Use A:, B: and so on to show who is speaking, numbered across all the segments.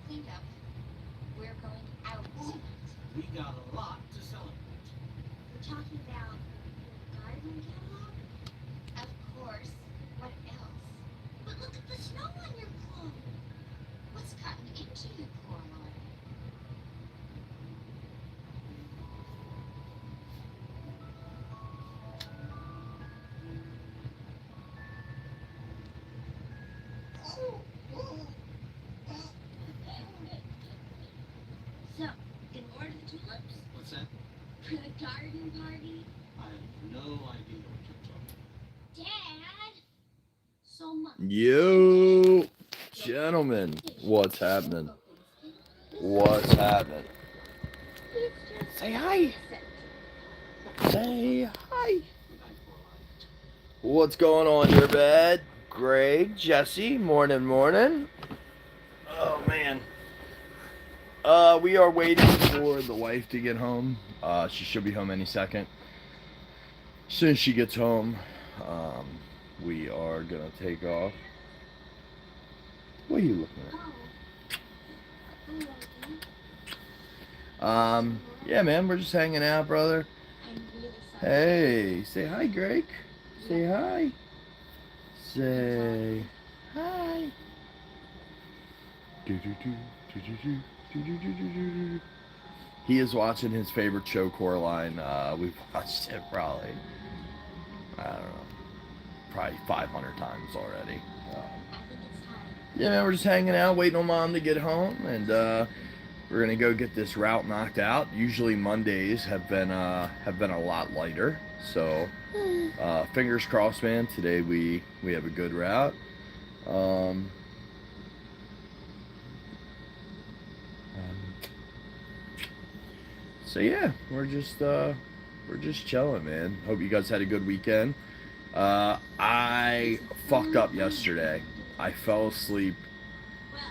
A: think of. We're going out tonight.
B: We got a lot to celebrate.
A: We're talking about your garden catalog? Of course. What else? But look at the snow on your clothes. What's gotten into you, Coraline? So, in order the tulips
B: What's that?
A: for the garden party?
B: I have no idea what you're talking
A: Dad! So much.
C: Yo, gentlemen, what's happening? What's happening? Say hi. Say hi.
B: about.
C: What's going on your bed? Greg, Jesse, morning, morning. Oh man. We are waiting for the wife to get home. She should be home any second. As soon as she gets home, we are gonna take off. What are you looking at? Yeah, man, we're just hanging out, brother. Hey, say hi, Greg. Say hi. Say hi. He is watching his favorite show, Coraline. We've watched it probably, I don't know, probably 500 times already. Yeah, man, we're just hanging out, waiting on Mom to get home, and we're gonna go get this route knocked out. Usually Mondays have been a lot lighter, so fingers crossed, man. Today we have a good route. So yeah, we're just chilling, man. Hope you guys had a good weekend. I fucked up yesterday. I fell asleep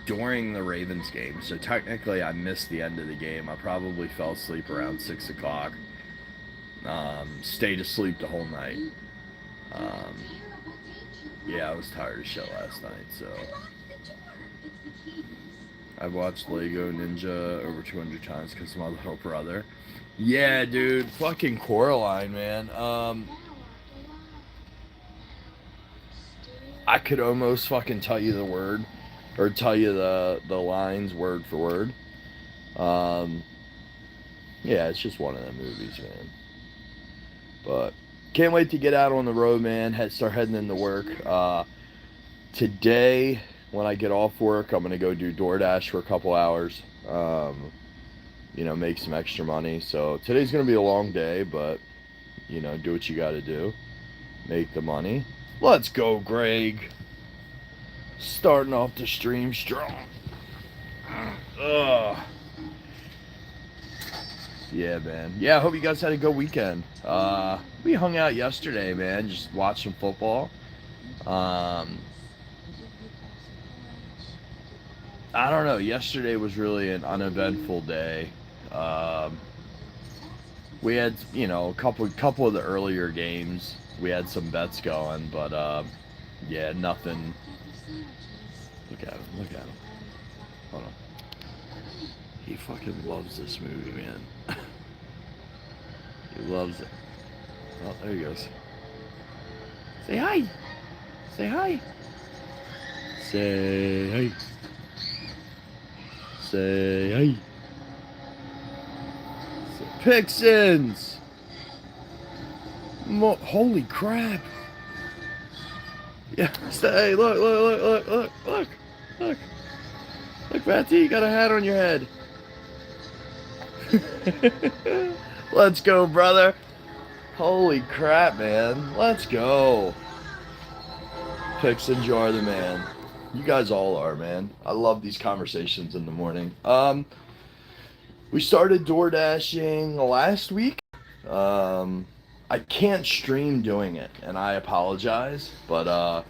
C: during the Ravens game, so technically I missed the end of the game. I probably fell asleep around 6 o'clock. Stayed asleep the whole night. Yeah, I was tired as shit last night, so I've watched Lego Ninja over 200 times because of my little brother. Yeah, dude, fucking Coraline, man. I could almost fucking tell you the word, or tell you the lines word for word. Yeah, it's just one of them movies, man. But can't wait to get out on the road, man. Start heading into work. Today, when I get off work, I'm gonna go do DoorDash for a couple hours. You know, make some extra money. So today's gonna be a long day, but you know, do what you gotta do. Make the money. Let's go, Greg. Starting off the stream strong. Ugh. Yeah, man. Yeah, I hope you guys had a good weekend. We hung out yesterday, man. Just watched some football. I don't know. Yesterday was really an uneventful day. We had, you know, a couple of the earlier games. We had some bets going, but yeah, nothing. Look at him. Look at him. Hold on. He fucking loves this movie, man. He loves it. Oh, there he goes. Say hi. Say hi. Say hi. Say hi. Pixins! Holy crap! Yeah, hey, look, Fatty, you got a hat on your head. Let's go, brother. Holy crap, man. Let's go. Pixins, you are the man. You guys all are, man. I love these conversations in the morning. We started door dashing last week. I can't stream doing it, and I apologize, but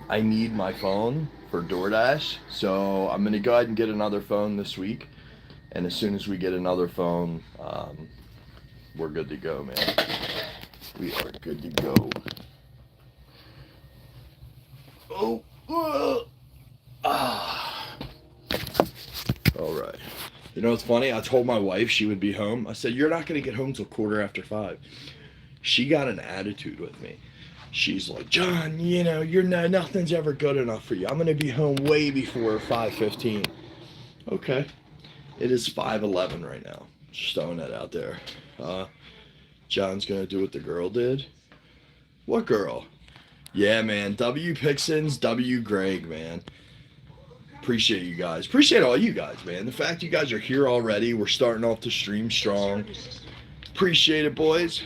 C: I need my phone for DoorDash, so I'm gonna go ahead and get another phone this week, and as soon as we get another phone, we're good to go, man. We are good to go. Oh, You know what's funny? I told my wife she would be home. I said, you're not going to get home till 5:15. She got an attitude with me. She's like, John, you know, nothing's ever good enough for you. I'm going to be home way before 5:15. Okay. It is 5:11 right now. Just throwing that out there. John's going to do what the girl did. What girl? Yeah, man. W. Pixons, W. Greg, man. Appreciate you guys. Appreciate all you guys, man. The fact you guys are here already. We're starting off the stream strong. Appreciate it, boys.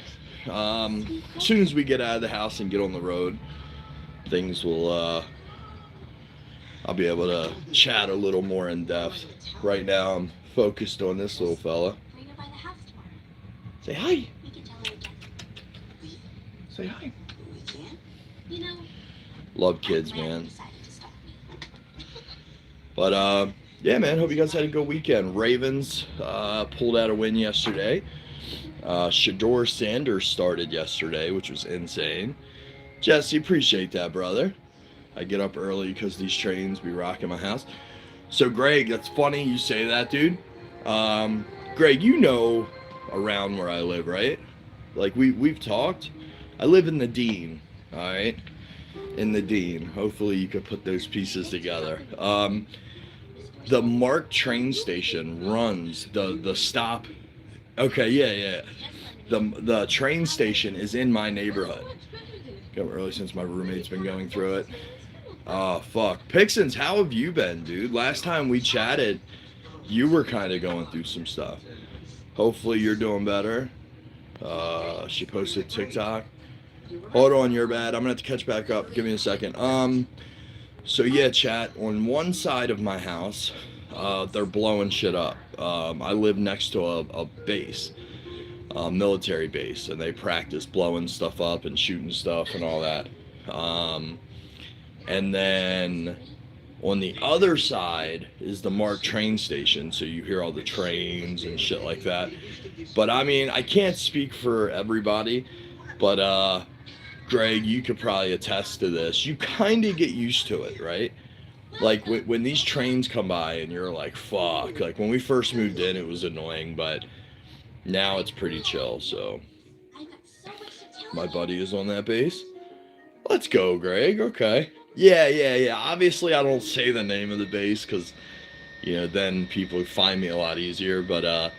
C: As soon as we get out of the house and get on the road, things will, I'll be able to chat a little more in depth. Right now, I'm focused on this little fella. Say hi. Say hi. Love kids, man. But, yeah, man, hope you guys had a good weekend. Ravens pulled out a win yesterday. Shador Sanders started yesterday, which was insane. Jesse, appreciate that, brother. I get up early because these trains be rocking my house. So, Greg, that's funny you say that, dude. Greg, you know around where I live, right? Like, we've talked. I live in the Dean, all right? In the Dean. Hopefully you could put those pieces together. The Mark train station runs the stop. Okay, yeah. The train station is in my neighborhood. Got early since my roommate's been going through it. Oh, fuck. Pixins, how have you been, dude? Last time we chatted, you were kind of going through some stuff. Hopefully you're doing better. She posted TikTok. Hold on, you're bad. I'm gonna have to catch back up. Give me a second. So yeah, chat. On one side of my house, they're blowing shit up. I live next to a base, military base, and they practice blowing stuff up and shooting stuff and all that. And then on the other side is the Mark train station, so you hear all the trains and shit like that. But I mean, I can't speak for everybody, but Greg, you could probably attest to this. You kind of get used to it, right? Like when these trains come by and you're like, fuck. Like when we first moved in, it was annoying, but now it's pretty chill. So my buddy is on that base. Let's go, Greg. Okay. Yeah. Obviously, I don't say the name of the base because, you know, then people find me a lot easier. But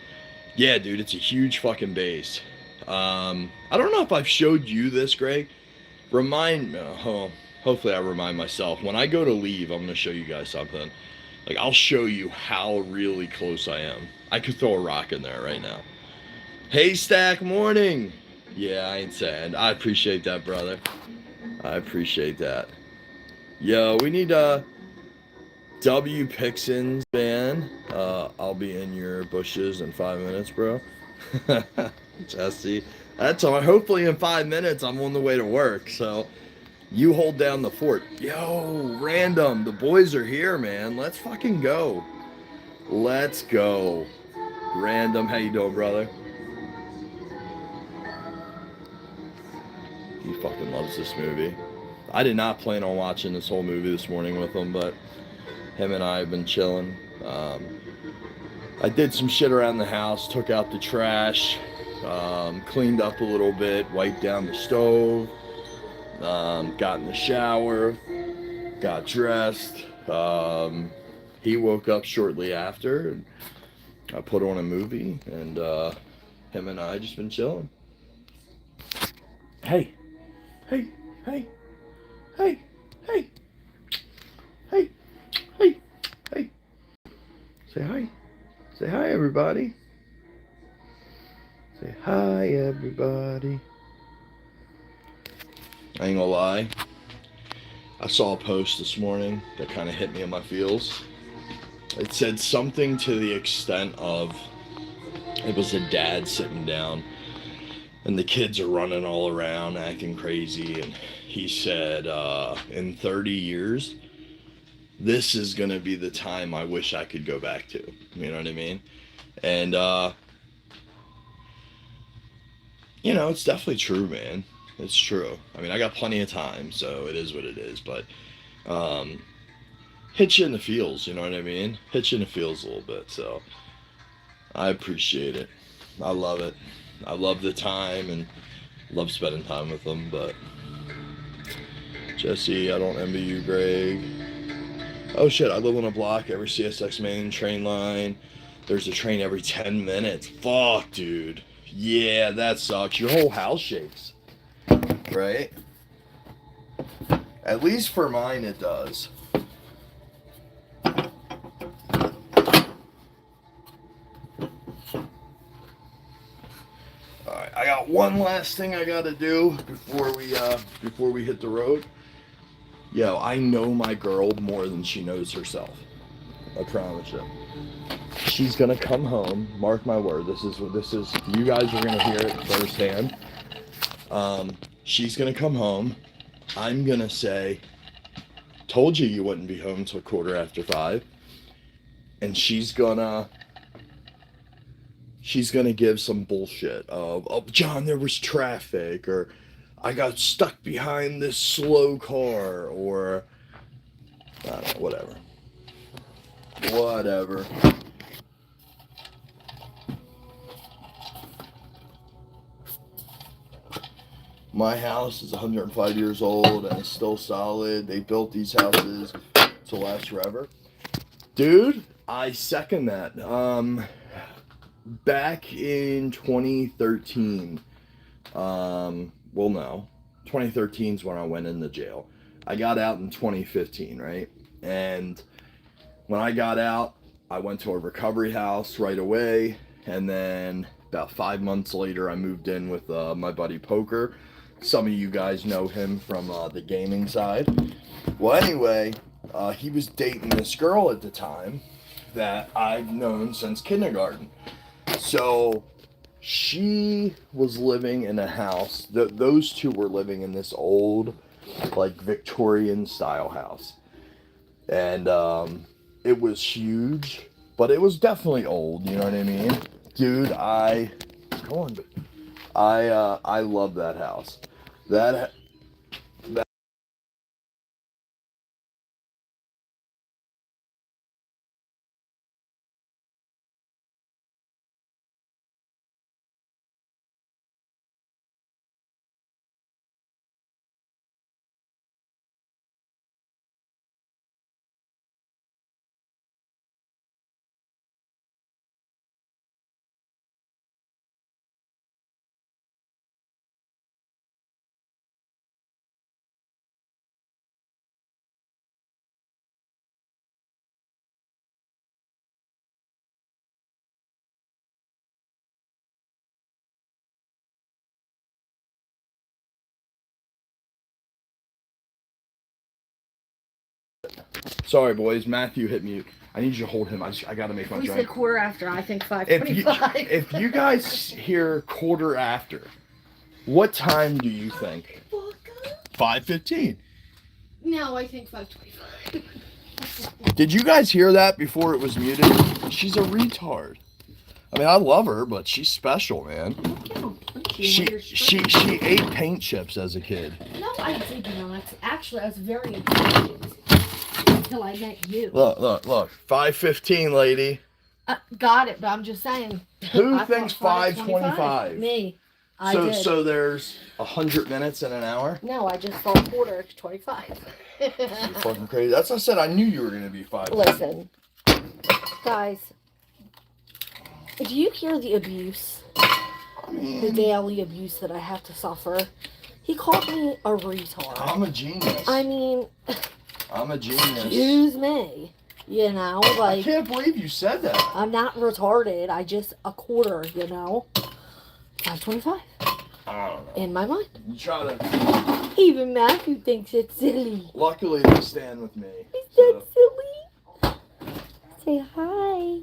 C: yeah, dude, it's a huge fucking base. I don't know if I've showed you this, Greg. Hopefully I remind myself. When I go to leave, I'm going to show you guys something. Like, I'll show you how really close I am. I could throw a rock in there right now. Haystack morning. Yeah, I ain't saying. I appreciate that, brother. I appreciate that. Yo, we need W. Pixons, man. I'll be in your bushes in 5 minutes, bro. Jesse. That's all. Hopefully in 5 minutes I'm on the way to work. So you hold down the fort. Yo, random. The boys are here, man. Let's fucking go. Let's go. Random. How you doing, brother? He fucking loves this movie. I did not plan on watching this whole movie this morning with him, but him and I have been chilling. I did some shit around the house, took out the trash, cleaned up a little bit, wiped down the stove, got in the shower, got dressed. He woke up shortly after, and I put on a movie, and him and I just been chilling. Hey. Say hi. Say hi, everybody. Say hi, everybody. I ain't gonna lie. I saw a post this morning that kind of hit me in my feels. It said something to the extent of, it was a dad sitting down and the kids are running all around acting crazy, and he said, in 30 years, this is going to be the time I wish I could go back to. You know what I mean? And, you know, it's definitely true, man. It's true. I mean, I got plenty of time, so it is what it is. But hit you in the feels, you know what I mean? Hit you in the feels a little bit. So I appreciate it. I love it. I love the time and love spending time with them, but Jesse, I don't envy you, Greg. Oh shit, I live on a block, every CSX main train line. There's a train every 10 minutes. Fuck, dude. Yeah, that sucks. Your whole house shakes. Right? At least for mine it does. Alright, I got one last thing I gotta do before we hit the road. Yo, I know my girl more than she knows herself. I promise you. She's gonna come home. Mark my word. This is. You guys are gonna hear it firsthand. She's gonna come home. I'm gonna say, "Told you wouldn't be home till 5:15," and she's gonna give some bullshit of, "Oh, John, there was traffic," or "I got stuck behind this slow car," or I don't know, whatever. Whatever. My house is 105 years old and it's still solid. They built these houses to last forever. Dude, I second that. Back in 2013, well, no. 2013 is when I went into jail. I got out in 2015, right? And when I got out, I went to a recovery house right away. And then about 5 months later, I moved in with my buddy Poker. Some of you guys know him from the gaming side. Well, anyway, he was dating this girl at the time that I've known since kindergarten. So she was living in a house. Those two were living in this old, like, Victorian style house. And it was huge, but it was definitely old, you know what I mean? Dude, I love that house. That Sorry, boys. Matthew hit me. I need you to hold him. I got to make my
D: We
C: drink.
D: said 5:15. I think 5:25.
C: If you guys hear 5:15, what time do you think? 5:15.
D: No, I think 5:25.
C: Did you guys hear that before it was muted? She's a retard. I mean, I love her, but she's special, man. She ate paint chips as a kid.
D: No, I did not. Actually, I was very intelligent until I met you.
C: Look. 5:15, lady.
D: Got it, but I'm just saying.
C: Who thinks 5:25?
D: Me. I did.
C: So there's 100 minutes in an hour?
D: No, I just thought 4:25.
C: You're fucking crazy. That's what I said. I knew you were going to be 5.
D: Listen, guys, do you hear the abuse? The daily abuse that I have to suffer? He called me a retard.
C: I'm a genius.
D: I mean,
C: I'm a genius.
D: Excuse me. You know, like...
C: I can't believe you said that.
D: I'm not retarded. I just a quarter, you know. 5:25.
C: I don't know.
D: In my mind.
C: You try to...
D: Even Matthew thinks it's silly.
C: Luckily, they stand with me.
D: Is that silly? Say hi.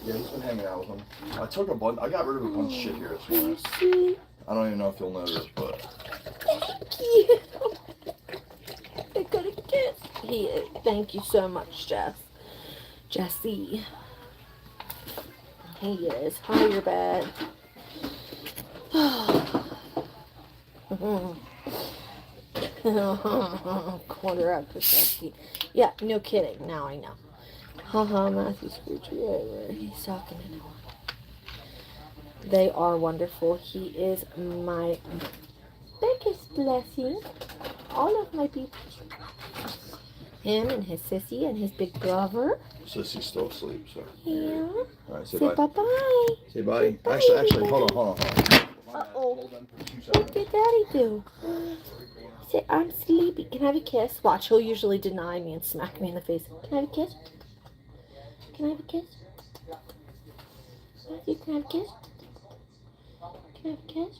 C: Yeah, he's been hanging out with him. I took a bunch... I got rid of a bunch of shit here this morning.
D: See?
C: I don't even know if you'll notice, but...
D: Thank you. I got a kiss. Thank you so much, Jesse. He is. Hi, you're bad. Quarter after Jesse. Yeah, no kidding. Now I know. Haha, Matthew screwed you over. He's talking to no one. They are wonderful. He is my biggest blessing. All of my people. Him and his sissy and his big brother.
C: Sissy's still asleep, so.
D: Yeah.
C: All right, say
D: Say
C: bye.
D: bye-bye.
C: Say bye.
D: Bye,
C: Actually, hold on.
D: Uh-oh.
C: Hold on for 2
D: What
C: seconds.
D: did Daddy do? Say, I'm sleepy. Can I have a kiss? Watch, he'll usually deny me and smack me in the face. Can I have a kiss? Can I have a kiss? Matthew, can I have a kiss? Can I have a kiss?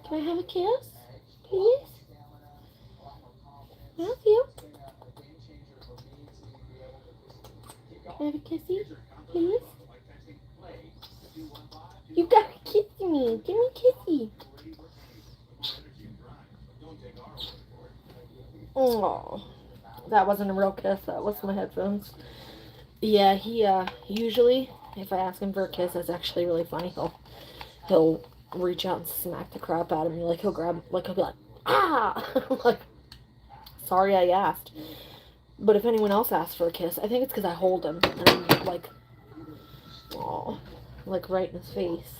D: Can I have a kiss? Please? Matthew? Can I have a kissy? Please? You gotta kiss me. Give me a kissy. Oh, that wasn't a real kiss. That was my headphones. Yeah, he usually, if I ask him for a kiss, that's actually really funny. He'll reach out and smack the crap out of me. Like he'll grab, like he'll be like, ah, like, sorry I asked. But if anyone else asks for a kiss, I think it's because I hold him and I'm like, oh, like right in his face.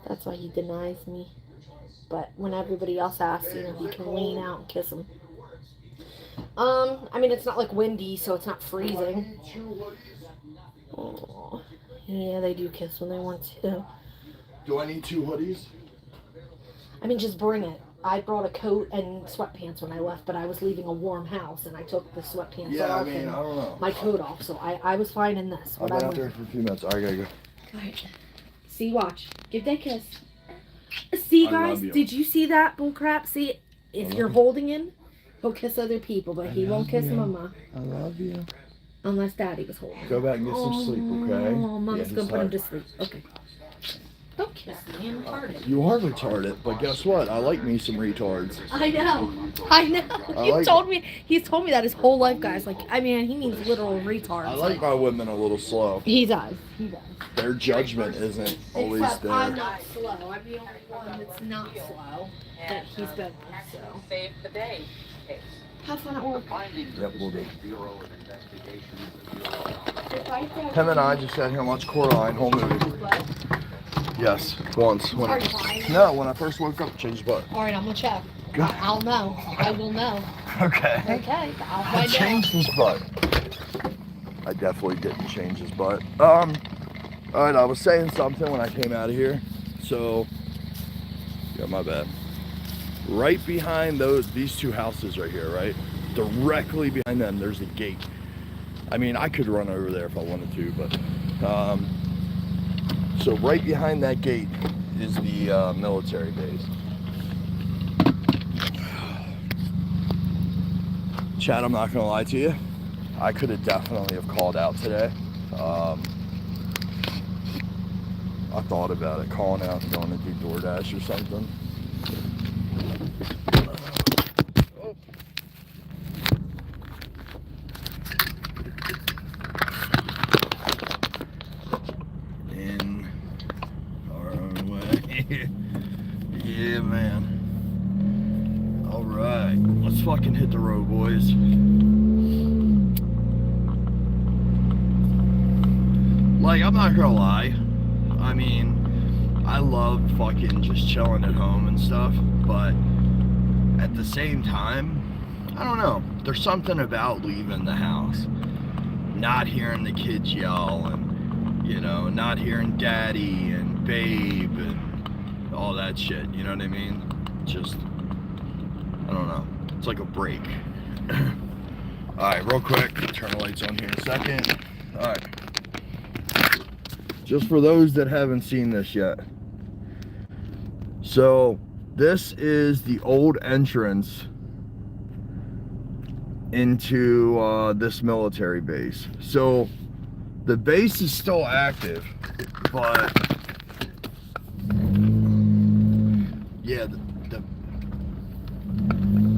D: That's why he denies me. But when everybody else asks, you know, he can lean out and kiss him. I mean, it's not like windy, so it's not freezing. Oh, yeah, they do kiss when they want to.
C: Do I need 2 hoodies?
D: I mean, just bring it. I brought a coat and sweatpants when I left, but I was leaving a warm house, and I took the sweatpants
C: Yeah, I
D: off
C: mean,
D: and
C: I don't know.
D: my coat off, so I was fine in this.
C: I've been out there for a few minutes. All right, I gotta go.
D: Alright. See, watch. Give that kiss. See,
C: I
D: guys,
C: love you.
D: did you see that bullcrap? See, if you're holding him, he'll kiss other people, but he won't kiss Mama.
C: I love you.
D: Unless Daddy was holding him.
C: Go back and get some sleep, okay?
D: Oh, Mama's
C: he's
D: gonna put him
C: tired.
D: to sleep. Okay. Don't kiss me, I'm retarded.
C: You are retarded, but guess what? I like me some retards.
D: I know. He's told me that his whole life, guys. Like, I mean, he means literal retards.
C: I like my women a little slow.
D: He does. He does.
C: Their judgment isn't always
D: Except
C: there.
D: I'm not slow. I'm the only one that's not slow that he's been with, so.
E: Save the day case.
D: Have fun at work.
C: Yep, we'll do.
E: Bureau of Investigation.
C: Him and I just sat here and watched Coraline, whole movie. Yes, once. When
D: Are you lying?
C: no, when I first woke up, changed butt.
D: Alright, I'm gonna check.
C: God.
D: I'll know. I will know.
C: Okay.
D: Okay, I'll
C: I
D: find out.
C: changed his butt. I definitely didn't change his butt. Alright, I was saying something when I came out of here. So, yeah, my bad. Right behind these 2 houses right here, right? Directly behind them, there's a gate. I mean, I could run over there if I wanted to, but, so right behind that gate is the military base. Chad, I'm not gonna lie to you. I could have definitely have called out today. I thought about it, calling out and going to do DoorDash or something. In our own way. Yeah, man. Alright, let's fucking hit the road, boys. Like, I'm not gonna lie. I mean, I love fucking just chilling at home and stuff, but at the same time, I don't know. There's something about leaving the house. Not hearing the kids yell and, you know, not hearing daddy and babe and all that shit, you know what I mean? Just, I don't know. It's like a break. Alright, real quick, turn the lights on here in a second. Alright. Just for those that haven't seen this yet. So, this is the old entrance into this military base. So, the base is still active, but yeah,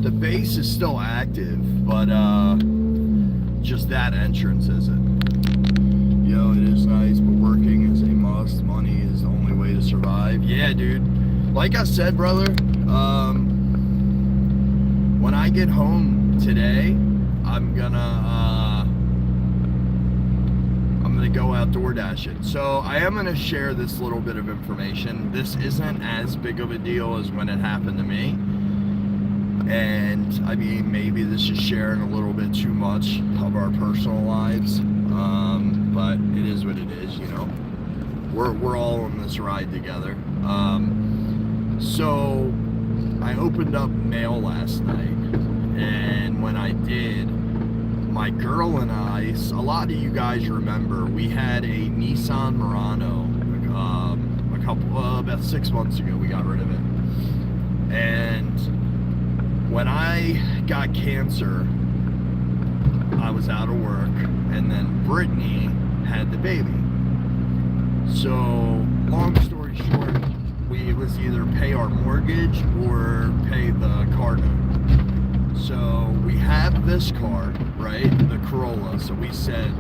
C: the base is still active, but just that entrance isn't. Yo, it is nice, but working is a must. Money is the only way to survive. Yeah, dude. Like I said, brother, when I get home today, I'm gonna gonna go out door dashing. So I am gonna share this little bit of information. This isn't as big of a deal as when it happened to me. And I mean, maybe this is sharing a little bit too much of our personal lives. But it is what it is, you know. We're all on this ride together. So I opened up mail last night, and when I did, my girl and I, a lot of you guys remember, we had a Nissan Murano about 6 months ago. We got rid of it. And when I got cancer, I was out of work, and then Brittany had the baby. So, long story short, it was either pay our mortgage or pay the car note. So we have this car, right, the Corolla. So we said,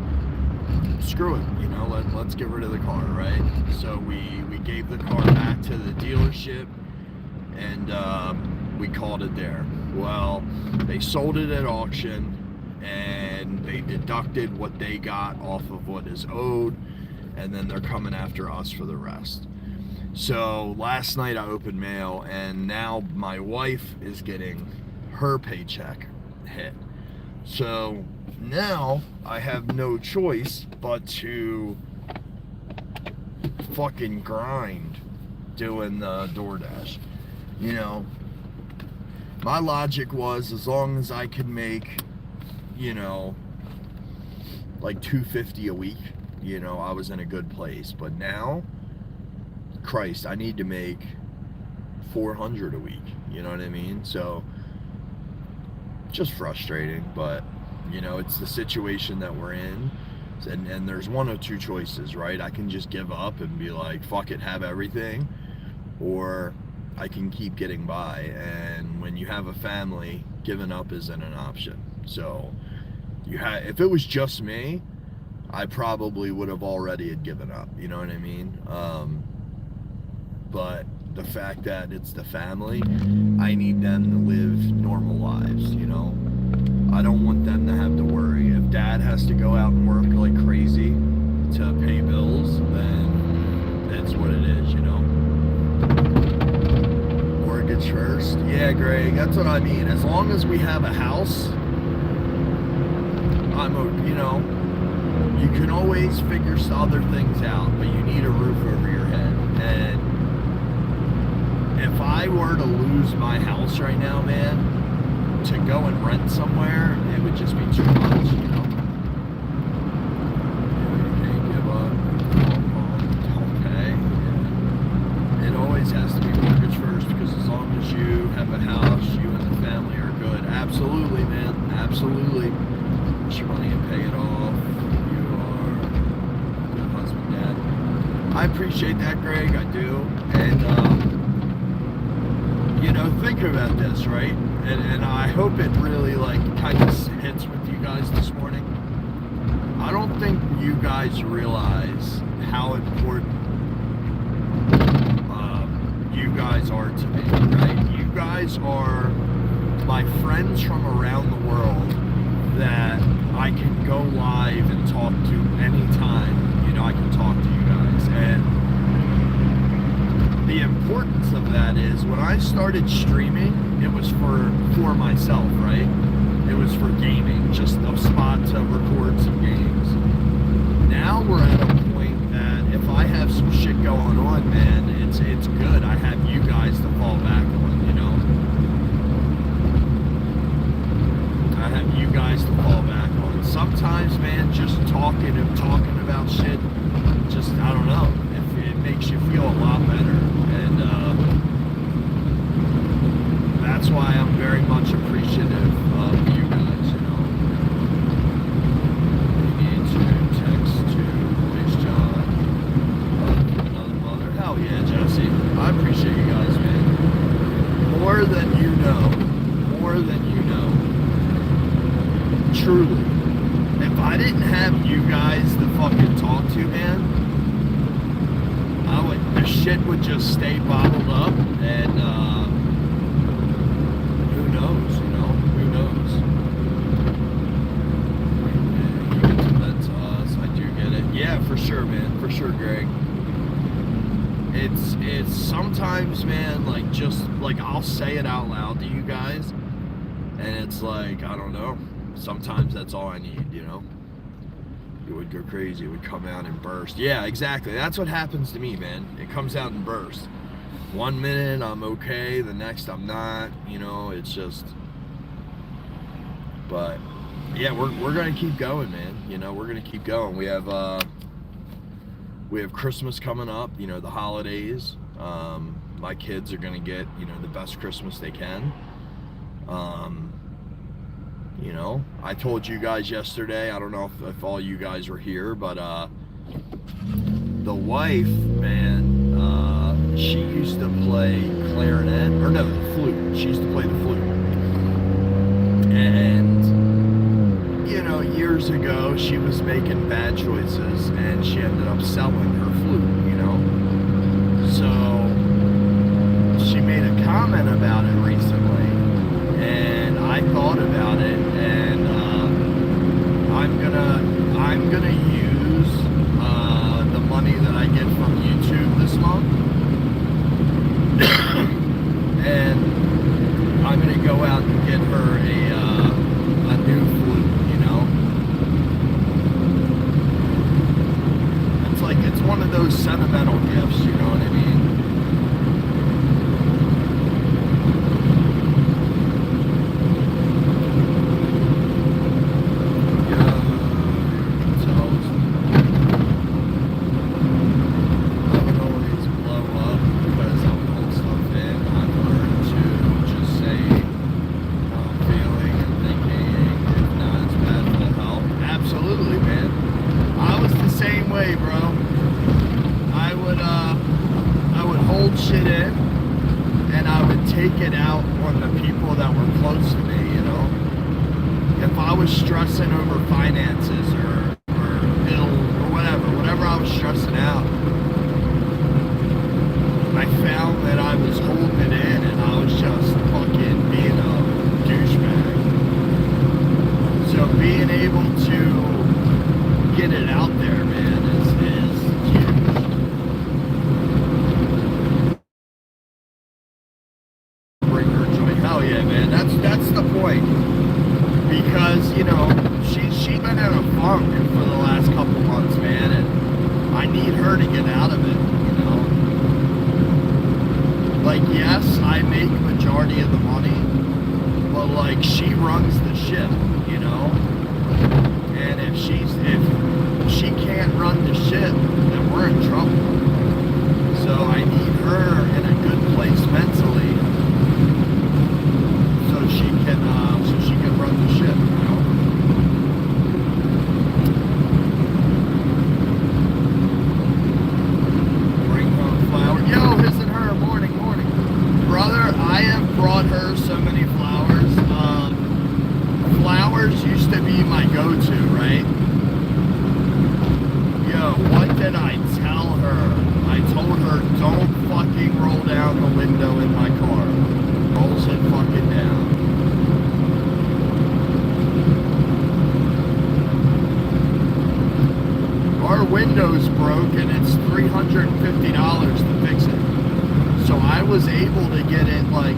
C: screw it, you know, let's get rid of the car, right? So we gave the car back to the dealership, and we called it there. Well, they sold it at auction, and they deducted what they got off of what is owed, and then they're coming after us for the rest. So last night I opened mail, and now my wife is getting her paycheck hit. So now I have no choice but to fucking grind doing the DoorDash. You know, my logic was, as long as I could make, you know, like $250 a week, you know, I was in a good place. But now, Christ, I need to make $400 a week, you know what I mean? So just frustrating, but you know, it's the situation that we're in, and there's one of two choices, right? I can just give up and be like, fuck it, have everything, or I can keep getting by. And when you have a family, giving up isn't an option. So if it was just me, I probably would have already had given up, you know what I mean? But the fact that it's the family, I need them to live normal lives, you know? I don't want them to have to worry. If dad has to go out and work like crazy to pay bills, then that's what it is, you know? Mortgage first. Yeah, Greg, that's what I mean. As long as we have a house, you know, you can always figure other things out, but you need a roof over your head. And if I were to lose my house right now, man, to go and rent somewhere, it would just be too much, you know? You can't give up, don't pay. It always has to be mortgage first, because as long as you have a house, you and the family are good. Absolutely, man, absolutely. Put your money and pay it off. You are a good husband, dad. I appreciate that, Greg, I do. And, you know, think about this, right? And I hope it really, like, kind of hits with you guys this morning. I don't think you guys realize how important you guys are to me, right? You guys are my friends from around the world that I can go live and talk to anytime. You know, I can talk to you guys. And the importance of that is, when I started streaming, it was for myself, right? It was for gaming, just a spot to record some games. Now we're at a point that if I have some shit going on, man, it's good. I have you guys to fall back on, you know? I have you guys to fall back on. Sometimes, man, just talking about shit, just, I don't know, it makes you feel a lot better. And that's why I'm very much appreciative of you guys, you know. We need to text to Miss John, another mother. Hell yeah, Jesse. I appreciate you guys, man. More than you know. More than you know. Truly. If I didn't have you guys to fucking talk to, man, the shit would just stay bottled up, and who knows, you know, who knows. You get to vent to us, I do get it. Yeah, sometimes, man, like, just, like, I'll say it out loud to you guys, and it's like, I don't know, sometimes that's all I need, you know? It would go crazy, it would come out and burst. Yeah, exactly, that's what happens to me, man. It comes out and bursts. 1 minute I'm okay, the next I'm not, you know, it's just, but, yeah, we're gonna keep going, man, you know, we're gonna keep going. We have Christmas coming up, you know, the holidays. My kids are gonna get, you know, the best Christmas they can. You know, I told you guys yesterday, I don't know if all you guys were here, but the wife, man, she used to play clarinet, or no, the flute. She used to play the flute. And, you know, years ago, she was making bad choices, and she ended up selling her flute, you know? So, she made a comment about it recently, and I thought about it, and I'm gonna use the money that I get from YouTube this month, and I'm gonna go out and get her a new flute, you know? It's like, it's one of those sentimental gifts, you know what I mean? Shit in, and I would take it out on the people that were close to me, you know? If I was stressing over finances or bills or whatever I was stressing out, I found that I was holding it in and I was just fucking being a douchebag. So being able to get it out there, man, is huge. Hell yeah, man. That's the point. Because, you know, she's been in a funk for the last couple months, man, and I need her to get out of it, you know. Like, yes, I make majority of the money, but like, she runs the ship, you know. And if she can't run the ship, then we're in trouble. So I need her in a good place mentally, so she can run the ship, you know? Bring home flowers. Yo, isn't her? Morning. Brother, I have brought her so many flowers. Flowers used to be my go-to, right? Yo, what did I tell her? I told her, don't fucking roll down the window in my car. Rolls it fucking down. Our window's broke and it's $350 to fix it. So I was able to get it like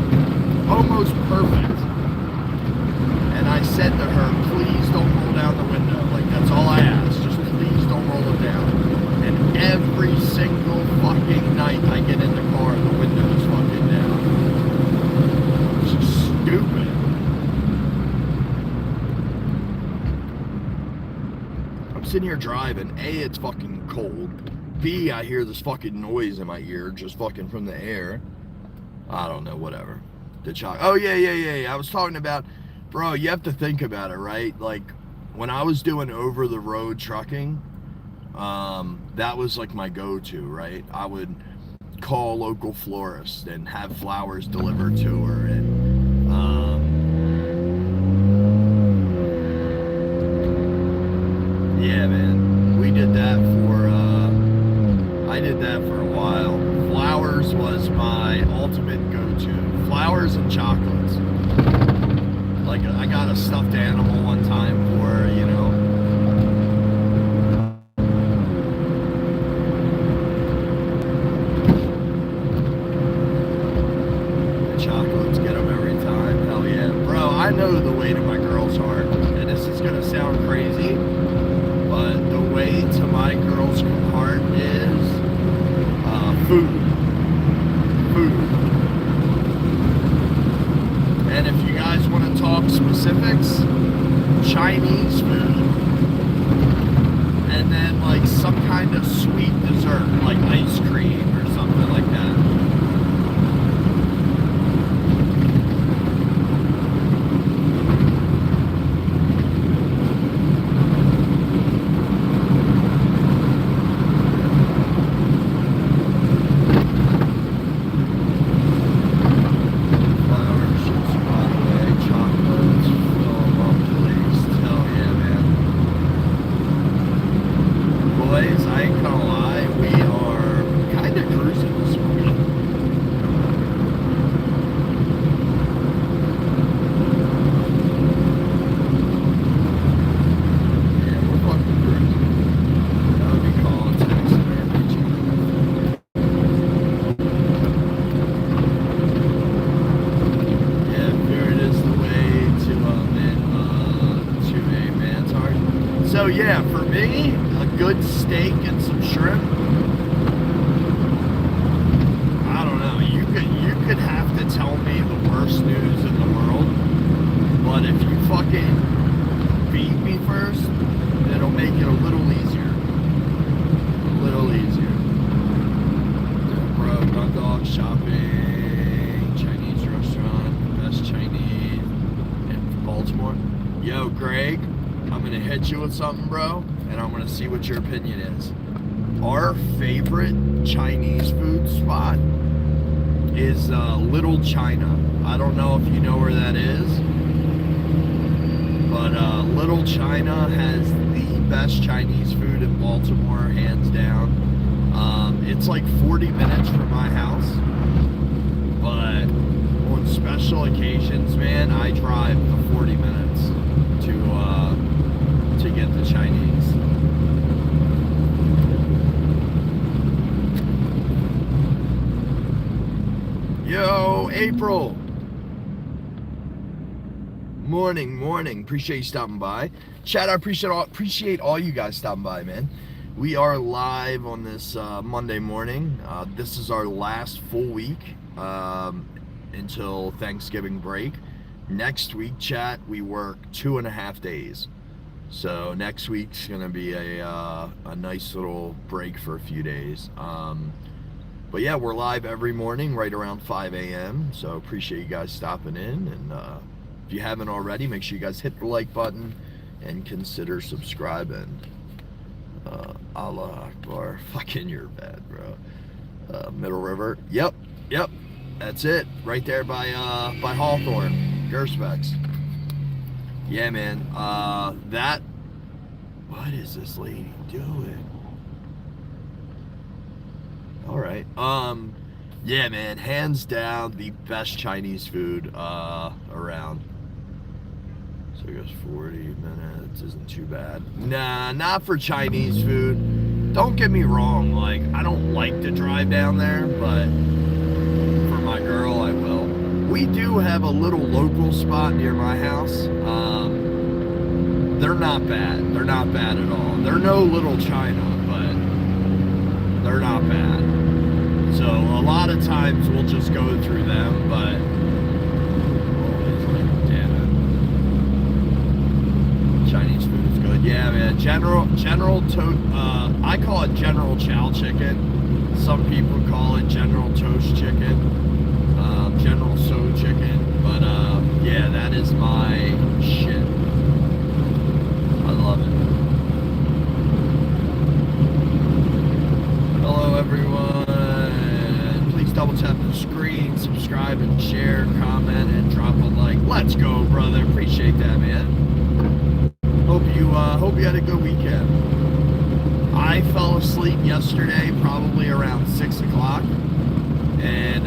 C: almost perfect. And I said to her, please don't roll down the window. Like, that's all I ask. Just please don't roll it down. And every single fucking night I get in the car, the window's fucking down. It's just stupid. I'm sitting here driving. A, it's fucking cold. B, I hear this fucking noise in my ear, just fucking from the air. I don't know, whatever. The chalk. Oh, yeah. I was talking about, bro, you have to think about it, right? Like, when I was doing over-the-road trucking, that was like my go-to, right? I would call local florists and have flowers delivered to her, and yeah, man, we did that for I did that for a while. Flowers was my ultimate go-to. Flowers and chocolates. Like, I got a stuffed animal one time for her, you know. I know the way to my girl's heart, and this is gonna sound crazy, but the way to my girl's heart is food. Food. And if you guys want to talk specifics, Chinese food, and then like some kind of sweet dessert, like ice cream or something like that. So yeah, for me, a good steak and some shrimp. I don't know. You could have to tell me the worst news in the world, but if you fucking beat me first, it'll make it a little easier. A little easier. Bro, gun dog shopping, Chinese restaurant, best Chinese in Baltimore. Yo, Greg. I'm gonna hit you with something, bro, and I'm gonna see what your opinion is. Our favorite Chinese food spot is Little China. I don't know if you know where that is, but Little China has the best Chinese food in Baltimore, hands down. It's like 40 minutes from my house, but on special occasions, man, I drive the 40 minutes to get the Chinese. Yo, April. Morning. Appreciate you stopping by. Chat, I appreciate all you guys stopping by, man. We are live on this Monday morning. This is our last full week until Thanksgiving break. Next week, chat, we work 2.5 days. So next week's gonna be a nice little break for a few days. But yeah, we're live every morning right around 5 a.m. So appreciate you guys stopping in. And if you haven't already, make sure you guys hit the like button and consider subscribing. Allah Akbar. Fucking you're bad, bro. Middle River. Yep. That's it. Right there by Hawthorne. Gerspecs. Yeah, man. What is this lady doing? All right. Yeah, man. Hands down, the best Chinese food around. So it goes 40 minutes. Isn't too bad. Nah, not for Chinese food. Don't get me wrong. Like, I don't like to drive down there, but for my girl, I will. We do have a little local spot near my house. They're not bad. They're not bad at all. They're no Little China, but they're not bad. So a lot of times we'll just go through them, but damn it. Chinese food is good. Yeah, man. I call it General Chow chicken. Some people call it General Toast chicken. General So chicken. But yeah, that is my shit. I love it. Hello, everyone. Please double tap the screen, subscribe and share, comment, and drop a like. Let's go, brother. Appreciate that, man. Hope you had a good weekend. I fell asleep yesterday, probably around 6 o'clock, and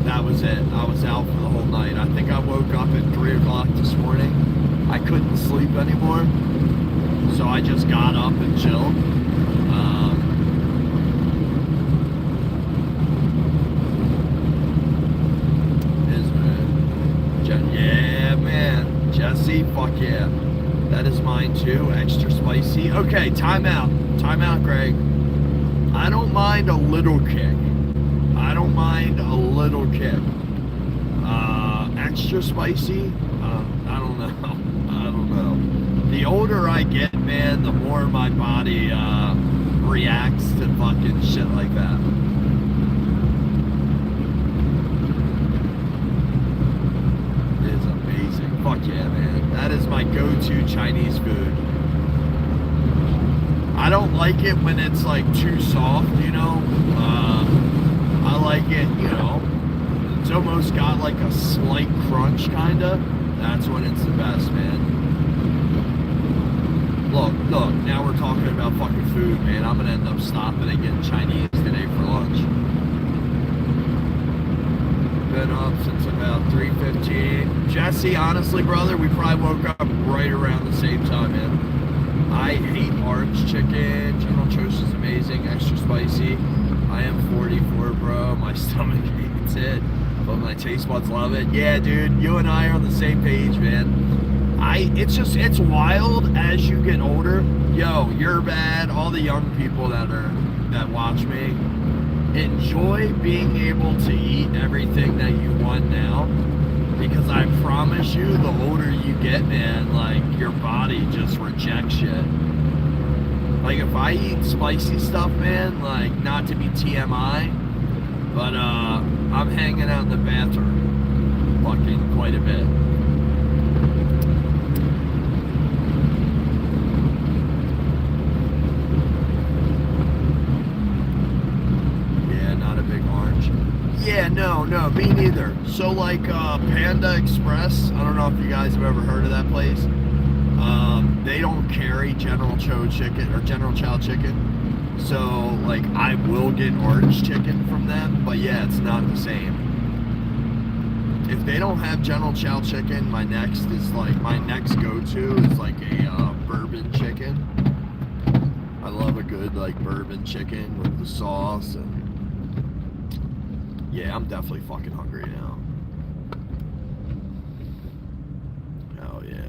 C: that was it. I was out for the whole night. I think I woke up at 3 o'clock this morning. I couldn't sleep anymore, so I just got up and chilled. Yeah, man. Jesse, fuck yeah. That is mine too, extra spicy. Okay, time out, Greg. I don't mind a little kick. Extra spicy, I don't know. The older I get, man, the more my body reacts to fucking shit like that. It is amazing. Fuck yeah, man. That is my go-to Chinese food. I don't like it when it's like too soft, you know. I like it, you know, it's almost got like a slight crunch, kinda. That's when it's the best, man. Look, now we're talking about fucking food, man. I'm gonna end up stopping and getting Chinese today for lunch. Been up since about 3:15. Jesse, honestly, brother, we probably woke up right around the same time, man. I hate orange chicken. General Cho's is amazing, extra spicy. I am 44, bro. My stomach hates it, but my taste buds love it. Yeah, dude, you and I are on the same page, man. It's wild as you get older. Yo, you're bad. All the young people that watch me, enjoy being able to eat everything that you want now, because I promise you, the older you get, man, like your body just rejects shit. Like if I eat spicy stuff, man, like not to be TMI, but I'm hanging out in the bathroom fucking quite a bit. Yeah, not a big orange. Yeah, no, me neither. So like Panda Express, I don't know if you guys have ever heard of that place. They don't carry General Cho chicken or General Chow chicken. So like I will get orange chicken from them, but yeah, it's not the same. If they don't have General Chow chicken, my next go-to is like a bourbon chicken. I love a good like bourbon chicken with the sauce, and yeah, I'm definitely fucking hungry now. Hell yeah.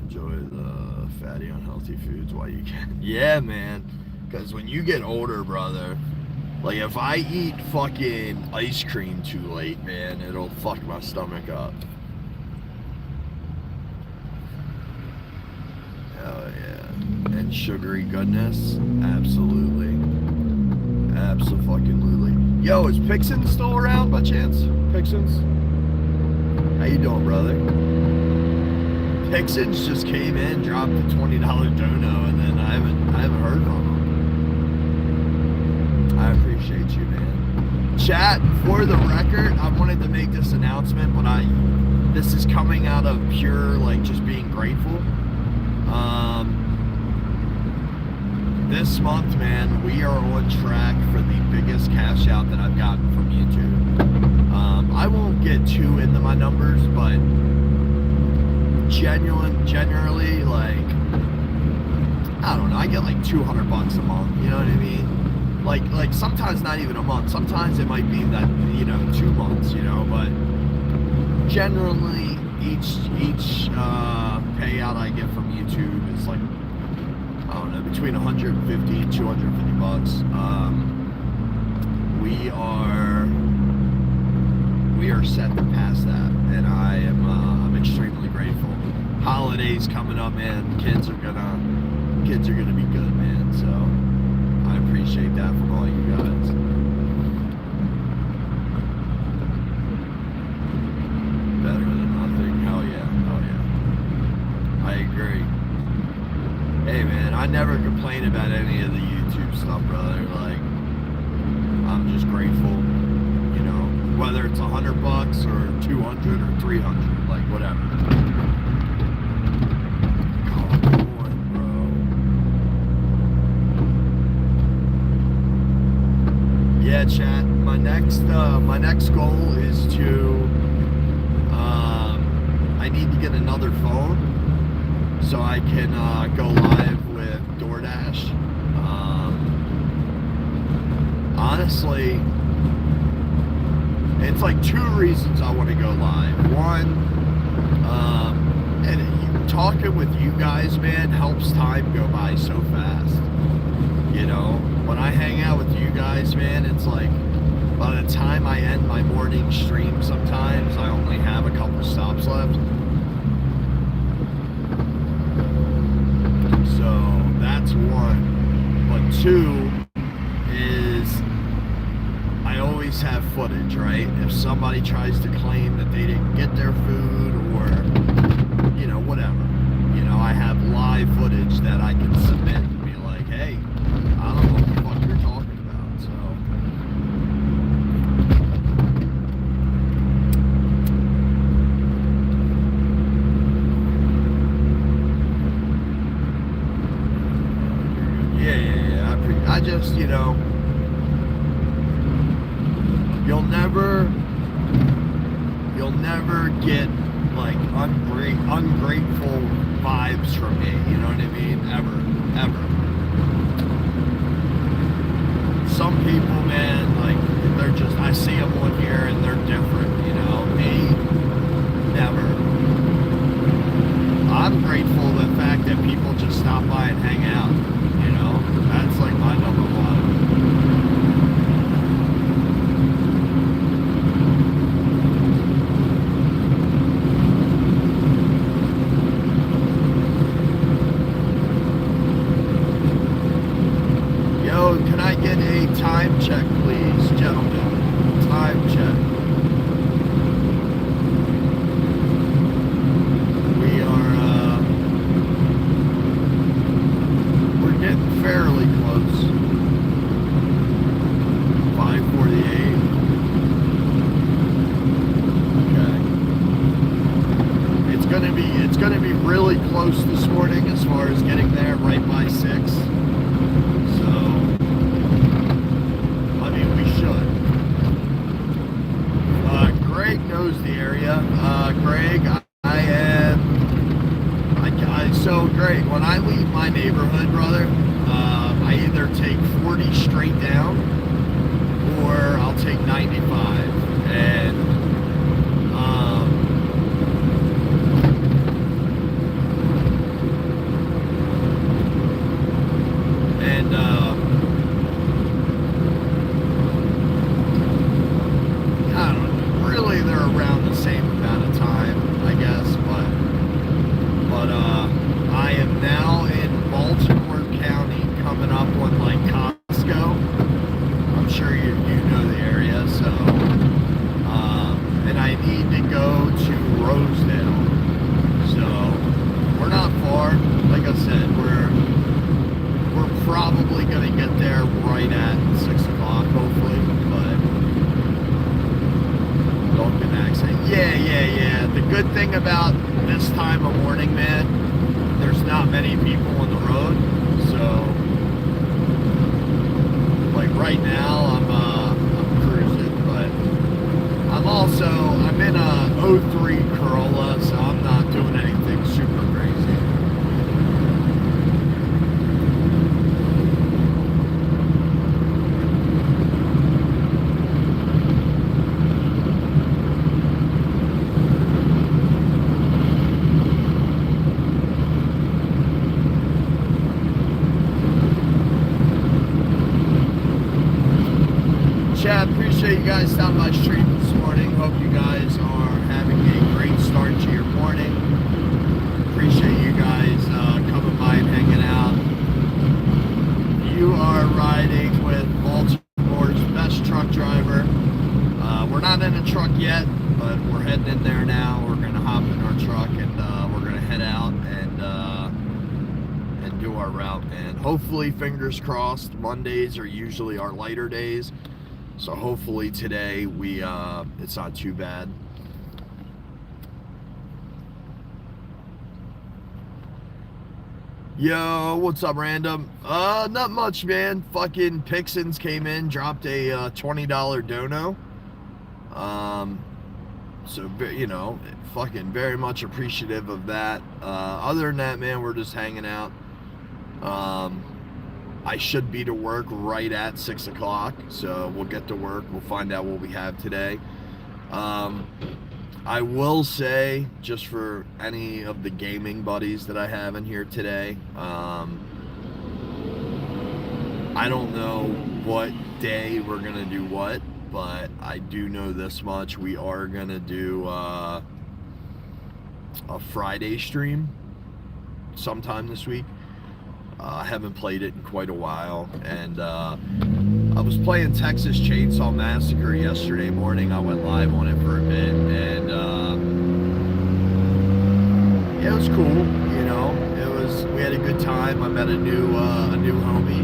C: Enjoy the fatty, unhealthy foods while you can. Yeah, man. Because when you get older, brother, like if I eat fucking ice cream too late, man, it'll fuck my stomach up. Hell yeah. And sugary goodness? Absolutely. Abso-fucking-lutely. Yo, is Pixon still around by chance? Pixons? How you doing, brother? Pixons just came in, dropped a $20 dono, and then I haven't heard from him. I appreciate you, man. Chat, for the record, I wanted to make this announcement, but this is coming out of pure, like, just being grateful. This month, man, we are on track for the biggest cash out that I've gotten from YouTube. I won't get too into my numbers, but generally, like, I don't know, I get like $200 a month, you know what I mean? Like sometimes not even a month, sometimes it might be that, you know, 2 months, you know, but generally each payout I get from YouTube is like, I don't know, between 150 and 250 bucks. We are set to pass that, and I'm extremely grateful. Holidays coming up, man. Kids are gonna be good, man. So I appreciate that from all you guys. Better than nothing. Hell yeah. I agree. Hey man, I never complain about any of the YouTube stuff, brother. Like, I'm just grateful, you know, whether it's $100 or 200 or 300, like whatever. Come on, bro. Yeah, chat. My next goal is to I need to get another phone so I can go live with DoorDash. Honestly, it's like 2 reasons I want to go live. One, and talking with you guys, man, helps time go by so fast. You know, when I hang out with you guys, man, it's like by the time I end my morning stream, sometimes I only have a couple stops left. So that's one. But two is I always have footage, right? If somebody tries to claim that they didn't get their food or, you know, whatever, you know, I have live footage that I can submit and be like, hey, I don't know what the fuck you're talking about, so. Yeah. I just, you know, you'll never get like ungrateful vibes from me, you know what I mean? Ever. Some people, man, like, they're just, I see them on here and they're different, you know? Me, never. I'm grateful for the fact that people just stop by and hang out, you know? That's like my number one. Can I get a time check, please, gentlemen? Time check. We are, we're getting fairly close. 5:48. Okay. It's gonna be really close this morning as far as getting there right by 6. Greg knows the area. Greg, so Greg, when I leave my neighborhood, brother, I either take 40 straight down or I'll take 95. And I don't know, really they're around the same amount of time, I guess, but I am now in Baltimore County, coming up on like Costco. I'm sure you know the area, so and I need to go to Rosedale, so we're not far. Like I said, we're probably gonna get there right at 6 o'clock, hopefully, but don't get an accent. Yeah. The good thing about this time of morning, man, there's not many people on the road, so like right now I'm cruising, but I'm in a 03 Corolla, so I'm not doing anything super crazy. Chad, appreciate you guys stopping by stream this morning. Hope you guys are having a great start to your morning. Appreciate you guys coming by and hanging out. You are riding with Baltimore's best truck driver. We're not in a truck yet, but we're heading in there now. We're gonna hop in our truck and we're gonna head out and do our route. And hopefully, fingers crossed, Mondays are usually our lighter days. So hopefully today it's not too bad. Yo, what's up, random? Not much, man. Fucking Pixins came in, dropped a $20 dono. So, you know, fucking very much appreciative of that. Other than that, man, we're just hanging out. I should be to work right at 6 o'clock, so we'll get to work. We'll find out what we have today. I will say, just for any of the gaming buddies that I have in here today, I don't know what day we're gonna do what, but I do know this much: we are gonna do a Friday stream sometime this week. I haven't played it in quite a while, and I was playing Texas Chainsaw Massacre yesterday morning. I went live on it for a bit, and yeah, it was cool. You know, we had a good time. I met a new homie,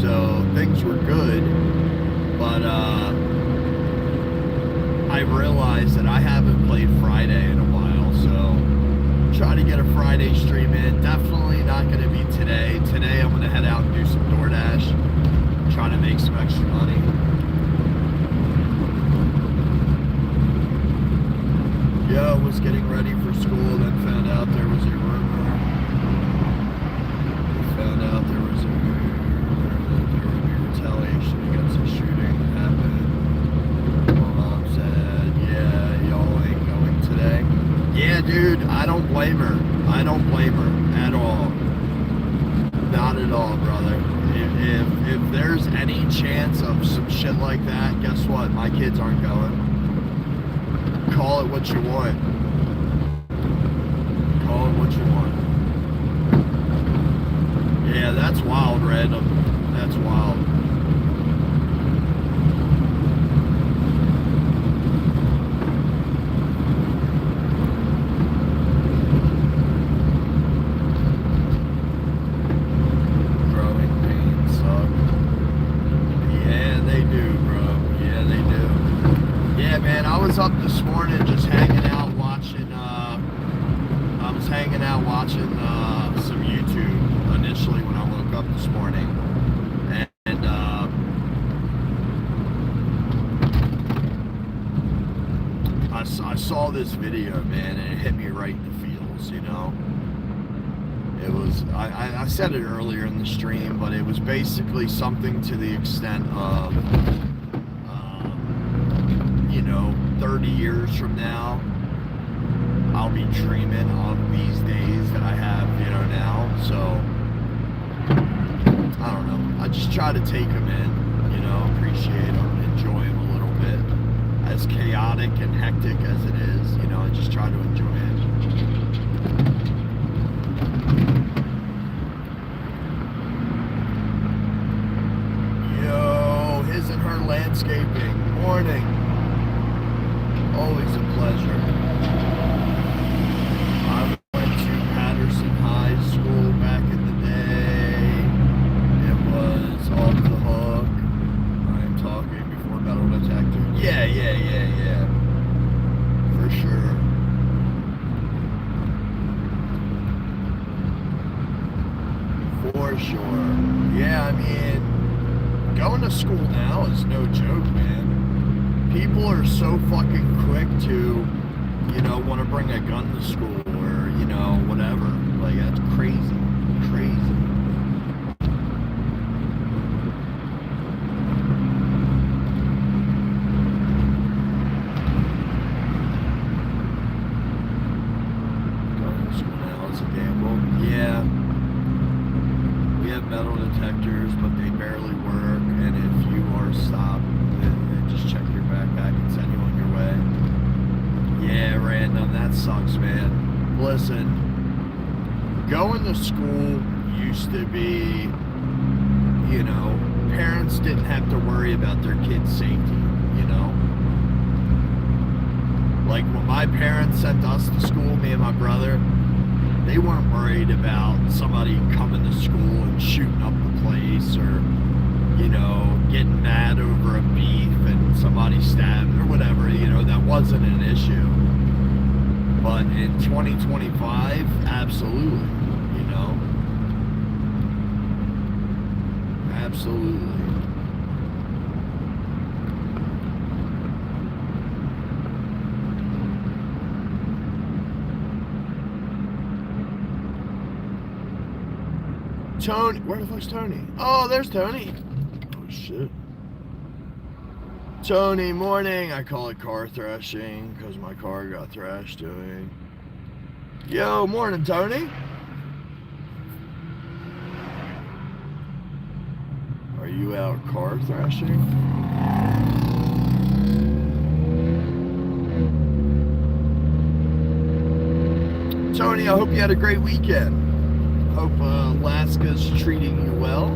C: so things were good. But I realized that I haven't played Friday in a while, so try to get a Friday stream in. Definitely not going to be today. Today I'm going to head out and do some DoorDash, try to make some extra money. Yo, was getting ready for school, then found out there was a rumor. Found out there was a rumor that there would be retaliation against the shooting that happened. My mom said, yeah, y'all ain't going today. Yeah, dude, I don't blame her. I don't blame her at all. Not at all, brother. If there's any chance of some shit like that, guess what? My kids aren't going. Call it what you want. Call it what you want. Yeah, that's wild, Red. That's wild. Up this morning just hanging out watching some YouTube initially when I woke up this morning, and I saw this video, man, and it hit me right in the feels. You know, it was I said it earlier in the stream, but it was basically something to the extent of 30 years from now, I'll be dreaming of these days that I have, now. So, I don't know. I just try to take them in, appreciate them, enjoy them a little bit. As chaotic and hectic as it is, I just try to enjoy it. Yo, his and her landscaping. Morning. Always a pleasure. I went to Patterson High School back in the day. It was off the hook. I'm talking before metal detector. Yeah. For sure. For sure. Yeah, I mean, going to school now is no joke, man. People are so fucking quick to, want to bring a gun to school or, whatever. Like, that's crazy. Crazy. Going to school now is a gamble. Yeah. We have metal detectors, but they barely work. And if you are stopped, then just check your backpack and send you on your way. Yeah, random. That sucks, man. Listen, going to school used to be, parents didn't have to worry about their kids' safety, Like when my parents sent us to school, me and my brother, they weren't worried about somebody coming to school and shooting up the place or, getting mad over a beef and somebody stabbed or whatever, that wasn't an issue. But in 2025, absolutely, absolutely. Tony, where the fuck's Tony? Oh, there's Tony. Oh shit. Tony, morning. I call it car thrashing because my car got thrashed doing. Yo, morning, Tony. Are you out car thrashing? Tony, I hope you had a great weekend. Hope Alaska's treating you well.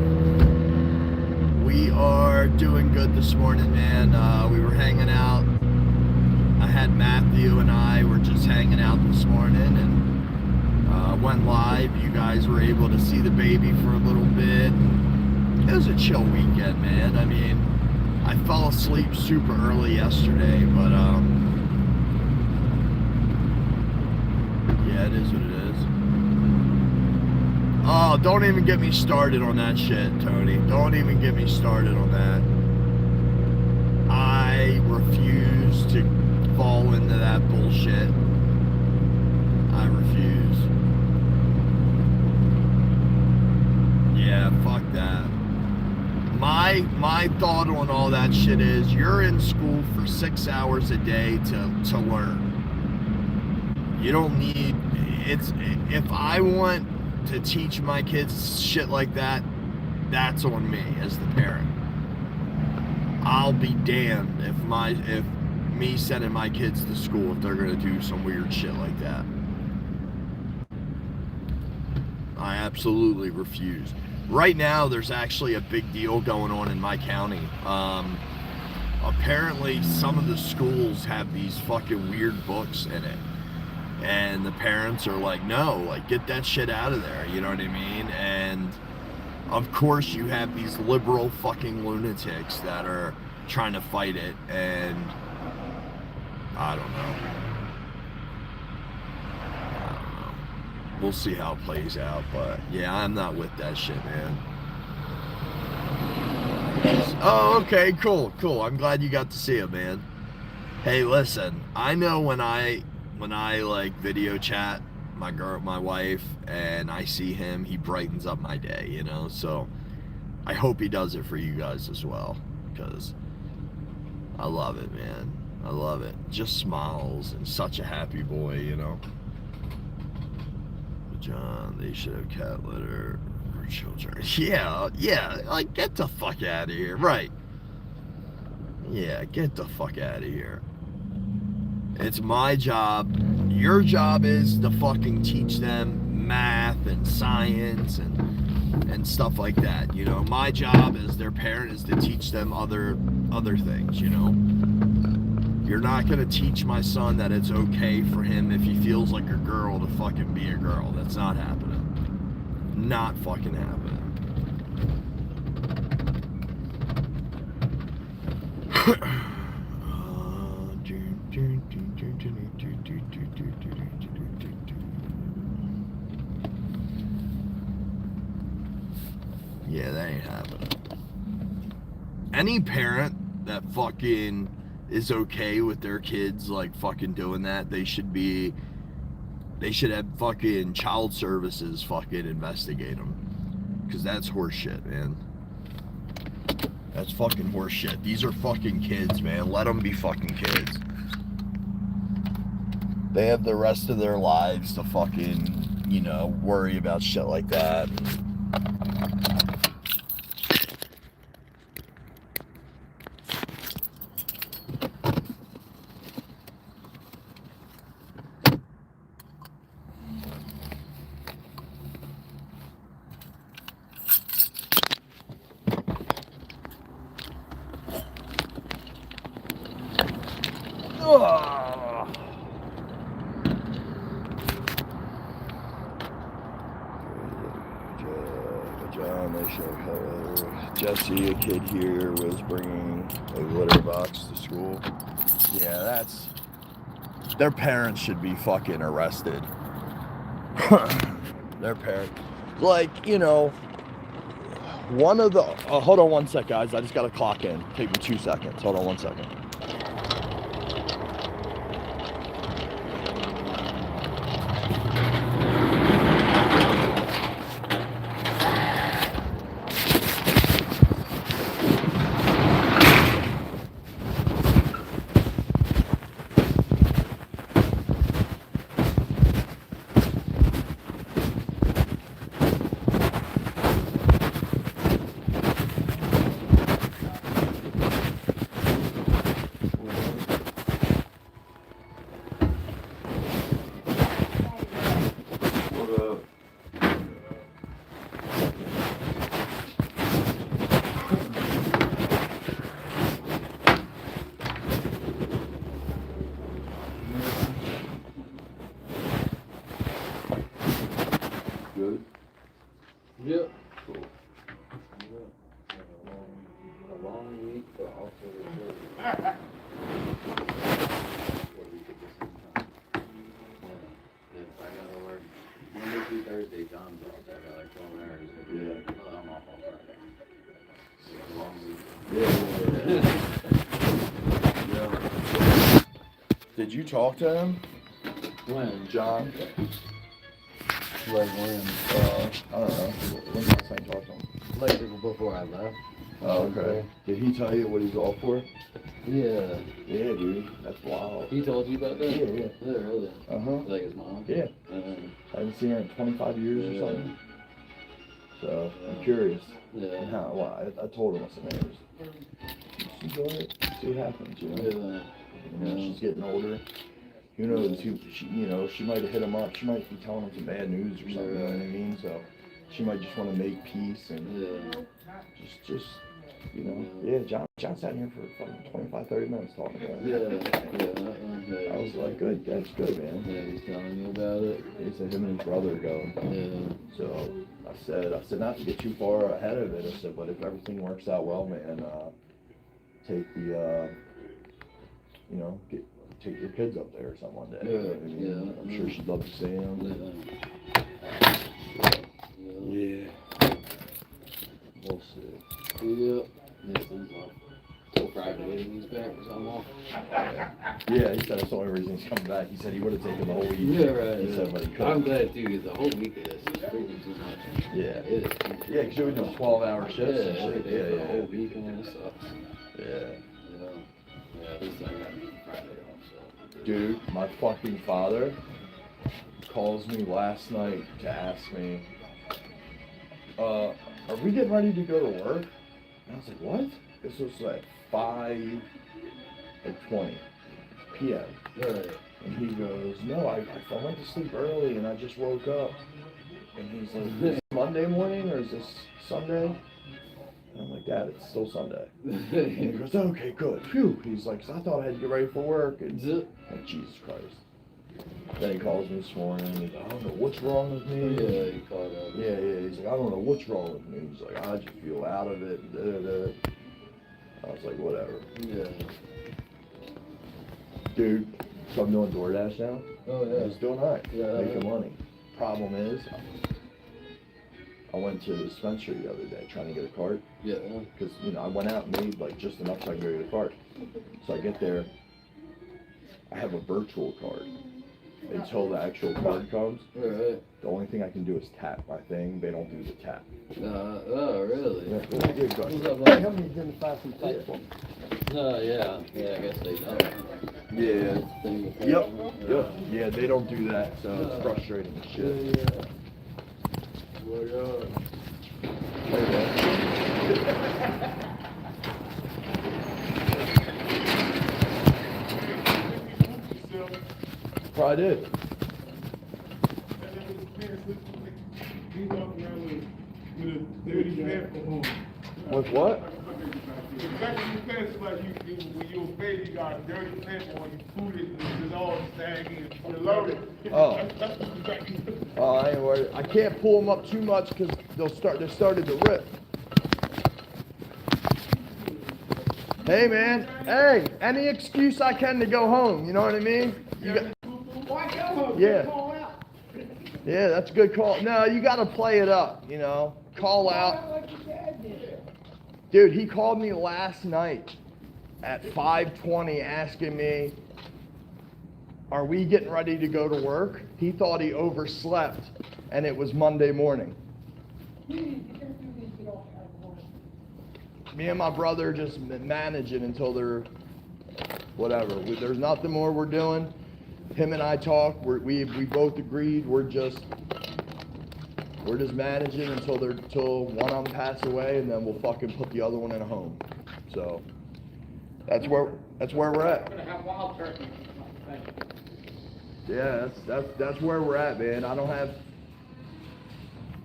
C: We are doing good this morning, man. We were hanging out. I had Matthew and I were just hanging out this morning and went live. You guys were able to see the baby for a little bit. It was a chill weekend, man. I mean, I fell asleep super early yesterday, but yeah, it is what it is. Oh, don't even get me started on that shit, Tony. Don't even get me started on that. I refuse to fall into that bullshit. I refuse. Yeah, fuck that. My thought on all that shit is you're in school for 6 hours a day to learn. You don't need, if I want to teach my kids shit like that, that's on me as the parent. I'll be damned if me sending my kids to school if they're gonna do some weird shit like that. I absolutely refuse. Right now, there's actually a big deal going on in my county. Apparently, some of the schools have these fucking weird books in it. And the parents are like, no, like, get that shit out of there, you know what I mean? And, of course, you have these liberal fucking lunatics that are trying to fight it, and I don't know. We'll see how it plays out, but yeah, I'm not with that shit, man. Oh, okay, cool. I'm glad you got to see it, man. Hey, listen, I know when I like video chat my wife, and I see him, he brightens up my day, you know. So I hope he does it for you guys as well, because I love it, man. I love it. Just smiles and such a happy boy, you know. John, they should have cat litter for children. Yeah, like, get the fuck out of here. Right. Yeah, get the fuck out of here. It's my job. Your job is to fucking teach them math and science and stuff like that. You know, my job as their parent is to teach them other things, you know. You're not gonna teach my son that it's okay for him if he feels like a girl to fucking be a girl. That's not happening. Not fucking happening. Yeah, that ain't happening. Any parent that fucking is okay with their kids like fucking doing that, they should have fucking child services fucking investigate them, because that's horseshit, man. That's fucking horseshit. These are fucking kids, man. Let them be fucking kids. They have the rest of their lives to fucking, you know, worry about shit like that. Jesse, a kid here, was bringing a litter box to school. Yeah, their parents should be fucking arrested. Their parents, like, you know, one of the, hold on one sec, guys, I just gotta clock in. Take me 2 seconds. Hold on 1 second. Good.
F: Yep.
C: Cool.
F: A long week, but also a short week. If I gotta work Monday through Thursday, John's off. I got like 12 hours.
C: Yeah.
F: Oh, I'm off on Friday. It's a long week.
C: Yeah. Did you talk to him,
F: When?
C: John?
F: Like when?
C: I don't know. When did last time you talked to him?
F: Like before I left.
C: Oh, okay. Did he tell you what he's off for?
F: Yeah.
C: Yeah, dude. That's wild.
F: He told you about that?
C: Yeah, yeah.
F: Yeah, really?
C: Uh-huh.
F: Like his mom?
C: Yeah. I haven't seen her in 25 years or something. So, I'm curious.
F: Yeah.
C: And how, well, I told him what's the name. Just enjoy it. See what happens, you know?
F: Yeah.
C: You know, she's getting older. Who knows? She might have hit him up. She might be telling him some bad news or something. You know what I mean? So she might just want to make peace and just you know. Yeah, John sat here for fucking 25, 30 minutes talking about it.
F: Yeah.
C: I was like, good. That's good, man.
F: Yeah, he's telling me about it.
C: He said him and his brother are going.
F: Yeah.
C: So I said not to get too far ahead of it. I said, but if everything works out well, man, take the you know, take your kids up there or something one day.
F: Yeah,
C: You know what I mean?
F: yeah.
C: I'm sure she'd love to see him. Yeah. We'll see.
F: Yeah. Till Friday, he's back, so I'm off.
C: Yeah, he said that's the only reason he's coming back. He said he would have taken the whole week.
F: Yeah, right.
C: He said, but he couldn't.
F: I'm glad too, because the whole week of this is freaking too much.
C: Yeah.
F: It is too much.
C: Yeah, because you're doing 12-hour shifts and
F: every
C: shit.
F: day for the whole week, and it sucks.
C: Yeah.
F: Yeah, at least I got Friday off, so.
C: Dude, my fucking father calls me last night to ask me, are we getting ready to go to work? And I was like, what? This was like 5:20 p.m.
F: Right.
C: And he goes, no, I went to sleep early and I just woke up. And he's like, is this Monday morning or is this Sunday? And I'm like, Dad, it's still Sunday. And he goes, okay, good. Phew. He's like, 'cause I thought I had to get ready for work. And like, Jesus Christ. Then he calls me this morning and he's like, I don't know what's wrong with me.
F: Yeah, he called up.
C: Yeah. He's like, I don't know what's wrong with me. He's like, I just feel out of it. Da, da, da. I was like, whatever.
F: Yeah.
C: Dude, so I'm doing DoorDash now.
F: Oh, yeah.
C: He's doing alright.
F: Yeah,
C: Making
F: yeah.
C: money. Problem is, I went to the dispensary the other day trying to get a card.
F: Yeah.
C: Because, you know, I went out and made like just enough so I can go get a card. So I get there, I have a virtual card. Until the actual card comes,
F: Alright.
C: the only thing I can do is tap my thing. They don't do the tap.
F: Oh, really?
C: Yeah, good
F: What's
C: question.
F: up, man?
C: How many identify some type for me?
F: Oh, yeah. Yeah, I guess they don't.
C: Yeah.
F: Thing with
C: Yep.
F: that.
C: Yep. Yeah, they don't do that, so it's frustrating as shit.
F: Yeah.
C: Hey, man. Probably did. With what? Oh. Oh, I ain't worried. I can't pull them up too much because they're starting to rip. Hey, man. Hey, any excuse I can to go home. You know what I mean? Yeah. Yeah, that's a good call. No, you got to play it up, you know. Call out. Dude, he called me last night at 5:20 asking me, are we getting ready to go to work? He thought he overslept and it was Monday morning. Me and my brother just manage it until they're whatever. There's nothing more we're doing. Him and I talk. We both agreed. We're just managing until one of them pass away, and then we'll fucking put the other one in a home. So that's where we're at. Yeah, that's where we're at, man. I don't have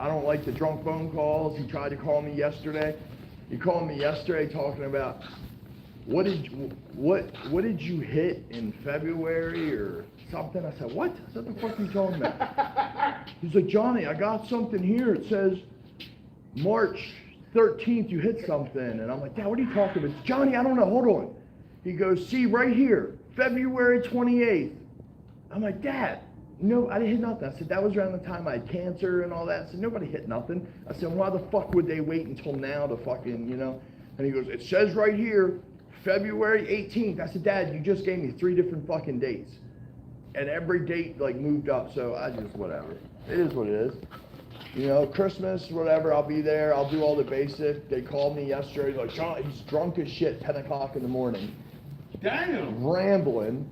C: I don't like the drunk phone calls. He tried to call me yesterday. He called me yesterday talking about what did you hit in February or something? I said, what? I said, what the fuck are you talking about? He's like, Johnny, I got something here. It says March 13th you hit something. And I'm like, Dad, what are you talking about? Johnny, I don't know. Hold on. He goes, see right here, February 28th. I'm like, Dad, no, I didn't hit nothing. I said, that was around the time I had cancer and all that. I said, nobody hit nothing. I said, why the fuck would they wait until now to fucking, you know? And he goes, it says right here, February 18th. I said, Dad, you just gave me 3 different fucking dates. And every date, like, moved up. So I just, whatever. It is what it is. You know, Christmas, whatever, I'll be there. I'll do all the basic. They called me yesterday. Like, John, he's drunk as shit, 10 o'clock in the morning.
B: Damn.
C: Rambling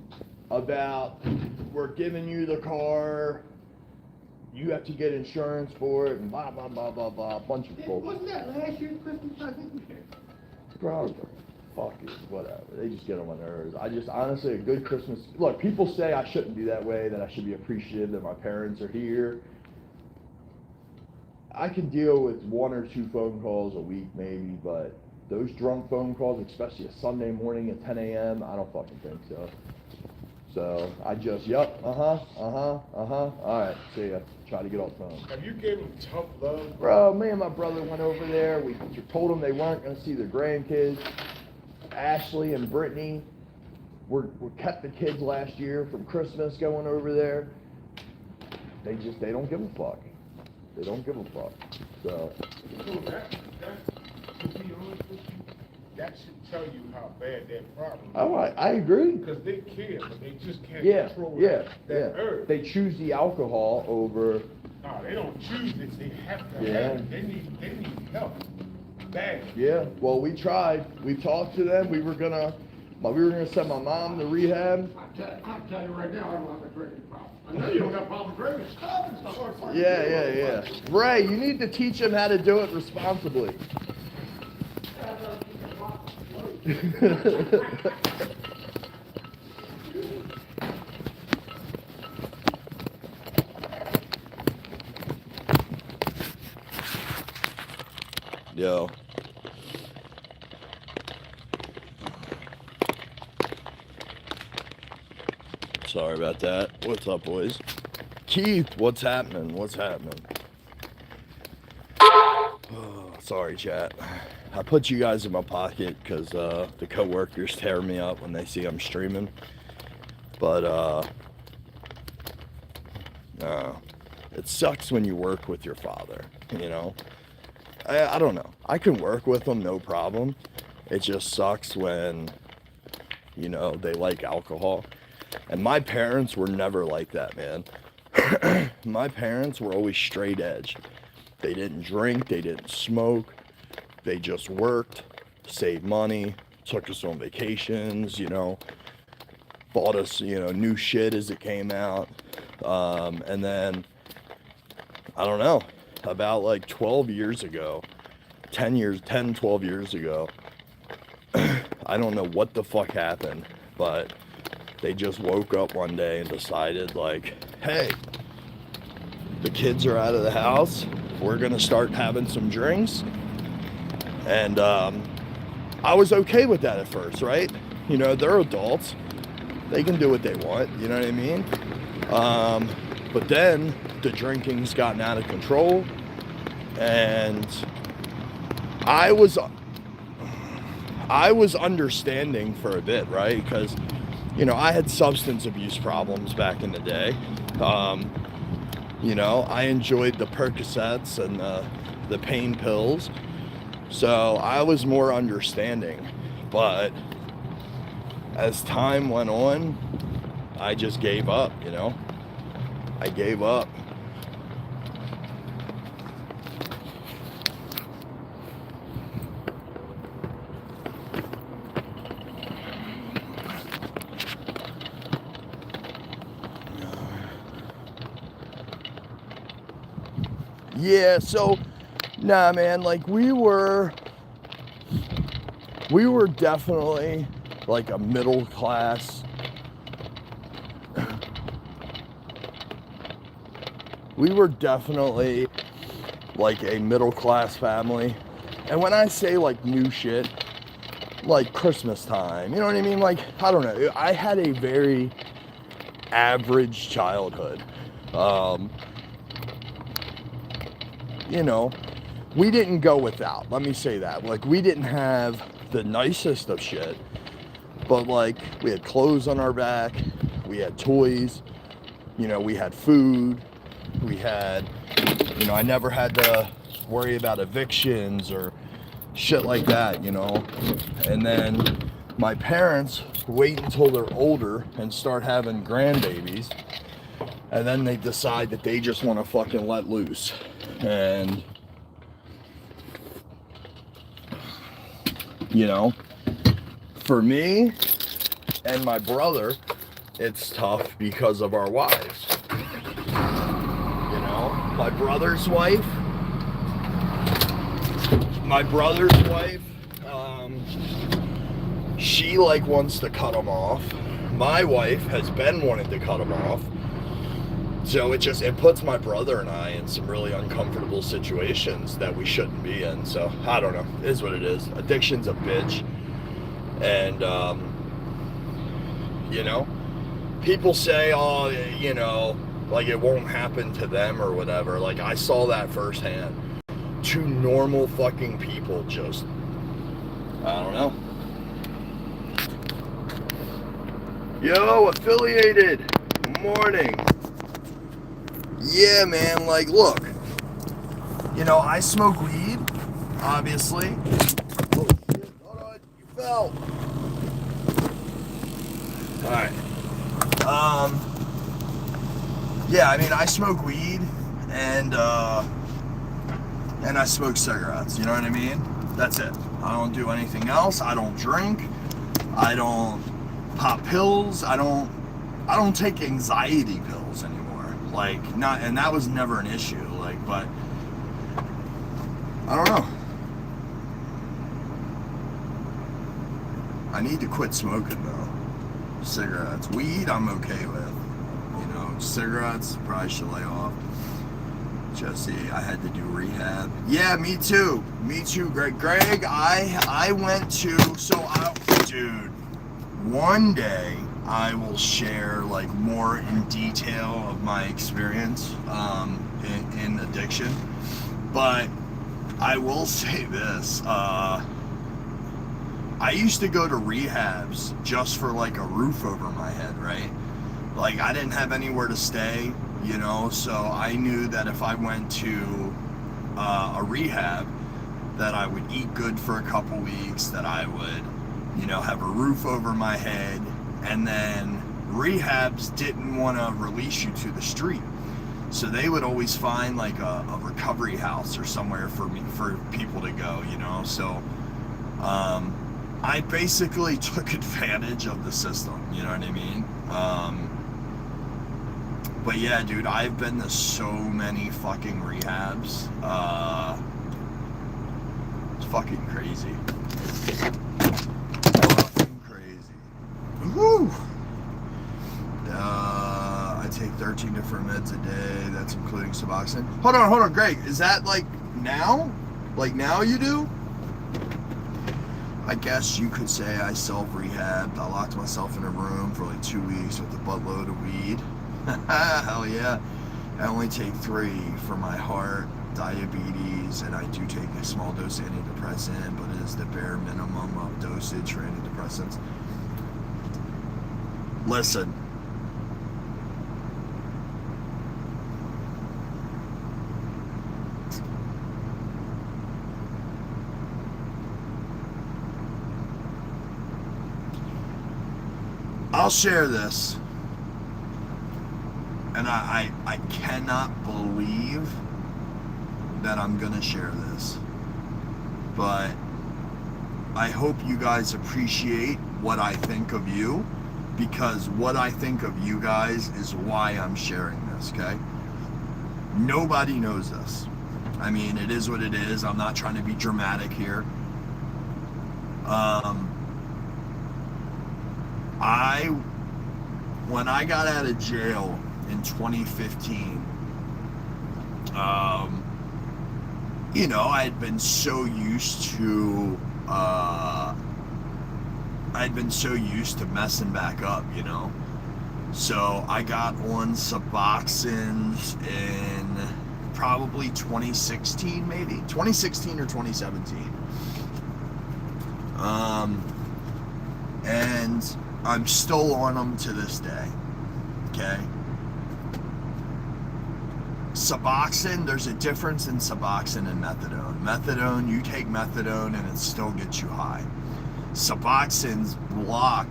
C: about, we're giving you the car, you have to get insurance for it, and blah, blah, blah, blah, blah, a bunch of bullshit.
B: Wasn't that last year's Christmas? I think.
C: Bro, fuck it, whatever. They just get on my nerves. I just, honestly, a good Christmas, look, people say I shouldn't be that way, that I should be appreciative that my parents are here. I can deal with 1 or 2 phone calls a week maybe, but those drunk phone calls, especially a Sunday morning at 10 a.m., I don't fucking think so. So I just, all right, see ya. Try to get off the phone.
B: Have you given them tough love?
C: Bro, me and my brother went over there. We told them they weren't going to see their grandkids. Ashley and Brittany we kept the kids last year from Christmas going over there. They don't give a fuck. They don't give a fuck. So.
B: To be honest with you, that should tell you how bad that problem is.
C: Oh, I agree.
B: Because they care, but they just can't control
C: that
B: urge.
C: They choose the alcohol over.
B: No, they don't choose it. They have to have it. They need help. Bad.
C: Yeah. Well, we tried. We talked to them. We were gonna send my mom to rehab.
B: I'll tell you right now, I don't have a drinking problem. I know you don't have a problem drinking. Stop it.
C: Yeah. Ray, you need to teach him how to do it responsibly. Yo. Sorry about that. What's up, boys? Keith, what's happening? Oh, sorry, chat. I put you guys in my pocket because the coworkers tear me up when they see I'm streaming. But it sucks when you work with your father, you know? I don't know. I can work with them, no problem. It just sucks when, you know, they like alcohol. And my parents were never like that, man. My parents were always straight edge. They didn't drink, they didn't smoke. They just worked, saved money, took us on vacations, you know, bought us, you know, new shit as it came out. And then, I don't know, about like 12 years ago, 12 years ago, I don't know what the fuck happened, but they just woke up one day and decided like, hey, the kids are out of the house. We're going to start having some drinks. And I was okay with that at first, right? You know, they're adults. They can do what they want, you know what I mean? But then the drinking's gotten out of control. And I was understanding for a bit, right? Because, you know, I had substance abuse problems back in the day. You know, I enjoyed the Percocets and the pain pills. So I was more understanding. But as time went on, I just gave up, you know? I gave up. Yeah, so, nah, man, like, we were definitely, like, a middle class, we were definitely like a middle class family. And when I say like new shit, like Christmas time, you know what I mean? Like, I don't know. I had a very average childhood. You know, we didn't go without. Let me say that. Like, we didn't have the nicest of shit, but like, we had clothes on our back, we had toys, you know, we had food, we had, you know, I never had to worry about evictions or shit like that, you know. And then my parents wait until they're older and start having grandbabies, and then they decide that they just want to fucking let loose. And you know, for me and my brother, it's tough because of our wives. You know, my brother's wife, she like wants to cut him off. My wife has been wanting to cut him off. So it puts my brother and I in some really uncomfortable situations that we shouldn't be in. So I don't know. It is what it is. Addiction's a bitch. And, you know, people say, oh, you know, like it won't happen to them or whatever. Like, I saw that firsthand. Two normal fucking people just, I don't know. Yo, affiliated. Morning. Yeah, man, like, look, you know, I smoke weed, obviously. Oh, shit, hold on, you fell. Alright. Yeah, I mean, I smoke weed, and I smoke cigarettes, you know what I mean? That's it. I don't do anything else. I don't drink. I don't pop pills. I don't take anxiety pills anymore. Like, not, and that was never an issue, like, but I don't know. I need to quit smoking though. Cigarettes. Weed, I'm okay with. You know, cigarettes, probably should lay off. Jesse, I had to do rehab. Yeah, me too. Me too, Greg. Greg, I went to, dude, one day I will share like more in detail of my experience in addiction, but I will say this, I used to go to rehabs just for like a roof over my head, right? Like, I didn't have anywhere to stay, you know, so I knew that if I went to a rehab, that I would eat good for a couple weeks, that I would, you know, have a roof over my head. And then rehabs didn't want to release you to the street, so they would always find like a recovery house or somewhere for people to go, you know. So I basically took advantage of the system, you know what I mean? But yeah, dude, I've been to so many fucking rehabs. It's fucking crazy. Woo! I take 13 different meds a day. That's including Suboxone. Hold on, Greg. Is that like now? Like now you do? I guess you could say I self-rehabbed. I locked myself in a room for like 2 weeks with a buttload of weed. Hell yeah. I only take 3 for my heart, diabetes, and I do take a small dose of antidepressant, but it is the bare minimum of dosage for antidepressants. Listen. I'll share this. And I cannot believe that I'm gonna share this. But I hope you guys appreciate what I think of you, because what I think of you guys is why I'm sharing this, okay? Nobody knows this. I mean, it is what it is. I'm not trying to be dramatic here. When I got out of jail in 2015, you know, I had been so used to messing back up, you know. So I got on Suboxone in probably 2016, maybe 2016 or 2017. And I'm still on them to this day. Okay. Suboxone, there's a difference in Suboxone and methadone. Methadone, you take methadone and it still gets you high. Suboxones block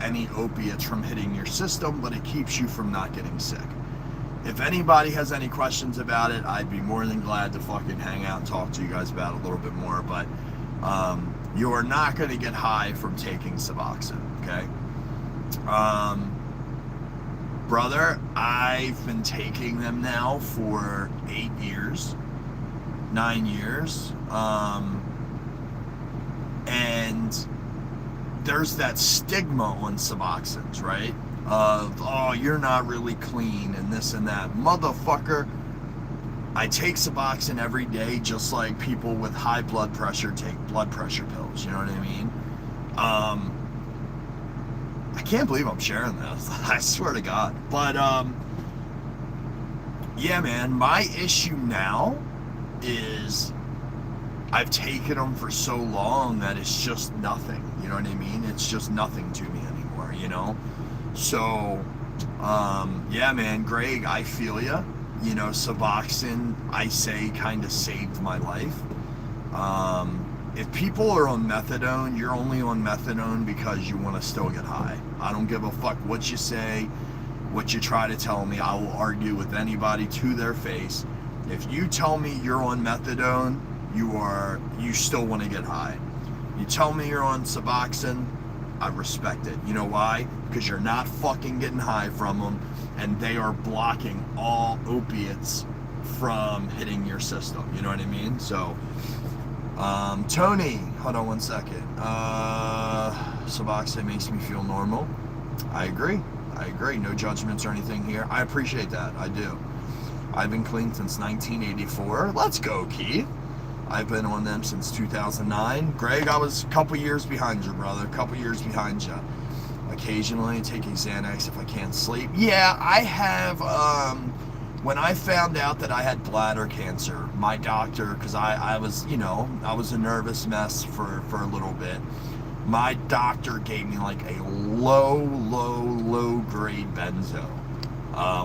C: any opiates from hitting your system, but it keeps you from not getting sick. If anybody has any questions about it, I'd be more than glad to fucking hang out and talk to you guys about it a little bit more, but you are not going to get high from taking Suboxone, okay? Brother, I've been taking them now for 9 years, and there's that stigma on Suboxones, right? Of, oh, you're not really clean and this and that. Motherfucker, I take Suboxone every day just like people with high blood pressure take blood pressure pills, you know what I mean? I can't believe I'm sharing this. I swear to God. But, yeah, man, my issue now is I've taken them for so long that it's just nothing. You know what I mean? It's just nothing to me anymore, you know? So, yeah, man, Greg, I feel ya. You know, Suboxone, I say, kind of saved my life. If people are on methadone, you're only on methadone because you want to still get high. I don't give a fuck what you say, what you try to tell me. I will argue with anybody to their face. If you tell me you're on methadone, you still want to get high. You tell me you're on Suboxone, I respect it. You know why? Because you're not fucking getting high from them, and they are blocking all opiates from hitting your system. You know what I mean? So, Tony, hold on one second. Suboxone makes me feel normal. I agree. No judgments or anything here. I appreciate that. I do. I've been clean since 1984. Let's go, Keith. I've been on them since 2009. Greg, I was a couple years behind you, brother. A couple years behind you. Occasionally taking Xanax if I can't sleep. Yeah, I have, when I found out that I had bladder cancer, my doctor, because I was, you know, I was a nervous mess for a little bit. My doctor gave me like a low grade benzo.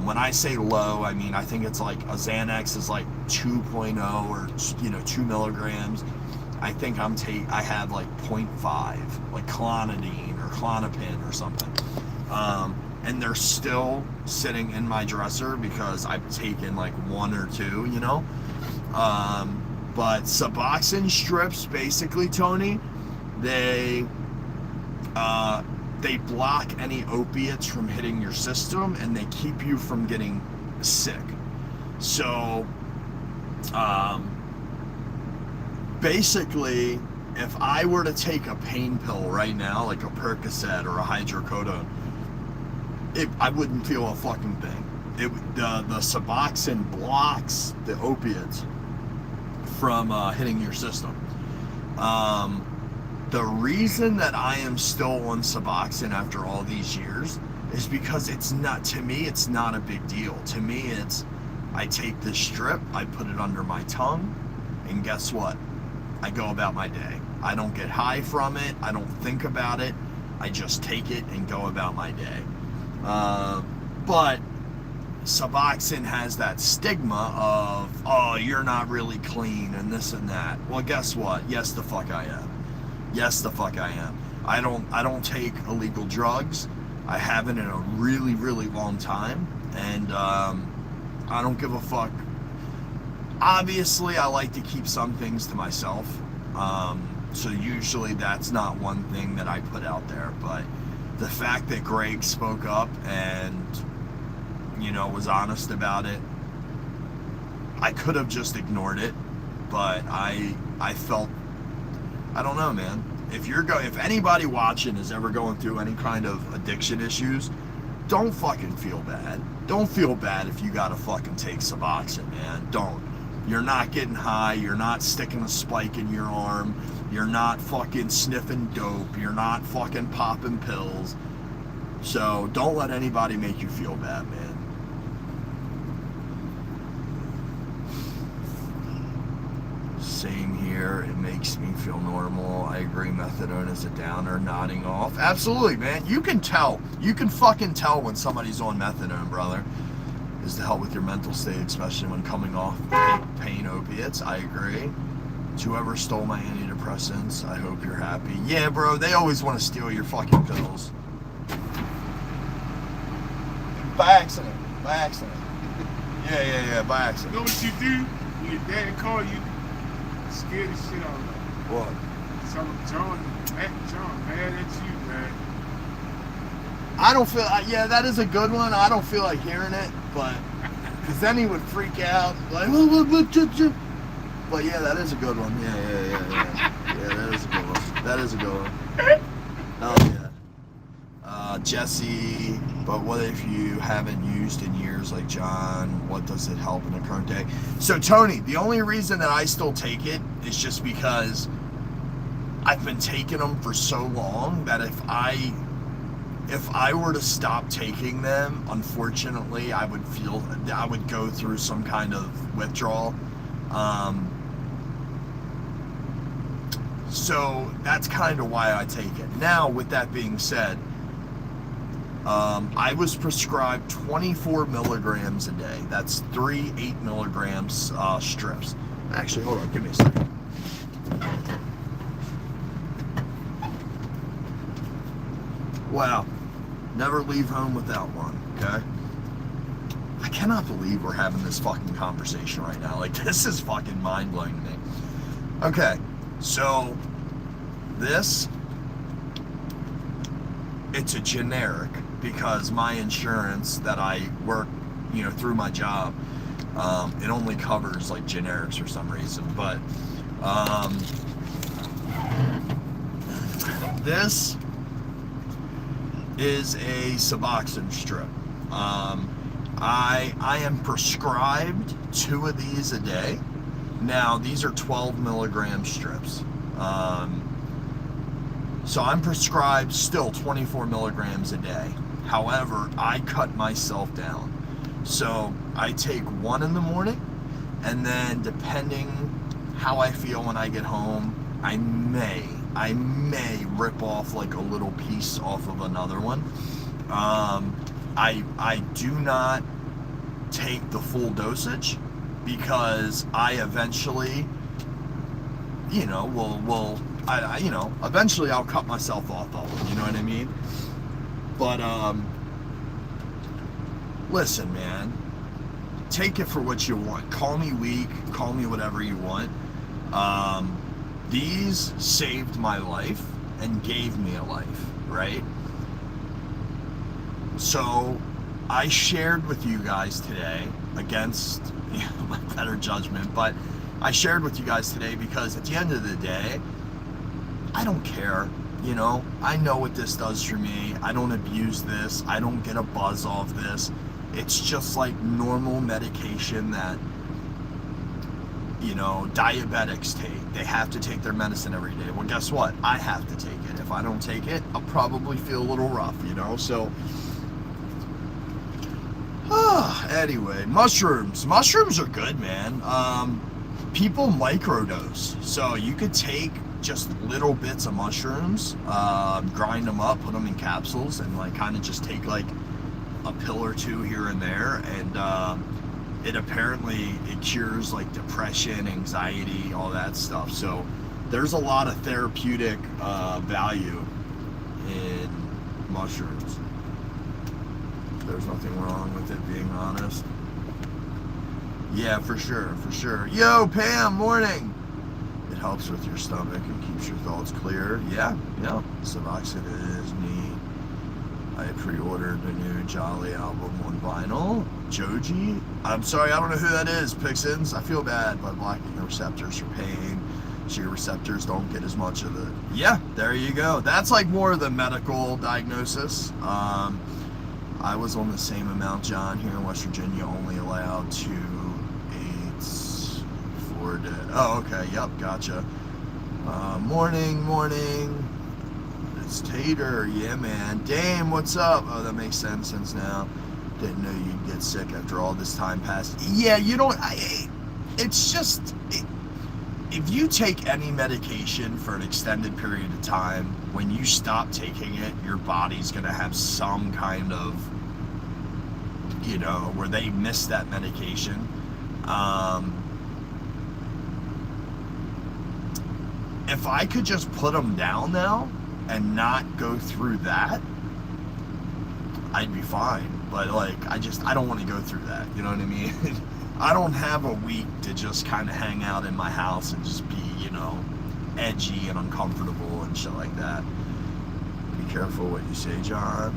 C: When I say low, I mean, I think it's like a Xanax is like 2.0 or, you know, 2 milligrams. I think I have like 0.5, like clonidine or Klonopin or something. And they're still sitting in my dresser because I've taken like 1 or 2, you know? But Suboxone strips, basically, Tony, they block any opiates from hitting your system, and they keep you from getting sick. So, basically, if I were to take a pain pill right now, like a Percocet or a hydrocodone, I wouldn't feel a fucking thing. The Suboxone blocks the opiates from hitting your system. The reason that I am still on Suboxone after all these years is because it's not a big deal. To me, it's, I take this strip, I put it under my tongue, and guess what? I go about my day. I don't get high from it. I don't think about it. I just take it and go about my day. But Suboxone has that stigma of, oh, you're not really clean and this and that. Well, guess what? Yes, the fuck I am. Yes, the fuck I am. I don't take illegal drugs. I haven't in a really, really long time. And I don't give a fuck. Obviously, I like to keep some things to myself. So usually that's not one thing that I put out there. But the fact that Greg spoke up and, you know, was honest about it, I could have just ignored it. But I felt, I don't know, man. If anybody watching is ever going through any kind of addiction issues, don't fucking feel bad. Don't feel bad if you gotta fucking take Suboxone, man. Don't. You're not getting high. You're not sticking a spike in your arm. You're not fucking sniffing dope. You're not fucking popping pills. So don't let anybody make you feel bad, man. Same here. It makes me feel normal. I agree. Methadone is a downer. Nodding off. Absolutely, man. You can tell. You can fucking tell when somebody's on methadone, brother. Is to help with your mental state, especially when coming off pain opiates. I agree. To whoever stole my antidepressants, I hope you're happy. Yeah, bro. They always want to steal your fucking pills. By accident. By accident. Yeah. By
B: You
C: accident.
B: know what you do when your daddy call you? Scare the shit out of you.
C: What?
B: Tell him, John, mad at you, man.
C: I don't feel. Yeah, that is a good one. I don't feel like hearing it, but because then he would freak out, like. But yeah, that is a good one. Yeah. Yeah, that is a good one. That is a good one. Oh yeah. Jesse, but what if you haven't used in years like John? What does it help in the current day? So Tony, the only reason that I still take it is just because I've been taking them for so long that if I were to stop taking them, unfortunately, I would go through some kind of withdrawal. So that's kind of why I take it. Now, with that being said, I was prescribed 24 milligrams a day. That's 3 8 milligrams strips. Actually, hold on, give me a second. Wow. Never leave home without one, okay? I cannot believe we're having this fucking conversation right now. Like, this is fucking mind-blowing to me. Okay, so this, it's a generic because my insurance that I work, through my job, it only covers, like, generics for some reason. But, this is a Suboxone strip. I am prescribed 2 of these a day. Now, these are 12 milligram strips. So I'm prescribed still 24 milligrams a day. However, I cut myself down. So I take 1 in the morning, and then depending how I feel when I get home, I may rip off like a little piece off of another one. I do not take the full dosage because I eventually, eventually I'll cut myself off of them, you know what I mean? But, listen, man, take it for what you want. Call me weak, call me whatever you want. These saved my life and gave me a life, right? So I shared with you guys today, against my better judgment, but I shared with you guys today because at the end of the day, I don't care. I know what this does for me. I don't abuse this. I don't get a buzz off this. It's just like normal medication that, diabetics take. They have to take their medicine every day. Well, guess what? I have to take it. If I don't take it, I'll probably feel a little rough, so... Anyway, mushrooms. Mushrooms are good, man. People microdose. So you could take just little bits of mushrooms, grind them up, put them in capsules, and kind of just take like a pill or 2 here and there, and it cures like depression, anxiety, all that stuff. So there's a lot of therapeutic value in mushrooms. There's nothing wrong with it, being honest. Yeah, for sure. Yo, Pam, morning. It helps with your stomach and keeps your thoughts clear. Yeah. Suboxone is neat. I pre-ordered the new Jolly album on vinyl. Joji. I'm sorry, I don't know who that is, Pixins. I feel bad by blocking the receptors for pain. So your receptors don't get as much of it. Yeah, there you go. That's like more of the medical diagnosis. I was on the same amount, John. Here in West Virginia, only allowed 2 8 never did. Oh, okay. Yep, gotcha. Morning. It's Tater. Yeah, man. Dame, what's up? Oh, that makes sense since now. Didn't know you'd get sick after all this time passed. Yeah, you know, it's just... if you take any medication for an extended period of time, when you stop taking it, your body's going to have some kind of, you know, where they miss that medication. If I could just put them down now and not go through that, I'd be fine. But like, I don't want to go through that. You know what I mean? I don't have a week to just kind of hang out in my house and just be, you know, edgy and uncomfortable and shit like that. Be careful what you say, John.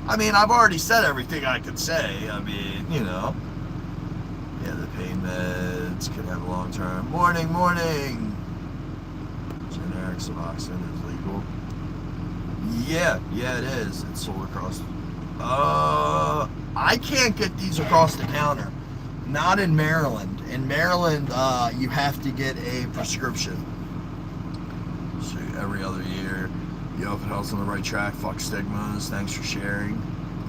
C: I mean, I've already said everything I could say. I mean, you know. Yeah, the pain meds can have a long term. Morning. Generic Suboxone is legal. Yeah, it is. It's sold across. I can't get these across the counter. Not in Maryland. In Maryland, you have to get a prescription. So every other year. Yo, if it helps on the right track, fuck stigmas. Thanks for sharing.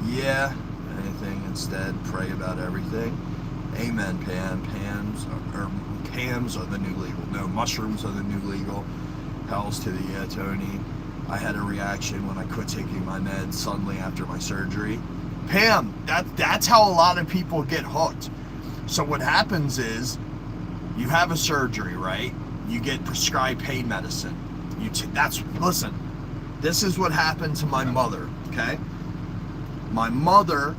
C: Yeah, anything instead. Pray about everything. Amen, Pam. Pams are the new legal. No, mushrooms are the new legal. Hells to the Tony. I had a reaction when I quit taking my meds suddenly after my surgery. Pam, that's how a lot of people get hooked. So what happens is, you have a surgery, right? You get prescribed pain medicine. Listen, this is what happened to my mother, okay? My mother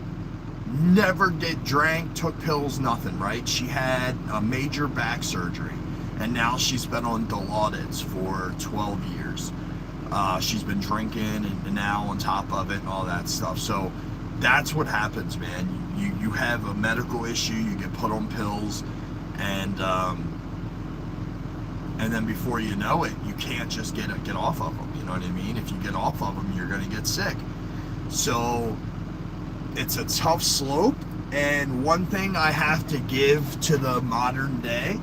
C: never drank, took pills, nothing, right? She had a major back surgery, and now she's been on Dilaudid for 12 years. She's been drinking, and now on top of it and all that stuff. So that's what happens, man. You have a medical issue, you get put on pills, and then before you know it, you can't just get off of them. You know what I mean? If you get off of them, you're gonna get sick. So it's a tough slope. And one thing I have to give to the modern day,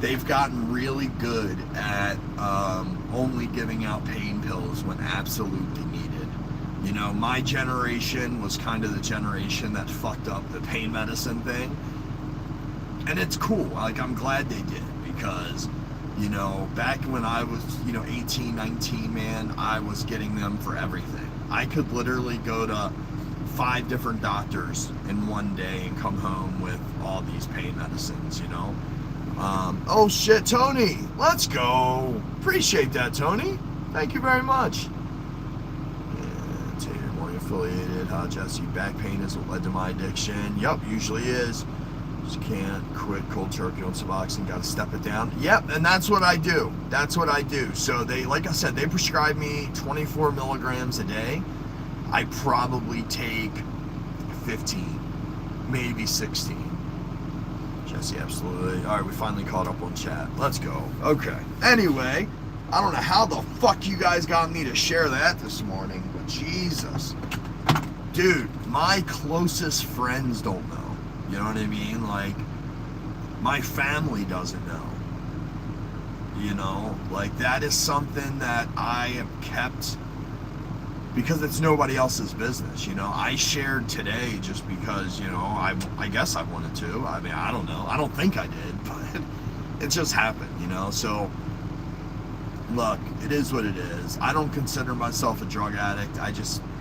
C: they've gotten really good at only giving out pain pills when absolutely needed. You know, my generation was kind of the generation that fucked up the pain medicine thing. And it's cool. Like, I'm glad they did, because, you know, back when I was, 18, 19, man, I was getting them for everything. I could literally go to 5 different doctors in one day and come home with all these pain medicines, you know. Oh shit, Tony, let's go. Appreciate that, Tony. Thank you very much. Yeah, Tater Morning affiliated. How Jesse, back pain has led to my addiction. Yup, usually is. Just can't quit cold turkey on Suboxone. Got to step it down. Yep, and that's what I do. So they, like I said, they prescribe me 24 milligrams a day. I probably take 15, maybe 16. Jesse, absolutely. All right, we finally caught up on chat. Let's go. Okay. Anyway, I don't know how the fuck you guys got me to share that this morning, but Jesus. Dude, my closest friends don't know. You know what I mean? Like, my family doesn't know. You know? Like, that is something that I have kept, because it's nobody else's business, you know. I shared today just because, you know, I guess I wanted to. I mean, I don't know. I don't think I did, but it just happened, you know. So, look, it is what it is. I don't consider myself a drug addict.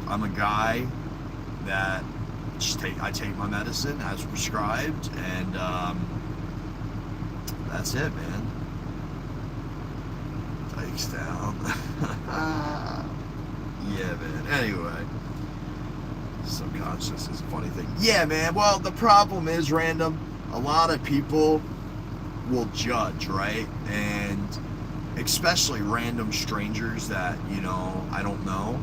C: I'm a guy that I take my medicine as prescribed, and that's it, man. Dykes down. Yeah, man. Anyway, subconscious is a funny thing. Yeah, man. Well, the problem is, Random, a lot of people will judge, right? And especially random strangers that, you know, I don't know.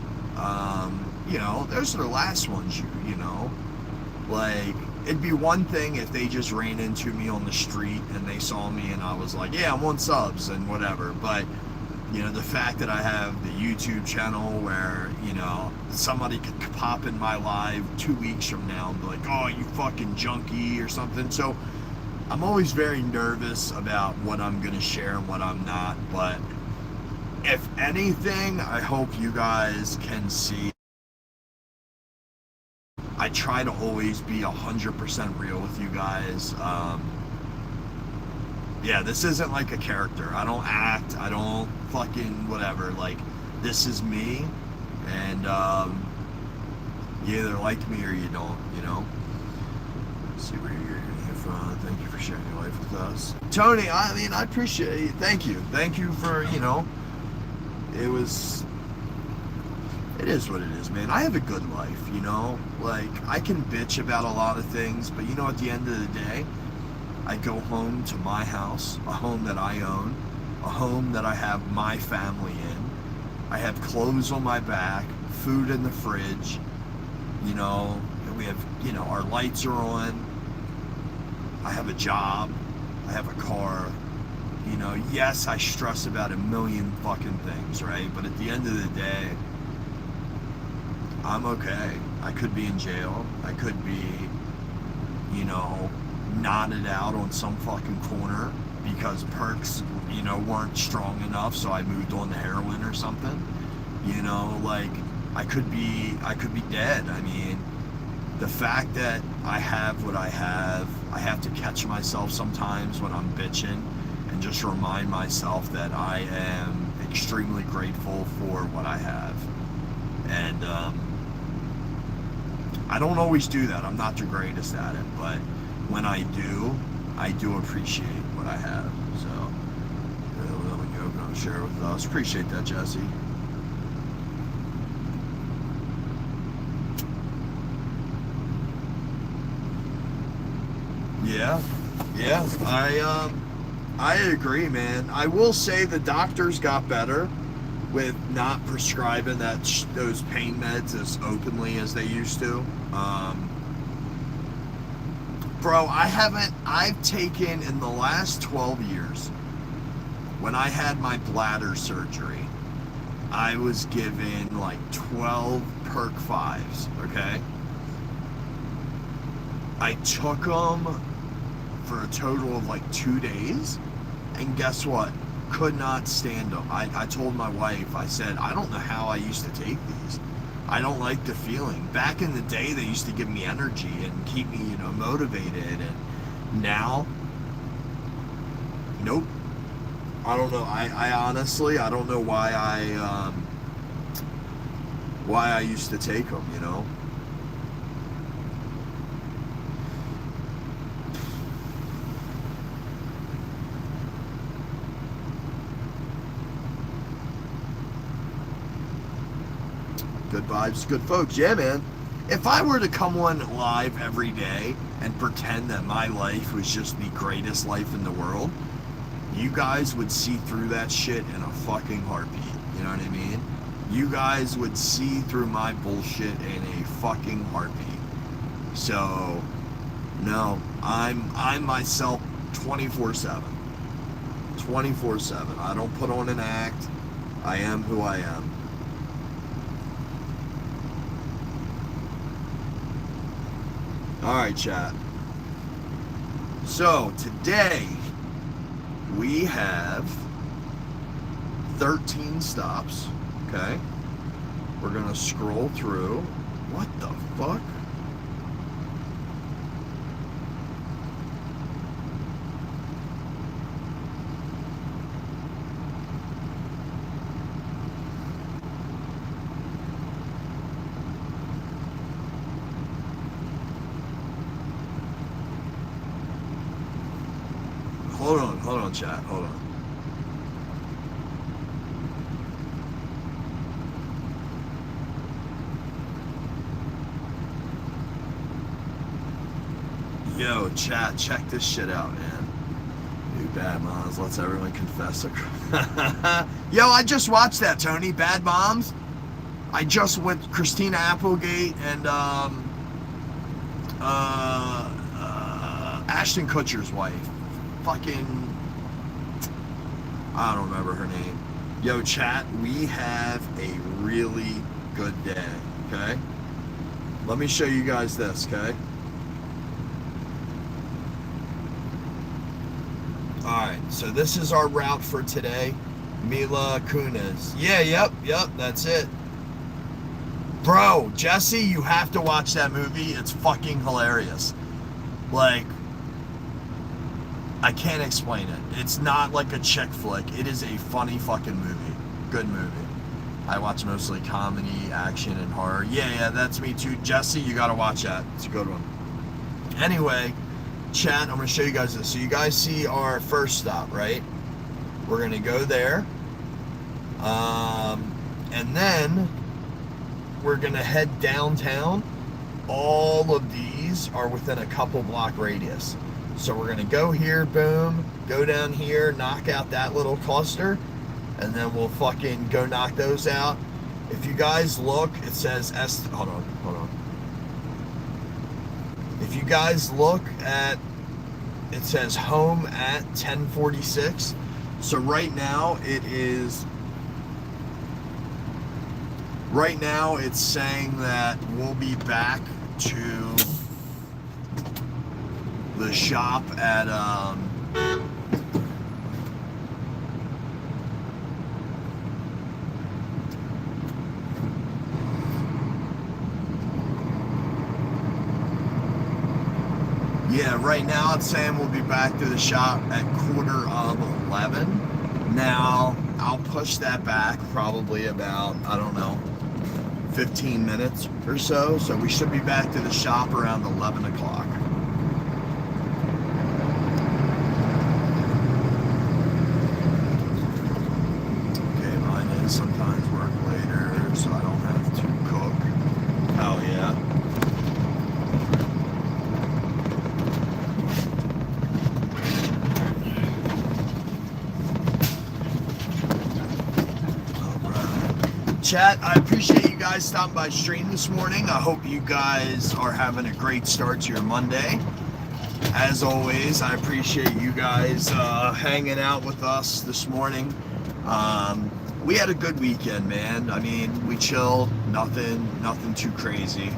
C: You know, those are the last ones, you know. Like, it'd be one thing if they just ran into me on the street and they saw me and I was like, yeah, I'm on subs and whatever. But, you know, the fact that I have the YouTube channel where, you know, somebody could pop in my live 2 weeks from now and be like, oh, you fucking junkie or something. So, I'm always very nervous about what I'm gonna share and what I'm not, but if anything, I hope you guys can see I try to always be 100% real with you guys. Yeah, this isn't like a character. I don't act, I don't fucking whatever. Like, this is me, and you either like me or you don't, you know? Let's see where you're gonna hear from. Thank you for sharing your life with us. Tony, I mean, I appreciate it. Thank you. Thank you for, you know, it is what it is, man. I have a good life, you know? Like, I can bitch about a lot of things, but you know, at the end of the day, I go home to my house, a home that I own, a home that I have my family in. I have clothes on my back, food in the fridge, you know, and we have, you know, our lights are on. I have a job. I have a car. You know, yes, I stress about a million fucking things, right? But at the end of the day, I'm okay. I could be in jail. I could be, you know, knotted out on some fucking corner because perks, you know, weren't strong enough, so I moved on to heroin or something. You know, like, I could be dead. I mean, the fact that I have what I have to catch myself sometimes when I'm bitching and just remind myself that I am extremely grateful for what I have. And I don't always do that. I'm not the greatest at it, but when I do appreciate what I have. So, when you open up and share with us, appreciate that, Jesse. Yeah, I agree, man. I will say the doctors got better with not prescribing those pain meds as openly as they used to. Bro, I've taken in the last 12 years, when I had my bladder surgery, I was given like 12 perk 5s, okay? I took them for a total of like 2 days, and guess what? Could not stand them. I told my wife, I said, I don't know how I used to take these. I don't like the feeling. Back in the day, they used to give me energy and keep me, you know, motivated, and now, nope. I don't know. I honestly, I don't know why I used to take them, you know? Good vibes, good folks. Yeah, man. If I were to come on live every day and pretend that my life was just the greatest life in the world, you guys would see through that shit in a fucking heartbeat. You know what I mean? You guys would see through my bullshit in a fucking heartbeat. So, no, I'm myself 24/7. 24/7. I don't put on an act. I am who I am. Alright, chat. So, today, we have 13 stops, okay? We're gonna scroll through. What the fuck? Hold on, chat. Hold on. Yo, chat, check this shit out, man. New Bad Moms lets everyone confess a crime. Yo, I just watched that, Tony. Bad Moms. I just went Christina Applegate and Ashton Kutcher's wife. Fucking, I don't remember her name. Yo, chat, we have a really good day, okay? Let me show you guys this, okay? Alright, so this is our route for today. Mila Kunis. Yeah, yep, that's it. Bro, Jesse, you have to watch that movie. It's fucking hilarious. Like, I can't explain it. It's not like a chick flick. It is a funny fucking movie. Good movie. I watch mostly comedy, action, and horror. Yeah, that's me too. Jesse, you gotta watch that. It's a good one. Anyway, chat, I'm gonna show you guys this. So you guys see our first stop, right? We're gonna go there. And then we're gonna head downtown. All of these are within a couple block radius. So we're gonna go here, boom, go down here, knock out that little cluster, and then we'll fucking go knock those out. If you guys look, it says hold on. If you guys look at, it says home at 10:46. So right now it's saying that we'll be back to the shop at yeah, right now it's saying we'll be back to the shop at 11:15. Now I'll push that back probably about, I don't know, 15 minutes or so. So we should be back to the shop around 11 o'clock. Okay, mine is sometimes work later, so I don't have to cook. Hell yeah. Chat, I appreciate you guys stopping by stream this morning. I hope you guys are having a great start to your Monday. As always, I appreciate you guys hanging out with us this morning. We had a good weekend, man. I mean, we chilled, nothing too crazy.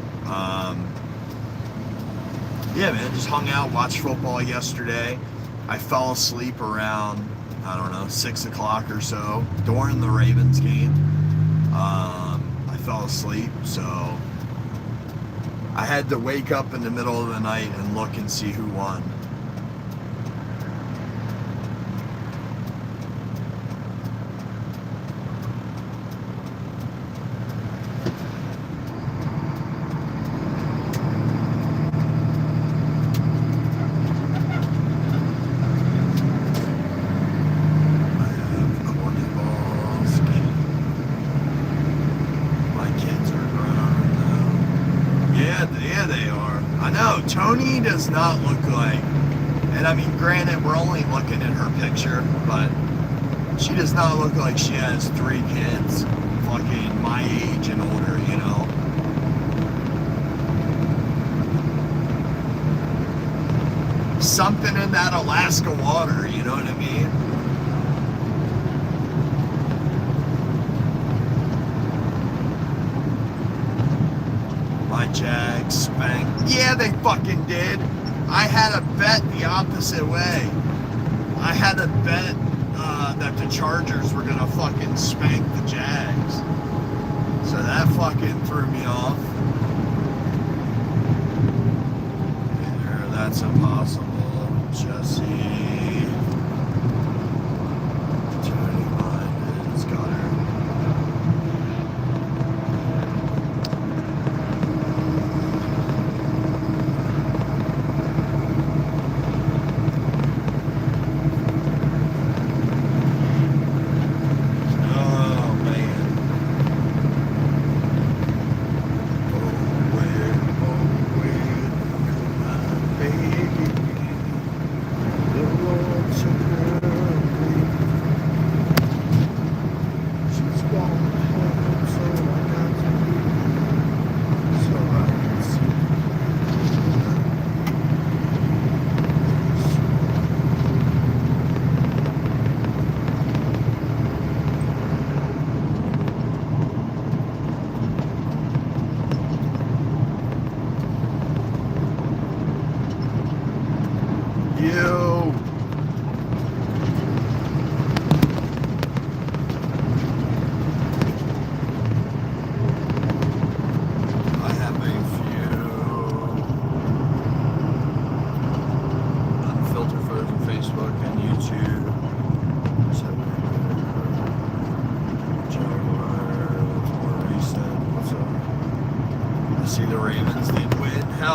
C: Yeah, man, just hung out, watched football yesterday. I fell asleep around, I don't know, 6 o'clock or so during the Ravens game. I fell asleep, so I had to wake up in the middle of the night and look and see who won. Tony does not look like, and I mean, granted, we're only looking at her picture, but she does not look like she has 3 kids, fucking my age and older, you know. Something in that Alaska water, you know what I mean? My Jags spanked. Yeah, they fucking did. I had a bet the opposite way. I had a bet that the Chargers were gonna fucking spank the Jags. So that fucking threw me off. That's impossible. Jesse. Tony Minded's got her.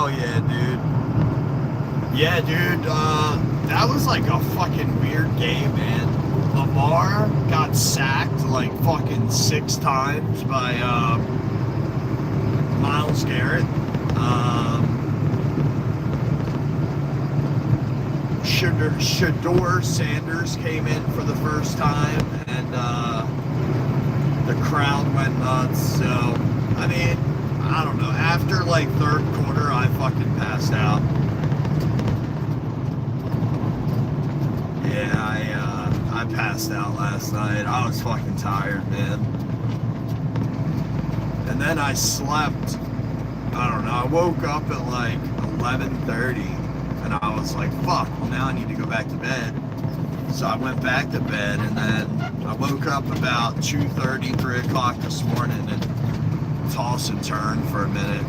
C: Hell yeah, dude. Yeah, dude, that was like a fucking weird game, man. Lamar got sacked like fucking 6 times by Myles Garrett. Shador Sanders came in for the first time, and the crowd went nuts. So, I mean, I don't know. After like third quarter, I fucking passed out. Yeah, I passed out last night. I was fucking tired, man. And then I slept. I don't know. I woke up at like 11:30, and I was like, "Fuck! Well, now I need to go back to bed." So I went back to bed, and then I woke up about 2:30, 3 o'clock this morning, and tossed and turned for a minute.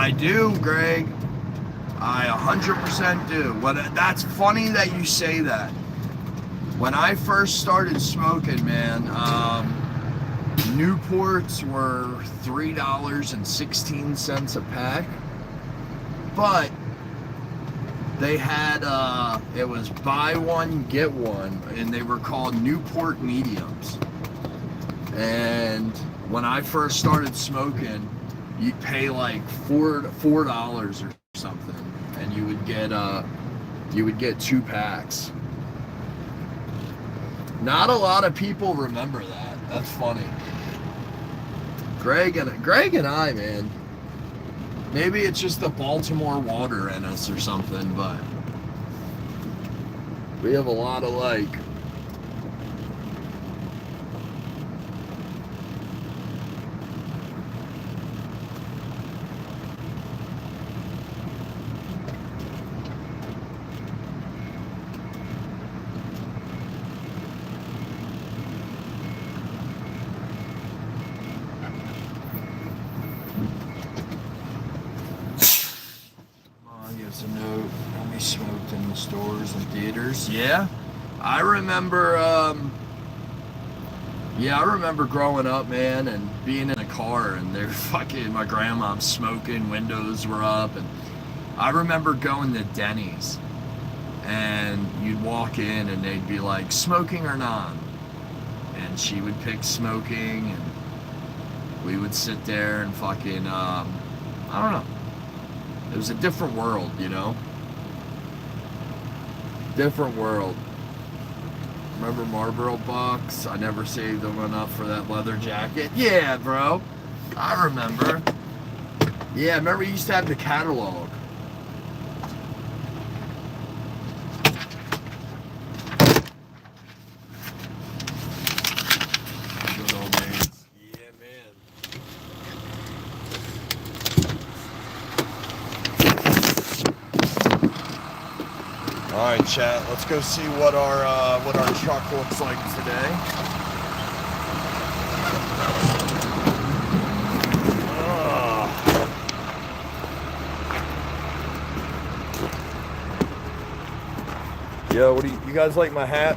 C: I do, Greg. I 100% do. That's funny that you say that. When I first started smoking, man, Newports were $3.16 a pack, but they had, it was buy one, get one, and they were called Newport Mediums. And when I first started smoking, you'd pay like $4 or something, and you would get 2 packs. Not a lot of people remember that. That's funny. Greg and I, man. Maybe it's just the Baltimore water in us or something, but we have a lot of like. A note when we smoked in the stores and theaters. Yeah, I remember. I remember growing up, man, and being in a car, and they're fucking. My grandma smoking, windows were up, and I remember going to Denny's, and you'd walk in, and they'd be like, "Smoking or non?" And she would pick smoking, and we would sit there and fucking. I don't know. It was a different world, you know? Different world. Remember Marlboro Bucks? I never saved them enough for that leather jacket. Yeah, bro. I remember. Yeah, I remember you used to have the catalog. Good old days. Yeah, man. All right, chat. Let's go see what our truck looks like today. Yo, what do you guys like my hat?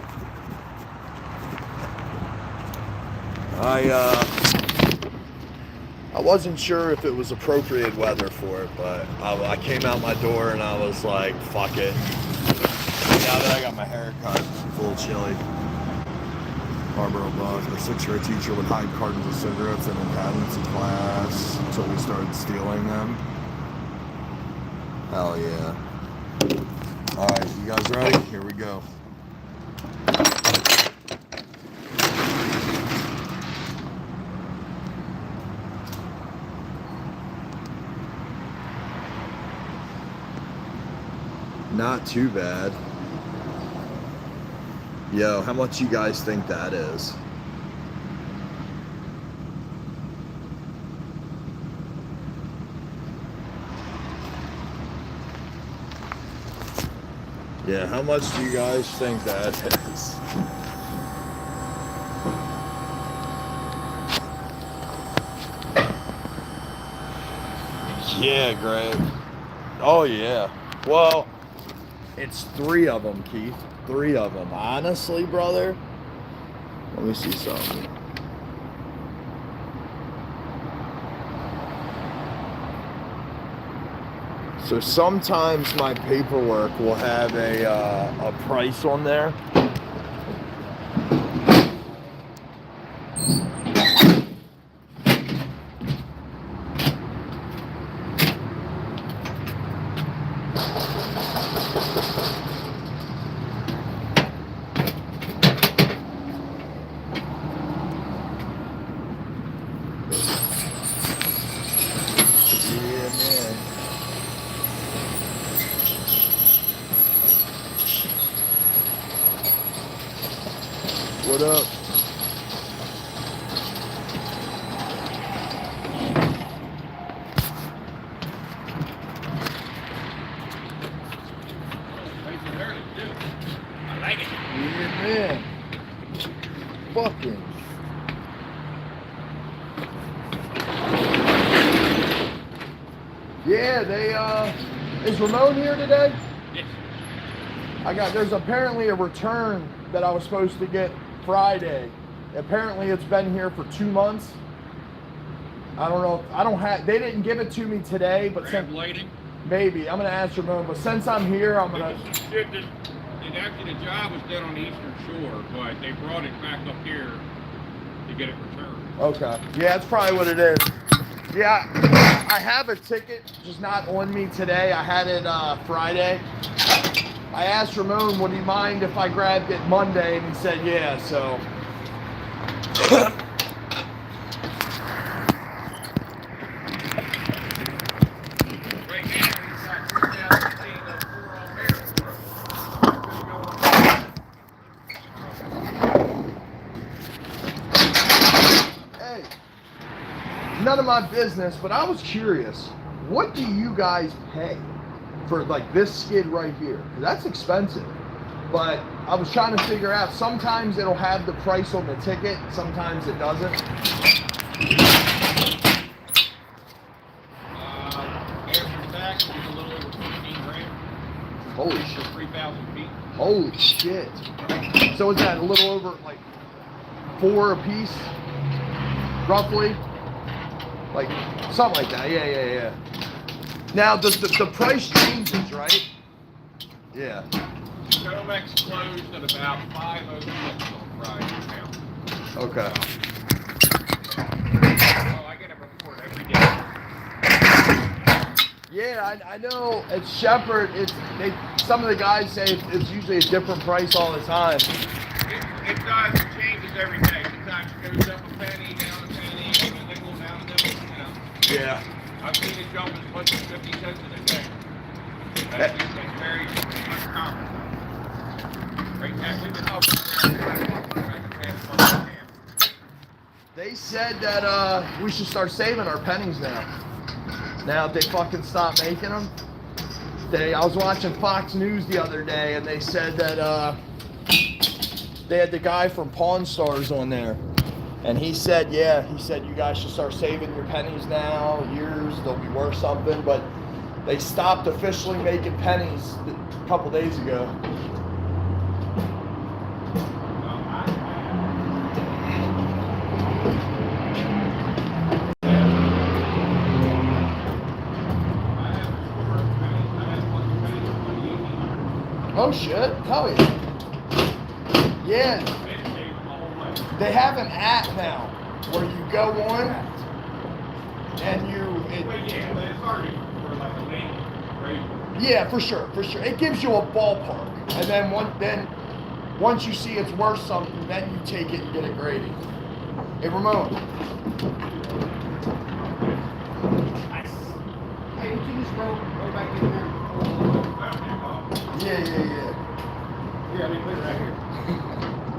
C: I wasn't sure if it was appropriate weather for it, but I came out my door and I was like, fuck it. Now that I got my hair cut, it's a little chilly. Marlboro Bucks. Our 6th grade teacher would hide cartons of cigarettes in an accountancy class until we started stealing them. Hell yeah. Alright, you guys ready? Here we go. Not too bad. Yo, how much you guys think that is? Yeah, how much do you guys think that is? Yeah, Greg. Oh, yeah. Well, it's 3 of them, Keith. 3 of them. Honestly, brother, let me see something. So sometimes my paperwork will have a price on there. What up?
B: I like it.
C: Yeah, man. Fucking. Yeah, they is Ramon here today?
B: Yes.
C: There's apparently a return that I was supposed to get Friday. Apparently it's been here for 2 months. I don't know. They didn't give it to me today, but
B: Translating.
C: maybe. I'm gonna ask Ramon, but since I'm here, I'm gonna.
B: Actually, the job was done on the Eastern Shore, but they brought it back up here to get it returned.
C: Okay. Yeah, that's probably what it is. Yeah, I have a ticket, just not on me today. I had it Friday. I asked Ramon, would he mind if I grabbed it Monday, and he said yeah, so.
B: Right now, he's got 2008
C: Hey, none of my business, but I was curious. What do you guys pay for like this skid right here? 'Cause that's expensive. But I was trying to figure out, sometimes it'll have the price on the ticket, sometimes it doesn't.
B: After tax, it's a little over 15 grand.
C: Holy shit.
B: 3,000 feet.
C: Holy shit. So is that a little over like 4 a piece? Roughly? Like something like that. Yeah. Now the price changes, right? Yeah.
B: Comex closed at about 5:06 on Friday now.
C: Okay.
B: So I get a report every day.
C: Yeah, I know at Shepherd, some of the guys say it's usually a different price all the time.
B: It does. It changes every day. Sometimes it goes up a penny, down a penny, maybe a nickel, down a nickel.
C: Yeah.
B: I've seen it jump as much as 50 cents in a day. That's very uncommon. Right now, we've been up around.
C: They said that we should start saving our pennies now. Now if they fucking stop making them. I was watching Fox News the other day, and they said that they had the guy from Pawn Stars on there. And he said you guys should start saving your pennies now. Years, they'll be worth something. But they stopped officially making pennies a couple days ago. Oh shit, hell yeah. Yeah. They have an app now where you go on and yeah, for sure. It gives you a ballpark. And then once you see it's worth something, then you take it and get it graded. Hey Ramon.
F: Hey, you just go back in there.
C: Yeah.
F: Here, let me put it right here.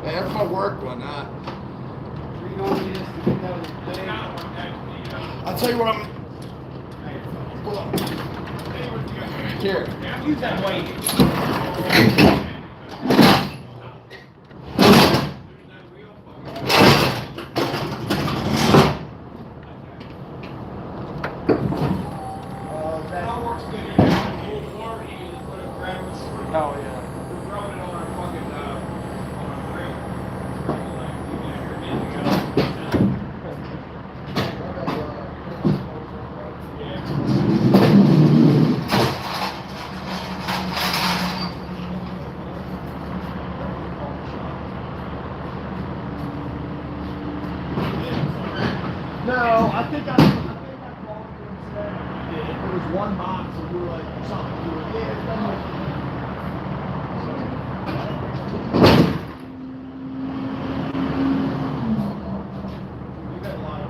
C: Hey, that's my work one, huh?
F: Read on this to get that on the day.
C: I'll tell you what I'm. Hold on. Here.
F: Use that weight.
C: Oh yeah. No, I think I called you and said it was one box and you were like something. You were yeah, it's done with. You got a lot of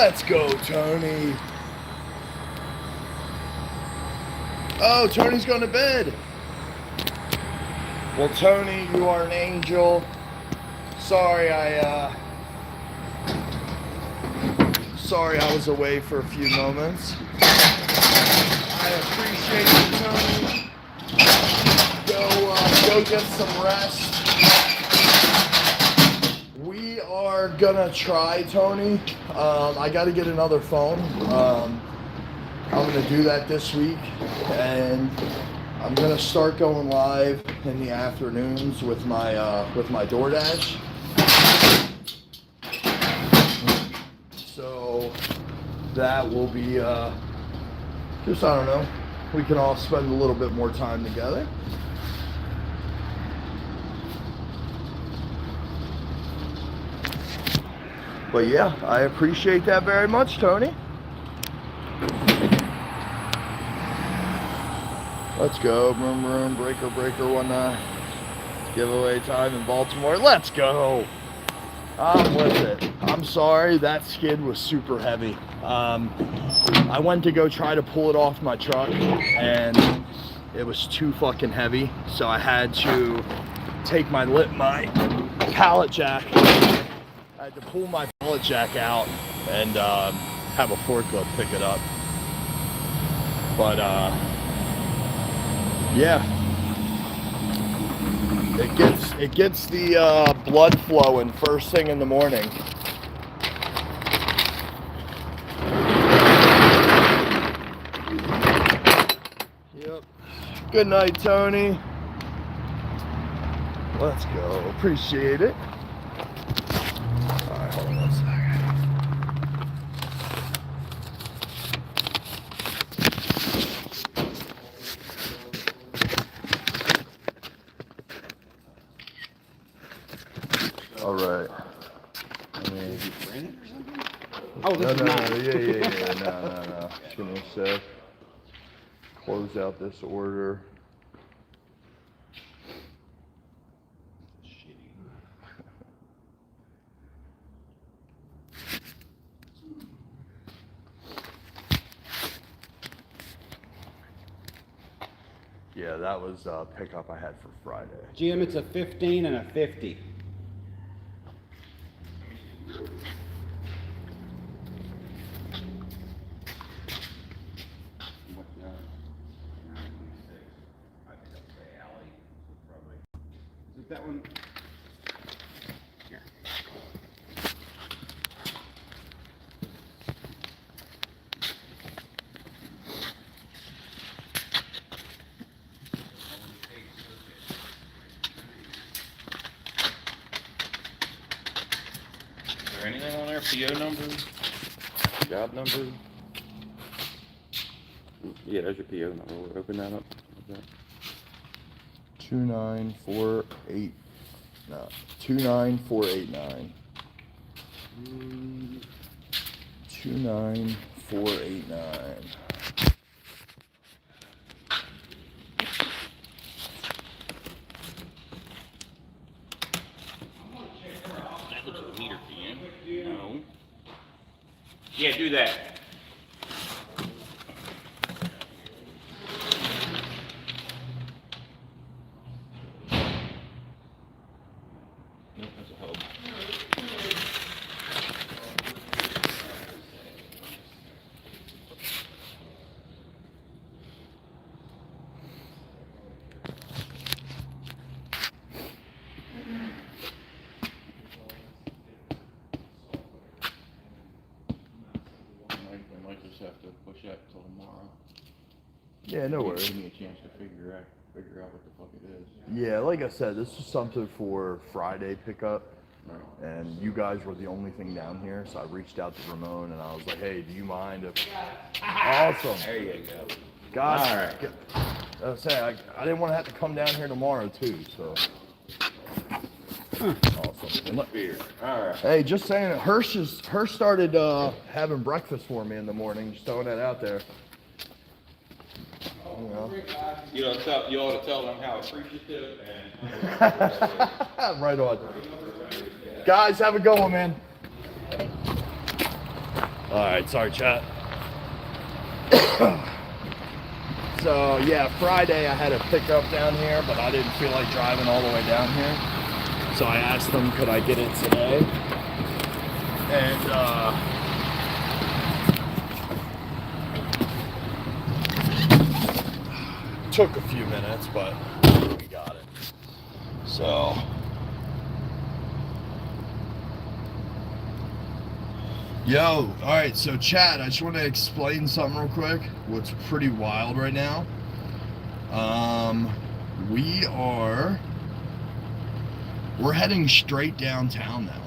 C: Let's go, Tony. Oh, Tony's going to bed. Well, Tony, you are an angel. Sorry I was away for a few moments. I appreciate you, Tony. Go get some rest. We are gonna try, Tony. I gotta get another phone. I'm gonna do that this week, and I'm gonna start going live in the afternoons with my DoorDash. So that will be just, I don't know, we can all spend a little bit more time together. But yeah, I appreciate that very much, Tony. Let's go. Vroom, vroom, breaker, breaker, whatnot. Giveaway time in Baltimore. Let's go. I'm with it. I'm sorry, that skid was super heavy. I went to go try to pull it off my truck, and it was too fucking heavy. So I had to take my pallet jack. I had to pull my pallet jack out and have a forklift pick it up. But yeah, it gets the blood flowing first thing in the morning. Yep. Good night, Tony. Let's go. Appreciate it. Hold on 1 second. All right.
G: Oh, this is not.
C: Yeah. No. Just give me a sec. Close out this order. Yeah, that was a pickup I had for Friday.
G: Jim, it's a 15 and a 50. Is it that one? Here.
B: Is there anything on there? PO number? Job number?
H: Yeah, there's your PO number. We'll open that up.
C: 29489. 29489. 29489.
B: That looks like a meter PM. No. Yeah, do that. Nope, that's a hub. We might just have to push that till tomorrow.
C: Yeah, no worries.
B: Give me a chance to figure out what the fuck it is.
C: Yeah, like I said, this is something for Friday pickup.
B: Right.
C: And you guys were the only thing down here, so I reached out to Ramon and I was like, hey, do you mind if... Awesome.
B: There you go.
C: Gosh.
B: All right.
C: I was saying, I didn't want to have to come down here tomorrow too, so... Awesome. And look,
B: Beer. All right.
C: hey, just saying, Hirsch started having breakfast for me in the morning, just throwing that out there. You know.
B: You ought to tell them how appreciative and...
C: Right on. Guys, have a good one, man. Alright, sorry chat. So yeah, Friday I had a pickup down here, but I didn't feel like driving all the way down here. So I asked them, could I get it today? And took a few minutes, but we got it. So yo, alright, so chat, I just want to explain something real quick. What's pretty wild right now. We're heading straight downtown now.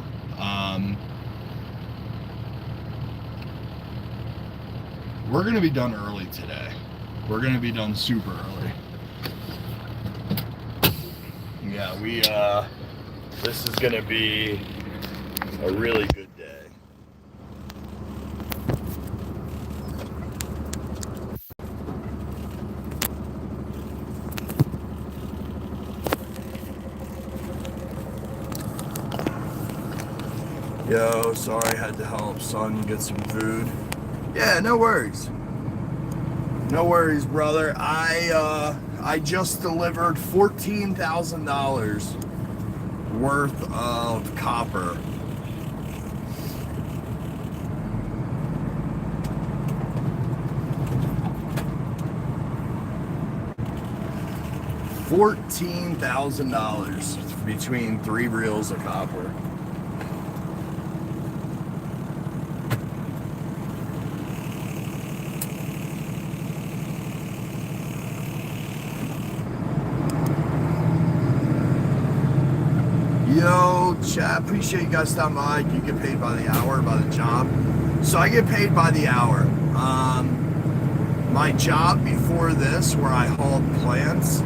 C: We're gonna be done early today. We're gonna be done super early. Yeah, this is gonna be a really good day. Yo, sorry I had to help son get some food. Yeah, no worries. No worries, brother. I just delivered $14,000 worth of copper. $14,000 between 3 reels of copper. Yo, chat, appreciate you guys stopping by. You get paid by the hour, by the job. So I get paid by the hour. My job before this, where I hauled plants,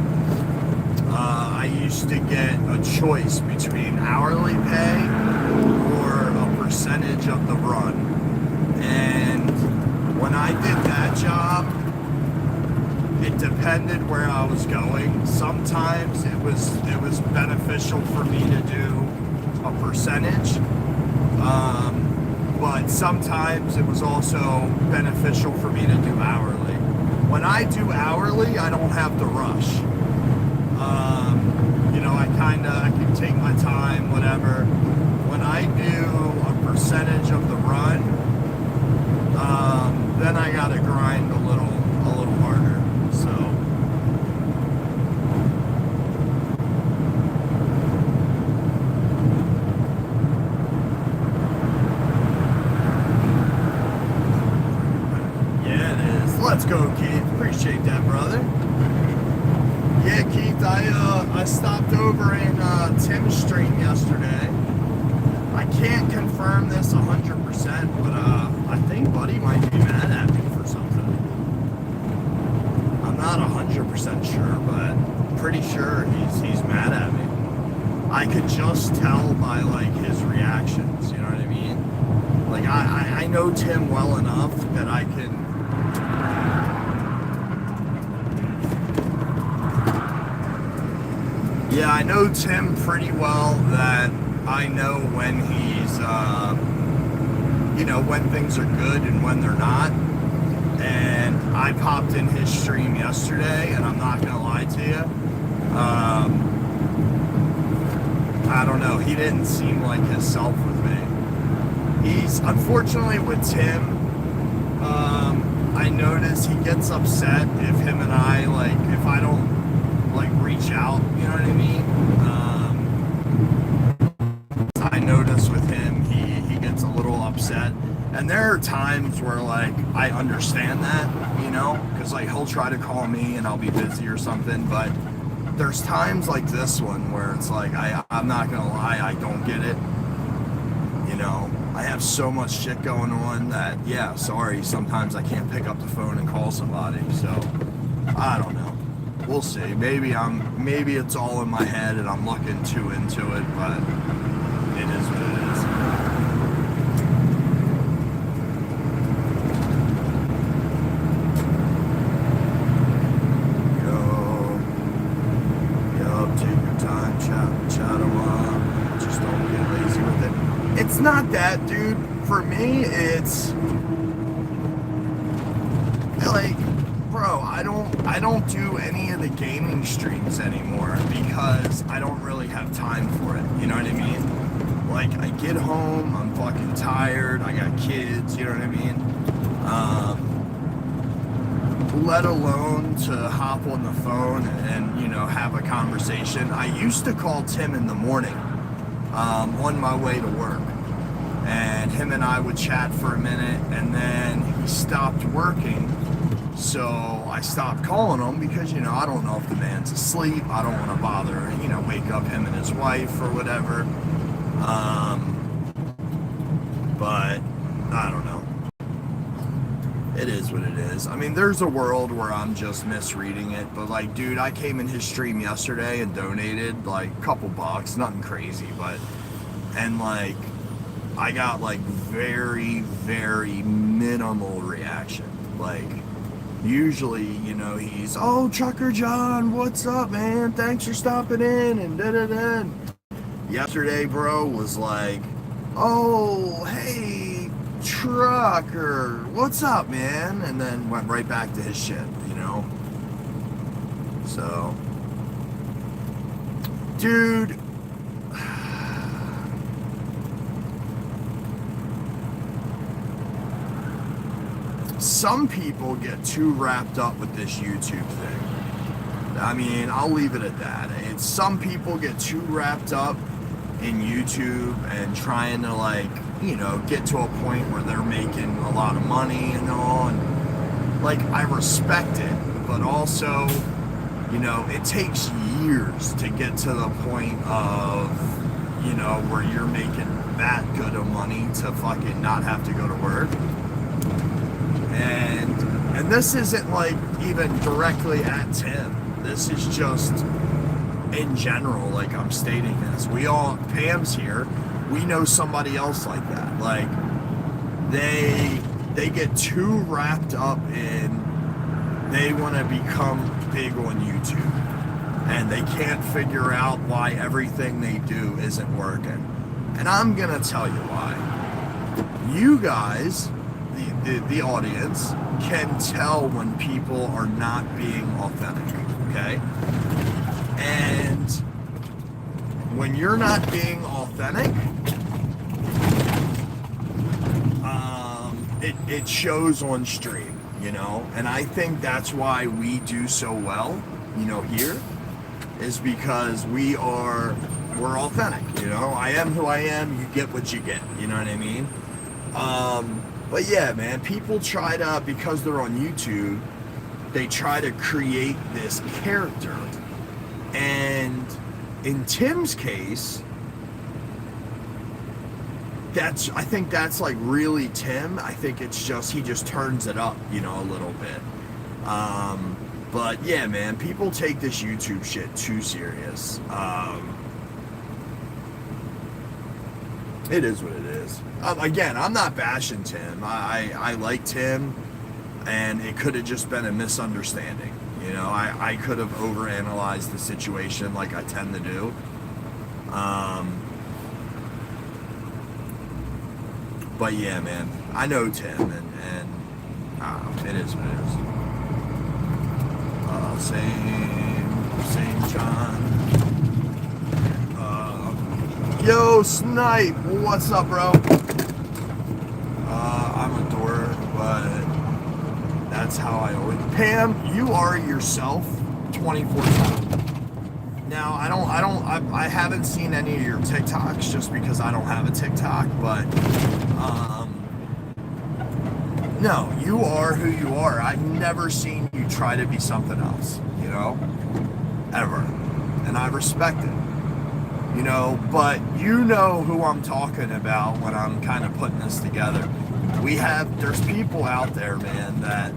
C: I used to get a choice between hourly pay or a percentage of the run. And when I did that job, it depended where I was going. Sometimes it was beneficial for me to do a percentage, but sometimes it was also beneficial for me to do hourly. When I do hourly, I don't have to rush. I can take my time, whatever. When I do a percentage of the run, then I gotta grind a little harder. So yeah, it is. Let's go, Keith. Appreciate that, brother. Yeah, Keith, I stopped over in Tim's stream yesterday. I can't confirm this 100%, but I think Buddy might be mad at me for something. I'm not 100% sure, but pretty sure he's mad at me. I could just tell by like his reactions, you know what I mean? Like I know Tim well enough that I can. Yeah, I know Tim pretty well that I know when he's, when things are good and when they're not. And I popped in his stream yesterday, and I'm not going to lie to you. I don't know. He didn't seem like himself with me. He's, unfortunately with Tim, I notice he gets upset if him and I, if I don't, reach out, you know what I mean? I notice with him, he gets a little upset. And there are times where, I understand that, because, he'll try to call me and I'll be busy or something, but there's times like this one where it's I'm not gonna lie, I don't get it. I have so much shit going on that, yeah, sorry, sometimes I can't pick up the phone and call somebody, so, I don't know. We'll see. Maybe it's all in my head and I'm looking too into it, but it is what it is. Take your time, chat them up. Just don't get lazy with it. It's not that, dude. For me, it's like, bro, I don't do any of the gaming streams anymore because I don't really have time for it. You know what I mean? Like, I get home, I'm fucking tired, I got kids, you know what I mean? Let alone to hop on the phone and, you know, have a conversation. I used to call Tim in the morning on my way to work. And him and I would chat for a minute, and then he stopped working. So I stopped calling him because, you know, I don't know if the man's asleep. I don't want to bother, you know, wake up him and his wife or whatever. But I don't know. It is what it is. I mean, there's a world where I'm just misreading it, but like, dude, I came in his stream yesterday and donated like a couple bucks, nothing crazy, but, and like, I got like very, very minimal reaction. Like, usually, you know, he's, oh, Trucker John, what's up, man? Thanks for stopping in, and da-da-da. Yesterday, bro, was like, oh, hey, Trucker, what's up, man? And then went right back to his shit, you know? So, dude, some people get too wrapped up with this YouTube thing. I mean, I'll leave it at that. It's some people get too wrapped up in YouTube and trying to, like, you know, get to a point where they're making a lot of money and all. And, like, I respect it, but also, you know, it takes years to get to the point of, you know, where you're making that good of money to fucking not have to go to work. And this isn't like even directly at Tim. This is just in general, like I'm stating this. We all, Pam's here, we know somebody else like that. Like, they get too wrapped up in, they want to become big on YouTube. And they can't figure out why everything they do isn't working. And I'm gonna tell you why. You guys, the audience, can tell when people are not being authentic, okay? And when you're not being authentic, it shows on stream, you know? And I think that's why we do so well, you know, here, is because we're authentic, you know? I am who I am, you get what you get, you know what I mean? But yeah, man, people try to, because they're on YouTube, they try to create this character. And in Tim's case, I think that's like really Tim. I think it's just, he just turns it up, you know, a little bit. But yeah, man, people take this YouTube shit too serious. It is what it is. Again, I'm not bashing Tim. I like Tim, and it could have just been a misunderstanding. You know, I could have overanalyzed the situation like I tend to do. But yeah, man, I know Tim, and it is what it is. Same John. Yo, Snipe, what's up, bro? I'm a dork, but that's how I always... Pam, you are yourself 24/7. Now, I haven't seen any of your TikToks just because I don't have a TikTok, but, no, you are who you are. I've never seen you try to be something else, you know? Ever. And I respect it. You know, but you know who I'm talking about when I'm kind of putting this together. There's people out there, man, that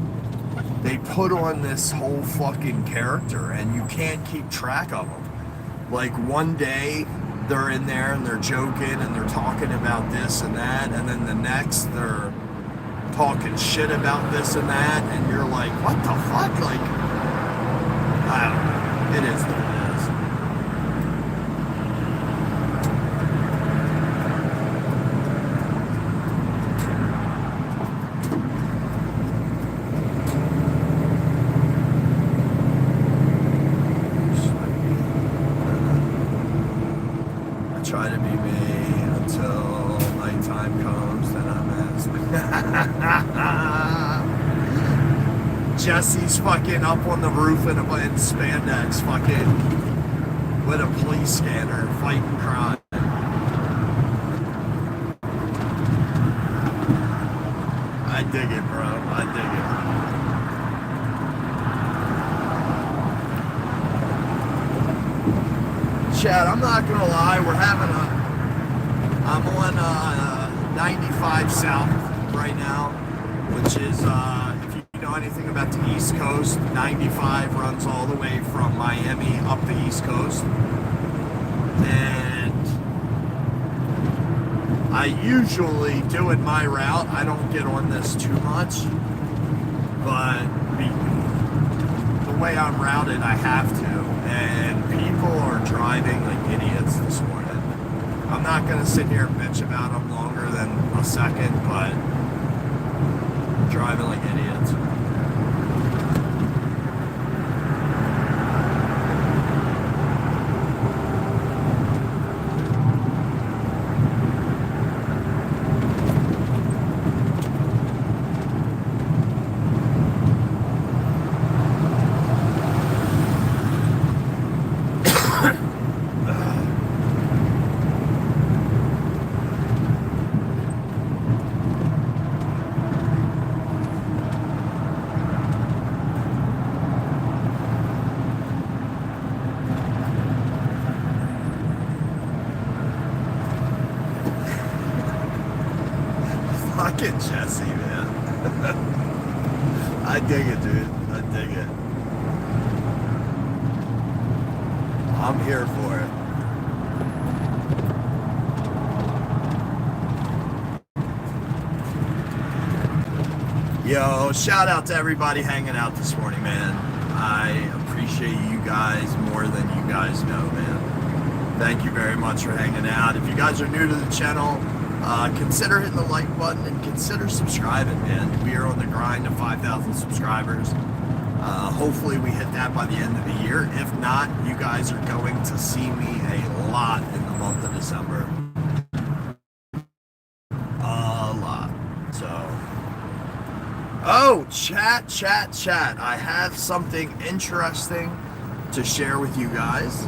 C: they put on this whole fucking character and you can't keep track of them. Like, one day they're in there and they're joking and they're talking about this and that, and then the next they're talking shit about this and that, and you're like, what the fuck? Like, I don't know. It is what it is. try to be me until nighttime comes, then I'm as Jesse's fucking up on the roof in spandex, fucking with a police scanner, fighting crime. I dig it, bro. I dig it. Chad, I'm not gonna lie, I'm on 95 South right now, which is, if you know anything about the East Coast, 95 runs all the way from Miami up the East Coast. And I usually, doing my route, I don't get on this too much, but the way I'm routed, I have to, and people are driving like idiots this morning. I'm not going to sit here and bitch about them longer than a second, but driving like idiots. Fucking Jesse, man. I dig it, dude. I dig it. I'm here for it. Yo, shout out to everybody hanging out this morning, man. I appreciate you guys more than you guys know, man. Thank you very much for hanging out. If you guys are new to the channel, consider hitting the like button and consider subscribing, man. We are on the grind to 5,000 subscribers. Hopefully we hit that by the end of the year. If not, you guys are going to see me a lot in the month of December. A lot. So, oh, chat. I have something interesting to share with you guys.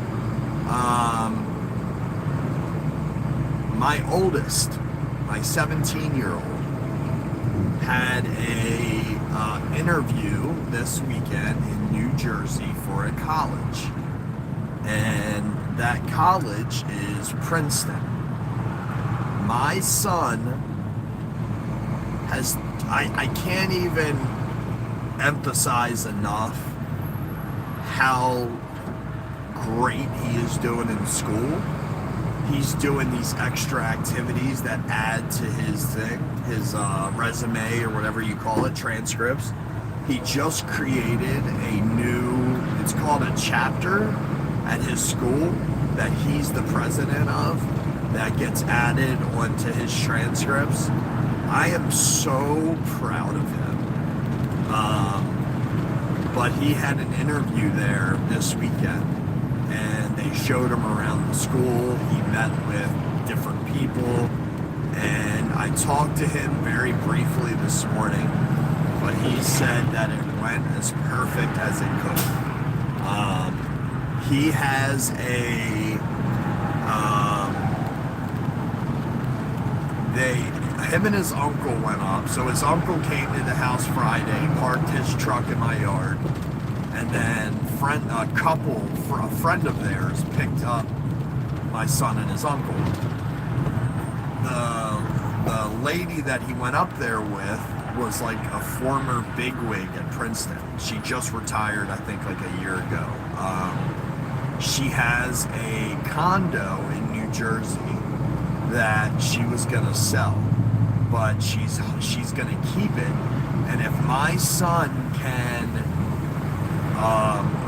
C: My oldest, my 17-year-old, had a interview this weekend in New Jersey for a college, and that college is Princeton. My son has, I can't even emphasize enough how great he is doing in school. He's doing these extra activities that add to his thing, his resume or whatever you call it, transcripts. He just created a new, it's called a chapter at his school that he's the president of, that gets added onto his transcripts. I am so proud of him. But he had an interview there this weekend, and they showed him around the school. He met with different people, and I talked to him very briefly this morning, but he said that it went as perfect as it could. He has him and his uncle went up. So his uncle came to the house Friday, parked his truck in my yard, and then a friend of theirs picked up my son and his uncle. The lady that he went up there with was like a former bigwig at Princeton. She just retired, I think, like a year ago. She has a condo in New Jersey that she was gonna sell, but she's gonna keep it. And if my son can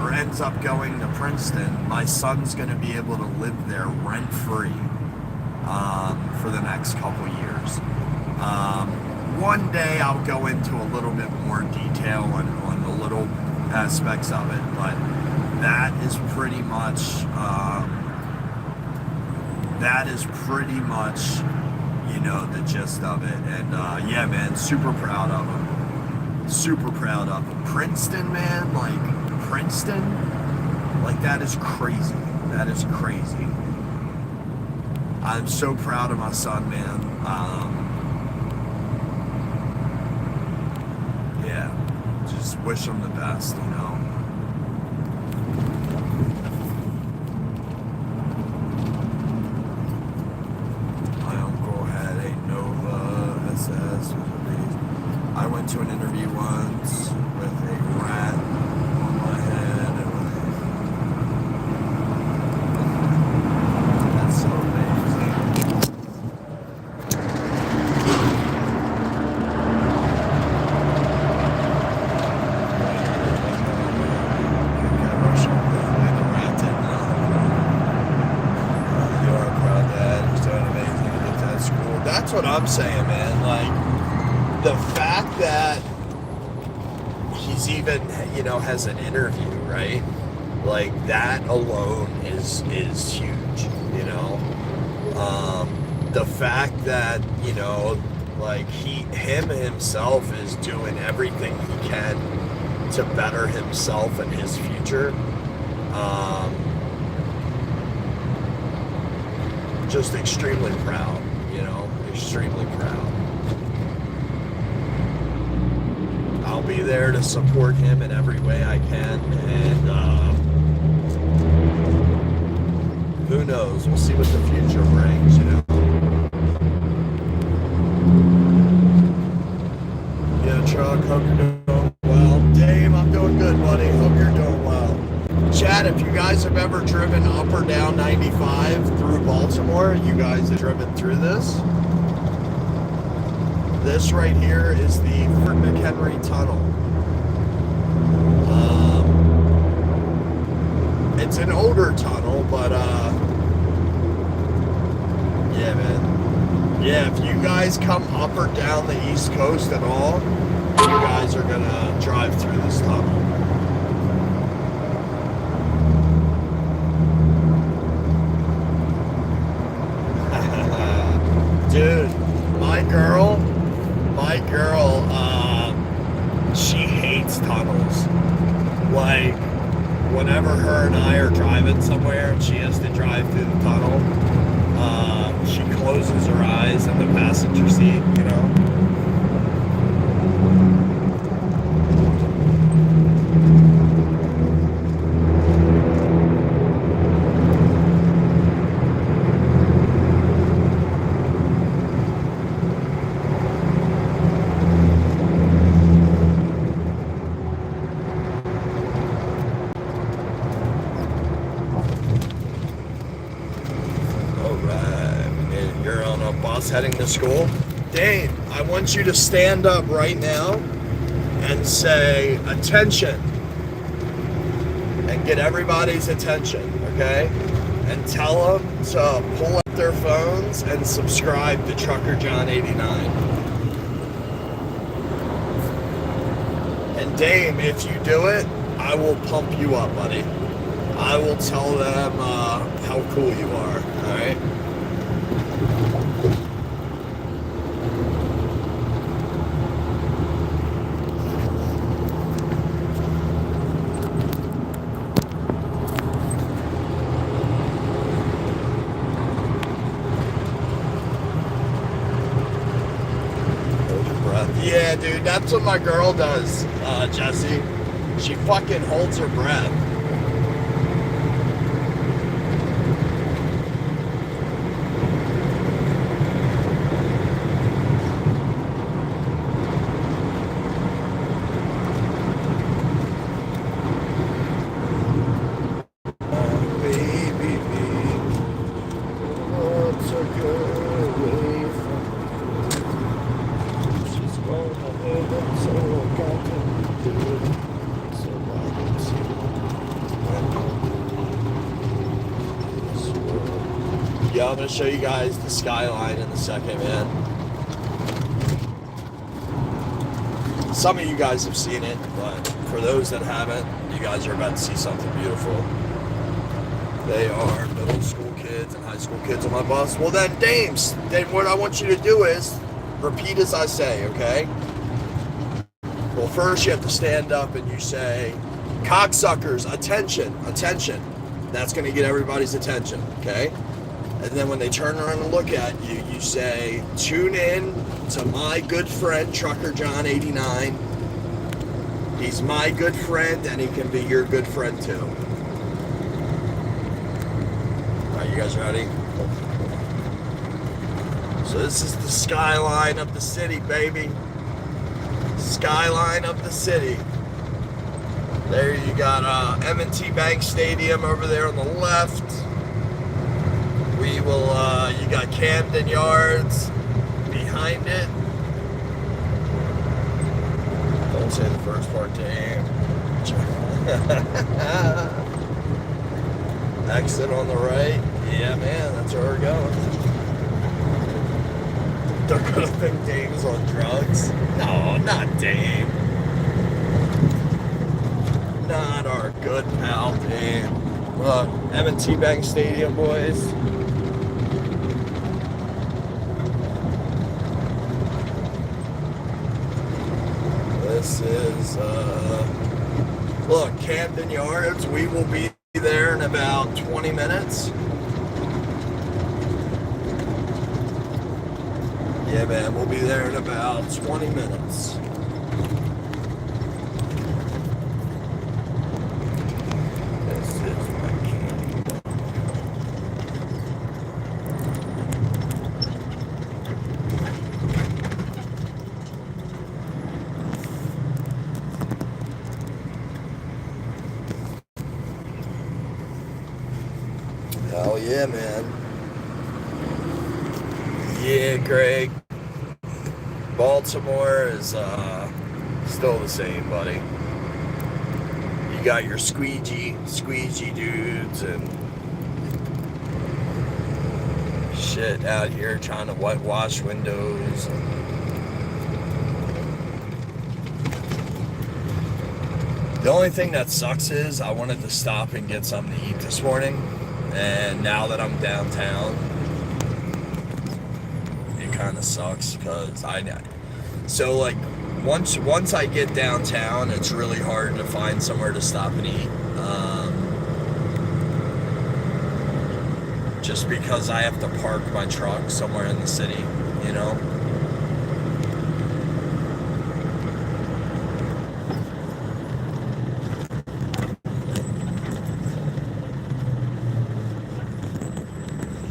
C: or ends up going to Princeton, my son's going to be able to live there rent-free for the next couple years. One day I'll go into a little bit more detail on the little aspects of it, but that is pretty much that is pretty much, you know, the gist of it. And yeah, man, super proud of him. Super proud of him. Princeton, man, like Princeton, like that is crazy. That is crazy. I'm so proud of my son, man. Yeah, just wish him the best, you know. My uncle had a Nova SS. I went to an interview once with a rat on my head. That's so amazing. That's what I'm saying, man. Like, the fact that he's even, you know, has an interview, right? Like, that alone is huge, you know? The fact that, you know, like, him himself is doing everything he can to better himself and his future. Just extremely proud, you know? Extremely proud. I'll be there to support him in every way I can, and who knows? We'll see what the future brings, you know. Yeah, Truck, hope you're doing well. Dave, I'm doing good, buddy. Hope you're doing well. Chad, if you guys have ever driven up or down 95 through Baltimore, you guys have driven through this. This right here is the Fort McHenry Tunnel. It's an older tunnel, but yeah, man. Yeah, if you guys come up or down the East Coast at all, you guys are gonna drive through this tunnel. Dude, my girl, she hates tunnels. Like, whenever her and I are driving somewhere and she has to drive through the tunnel, she closes her eyes in the passenger seat, you know? Heading to school. Dane, I want you to stand up right now and say attention and get everybody's attention, okay? And tell them to pull up their phones and subscribe to TruckerJohn89. And Dame, if you do it, I will pump you up, buddy. I will tell them how cool you are, alright? Yeah, dude, that's what my girl does, Jesse. She fucking holds her breath. Oh, baby, what's a girl away from? She's gonna live it, so I got to do it. So I can see what. Yeah, I'm gonna show you guys the skyline in a second, man. Some of you guys have seen it, but for those that haven't, you guys are about to see something beautiful. They are middle school kids and high school kids on my bus. Well then, dames, then what I want you to do is repeat as I say, okay? Well, first you have to stand up and you say, cocksuckers, attention, attention. That's going to get everybody's attention, okay? And then when they turn around and look at you, you say, tune in to my good friend, TruckerJohn89. He's my good friend, and he can be your good friend, too. All right, you guys ready? So this is the skyline of the city, baby. Skyline of the city. There you got M&T Bank Stadium over there on the left. We will, you got Camden Yards behind it. Don't say the first part, damn. Exit on the right. Yeah, man, that's where we're going. They're gonna think Dame's on drugs. No, not Dame. Not our good pal Dame. Look, M&T Bank Stadium, boys. This is, look, Camden Yards. We will be there in about 20 minutes. Yeah, man, we'll be there in about 20 minutes. This is my candy. Hell yeah, man. Yeah, Greg. Baltimore is still the same, buddy. You got your squeegee dudes and shit out here trying to whitewash windows. The only thing that sucks is I wanted to stop and get something to eat this morning, and now that I'm downtown, it kind of sucks because so like once I get downtown, it's really hard to find somewhere to stop and eat. Just because I have to park my truck somewhere in the city, you know.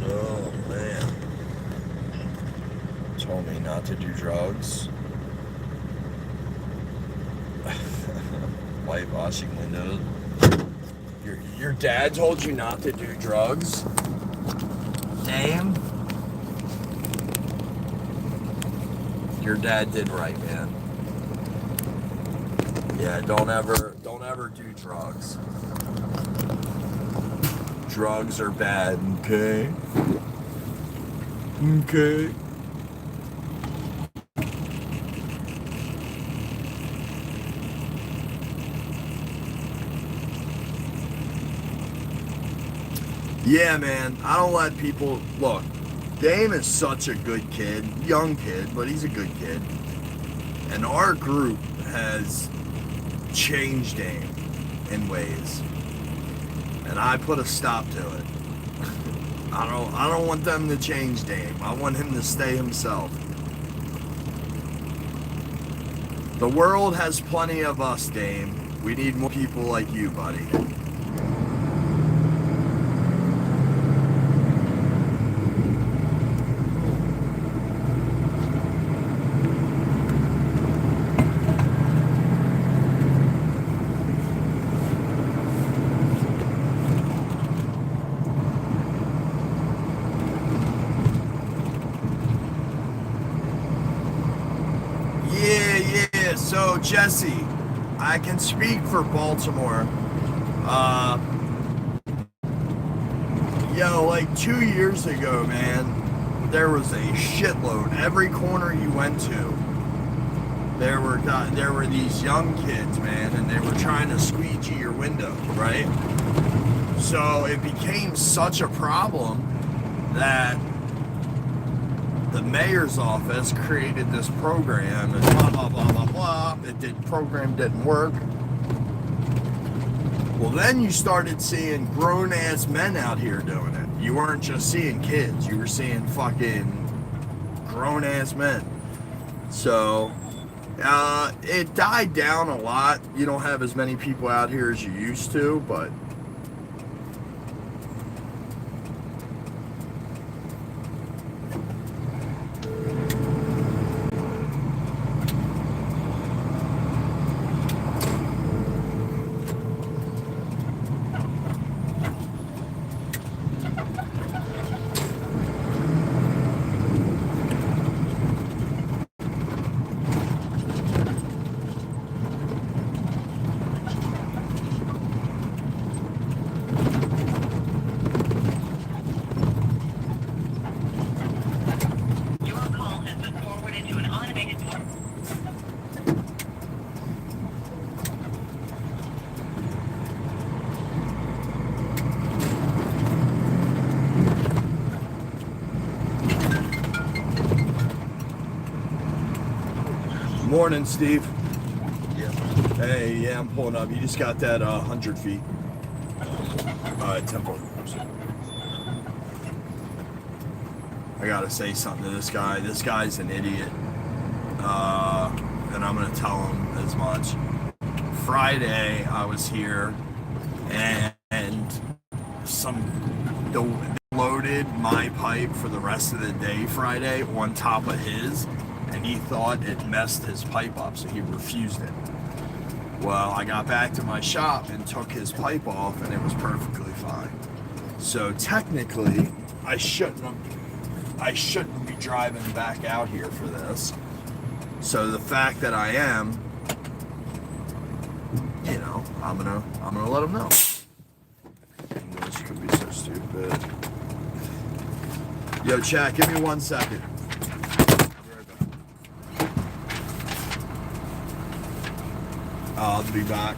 C: Oh man. Told me not to do drugs. Whitewashing windows. Your dad told you not to do drugs? Dame? Your dad did right, man. Yeah, don't ever do drugs. Drugs are bad, okay? Okay. Yeah, man, I don't let people, look, Dame is such a good kid, young kid, but he's a good kid. And our group has changed Dame in ways. And I put a stop to it. I don't want them to change Dame. I want him to stay himself. The world has plenty of us, Dame. We need more people like you, buddy. So Jesse, I can speak for Baltimore. Like 2 years ago, man, there was a shitload. Every corner you went to, there were these young kids, man, and they were trying to squeegee your window, right? So it became such a problem that the mayor's office created this program and blah, blah, blah, blah, blah. Program didn't work. Well, then you started seeing grown-ass men out here doing it. You weren't just seeing kids. You were seeing fucking grown-ass men. So, it died down a lot. You don't have as many people out here as you used to, but... Morning, Steve. Yeah. Hey, yeah, I'm pulling up. You just got that 100 feet. Tempo. I gotta say something to this guy. This guy's an idiot. And I'm gonna tell him as much. Friday, I was here, and they loaded my pipe for the rest of the day Friday on top of his, and he thought it messed his pipe up, so he refused it. Well, I got back to my shop and took his pipe off, and it was perfectly fine. So technically, I shouldn't be driving back out here for this. So the fact that I am, you know, I'm gonna let him know. English could be so stupid. Yo, chat, give me 1 second. I'll be back.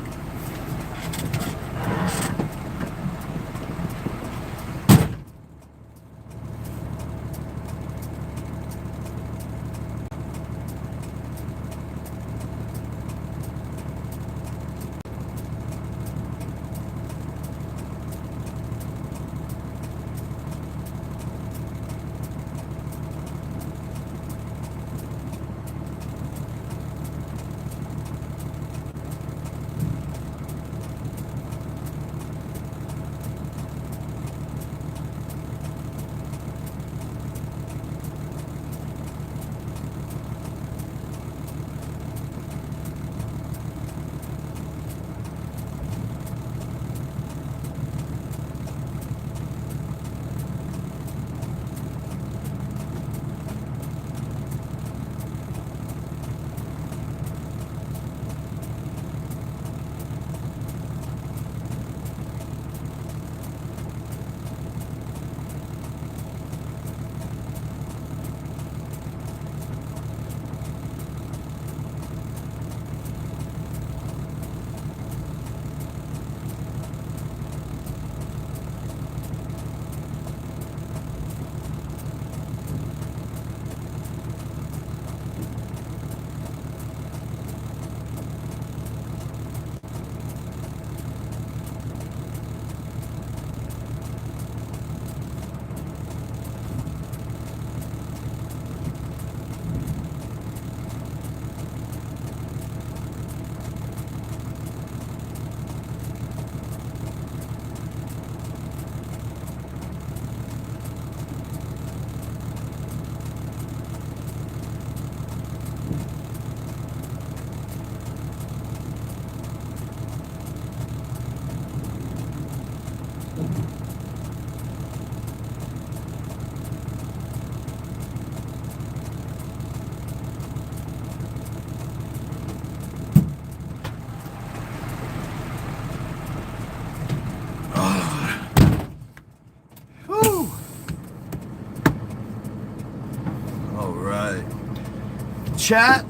C: Chat,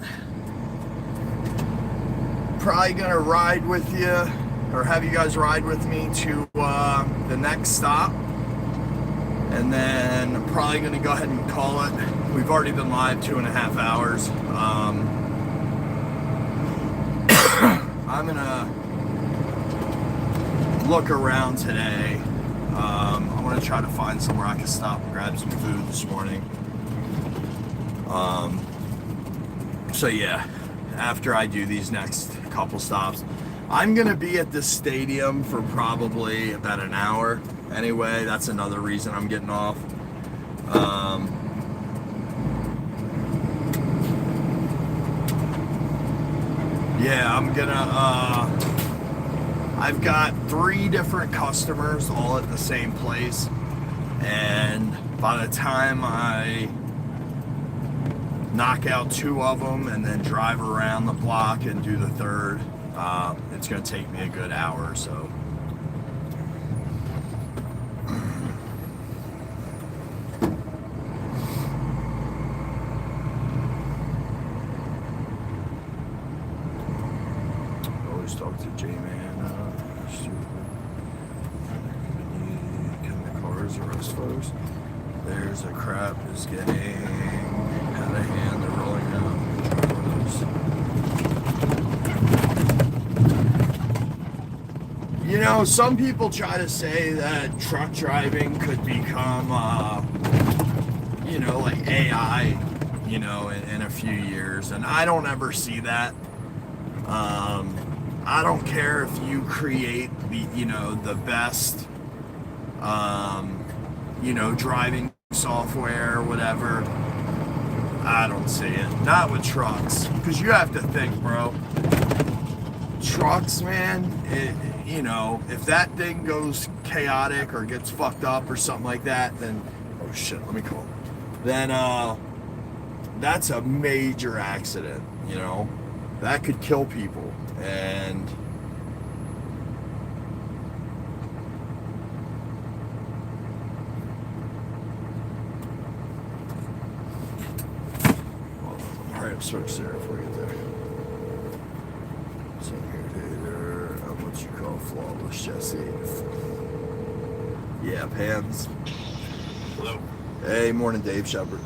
C: probably gonna ride with you, or have you guys ride with me to next stop. And then I'm probably going to go ahead and call it. We've already been live 2.5 hours. I'm going to look around today. I want to try to find somewhere I can stop and grab some food this morning. So yeah, after I do these next couple stops, I'm going to be at this stadium for probably about an hour. Anyway, that's another reason I'm getting off. Yeah, I'm gonna, I've got 3 different customers all at the same place. And by the time I knock out 2 of them and then drive around the block and do the third, it's gonna take me a good hour or so. Talk to J-Man. Can the cars arrest folks? There's a crap is getting out of hand. They're rolling out. You know, some people try to say that truck driving could become, you know, like AI, you know, in a few years, and I don't ever see that. I don't care if you create the, you know, the best, you know, driving software or whatever. I don't see it. Not with trucks. Because you have to think, bro. Trucks, man, you know, if that thing goes chaotic or gets fucked up or something like that, then, oh shit, let me call. Then, that's a major accident, you know. That could kill people. And hurry up, switch there before we get there. So here, what you call flawless Jesse. Yeah, Pams.
I: Hello.
C: Hey, morning, Dave Shepard.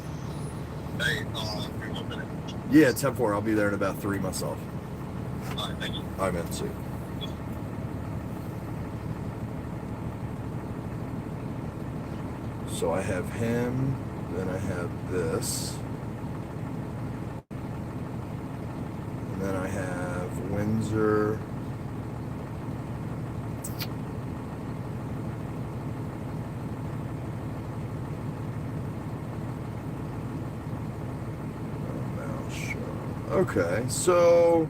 I: Hey, give me 1 minute.
C: Yeah, 10-4. I'll be there in about 3 myself.
I: All right, thank you.
C: All right, man. See you. So I have him, then I have this, and then I have Windsor. Okay, so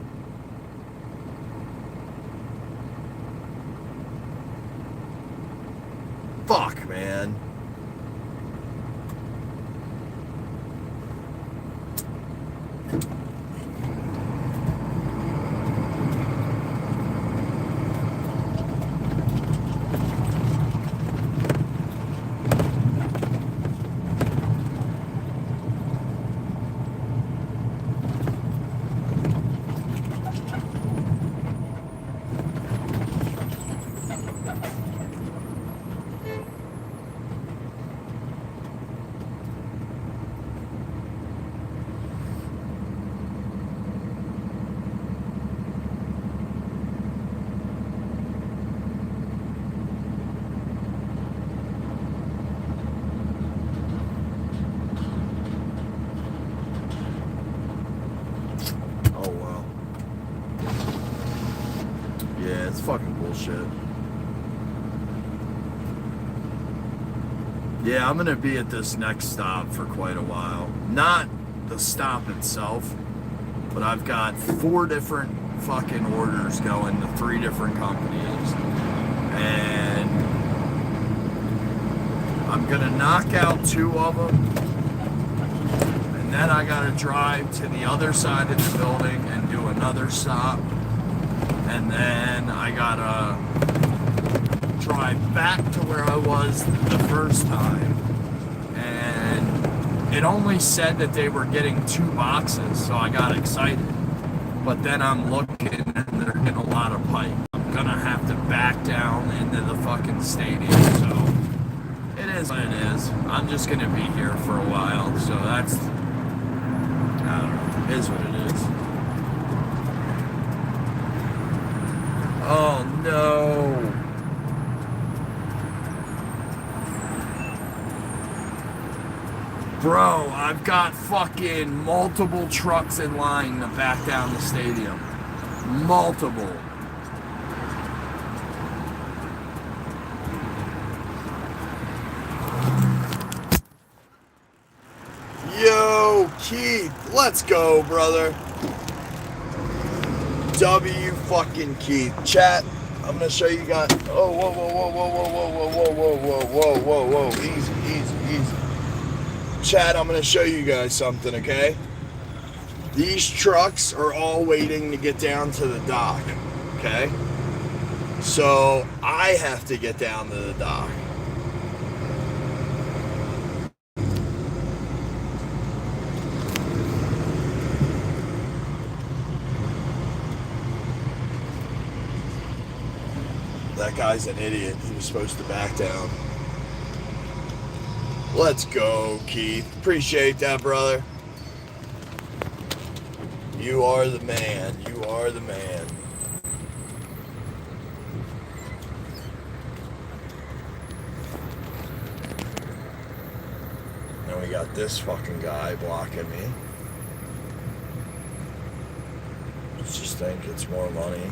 C: fuck, man. Fucking bullshit. Yeah, I'm gonna be at this next stop for quite a while. Not the stop itself, but I've got 4 different fucking orders going to 3 different companies. And I'm gonna knock out 2 of them. And then I gotta drive to the other side of the building and do another stop. And then I gotta drive back to where I was the first time. And it only said that they were getting 2 boxes, so I got excited. But then I'm looking and they're getting a lot of pipe. I'm gonna have to back down into the fucking stadium, so it is what it is. I'm just gonna be here for a while, so that's, I don't know, it is what it is. Oh no. Bro, I've got fucking multiple trucks in line to back down the stadium. Multiple. Yo, Keith, let's go, brother. W fucking Keith. Chat, I'm gonna show you guys. Oh, whoa, whoa, whoa, whoa, whoa, whoa, whoa, whoa, whoa, whoa, whoa, whoa. Easy, easy, easy. Chat, I'm gonna show you guys something, okay? These trucks are all waiting to get down to the dock, okay? So I have to get down to the dock. That guy's an idiot. He was supposed to back down. Let's go, Keith. Appreciate that, brother. You are the man. You are the man. Now we got this fucking guy blocking me. Just think it's more money.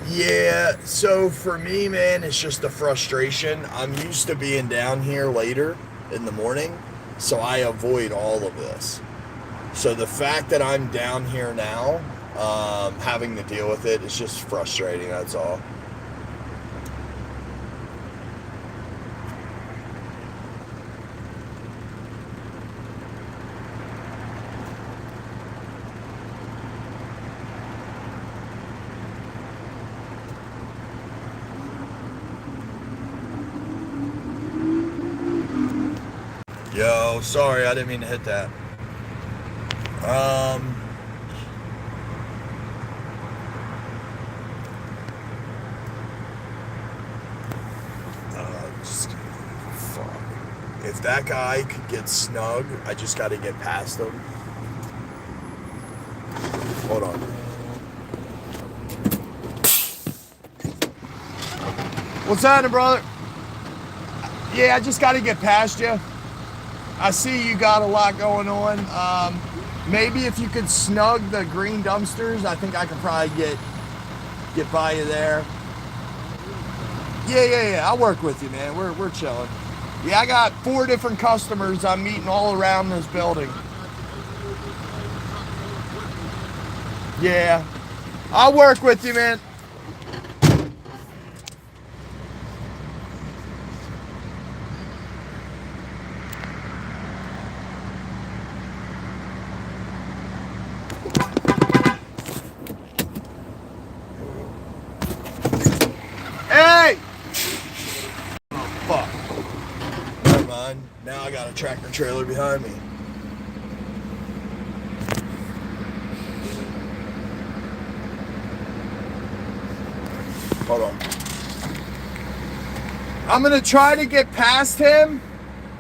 C: Yeah, so for me, man, it's just a frustration. I'm used to being down here later in the morning, so I avoid all of this. So the fact that I'm down here now, having to deal with it, is just frustrating, that's all. Yo, sorry, I didn't mean to hit that. Fuck. If that guy could get snug, I just gotta get past him. Hold on. What's happening, brother? Yeah, I just gotta get past you. I see you got a lot going on. Maybe if you could snug the green dumpsters, I think I could probably get by you there. Yeah. I'll work with you, man. We're chilling. Yeah, I got 4 different customers I'm meeting all around this building. Yeah. I'll work with you, man. Hey! Oh, fuck. Never mind. Now I got a tractor trailer behind me. Hold on. I'm gonna try to get past him,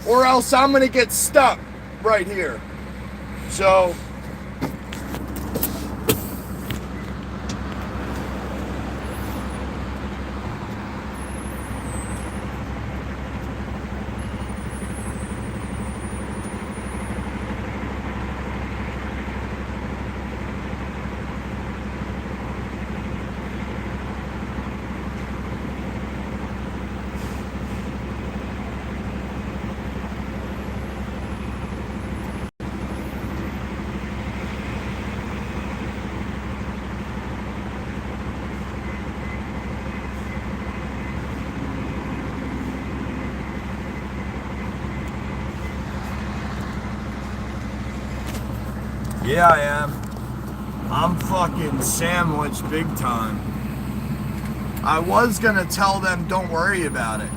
C: or else I'm gonna get stuck right here. So... Yeah, I am. I'm fucking sandwiched big time. I was gonna tell them don't worry about it.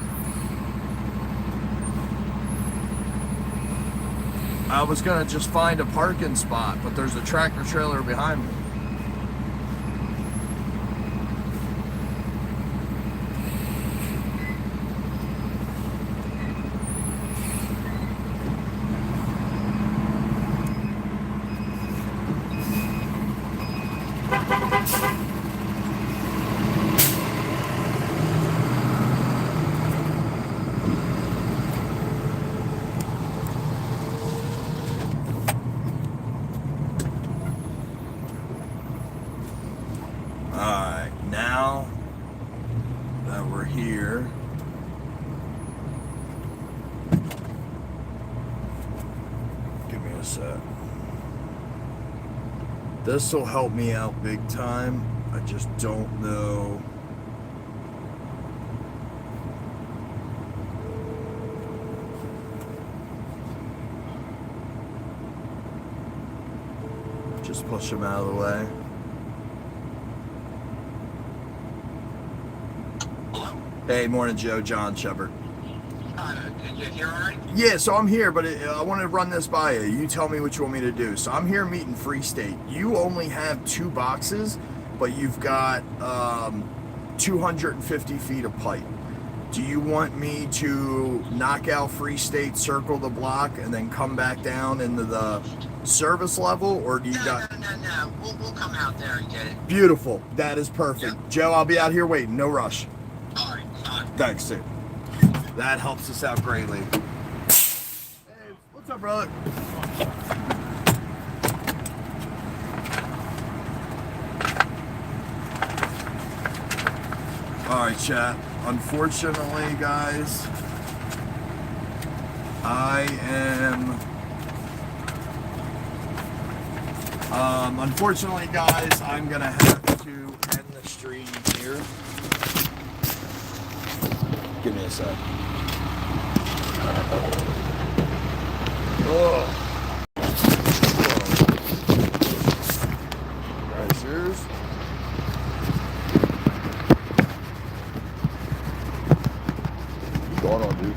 C: I was gonna just find a parking spot, but there's a tractor trailer behind me. sec. This will help me out big time. I just don't know. Just push him out of the way. Hey, morning, Joe. John Shepard.
I: Did you hear all right?
C: Yeah, so I'm here, but I want to run this by you. You tell me what you want me to do. So I'm here meeting Free State. You only have 2 boxes, but you've got 250 feet of pipe. Do you want me to knock out Free State, circle the block, and then come back down into the service level, or do you got...
I: No. We'll come out there and get it.
C: Beautiful. That is perfect.
I: Yep.
C: Joe, I'll be out here waiting. No rush.
I: All right, fine.
C: Thanks, dude. That helps us out greatly. Hey, what's up, brother? All right, chat. Unfortunately, guys, I am... unfortunately, guys, I'm going to have to end the stream here. Give me a sec. Oh. Guys, yours. What's going on, dude?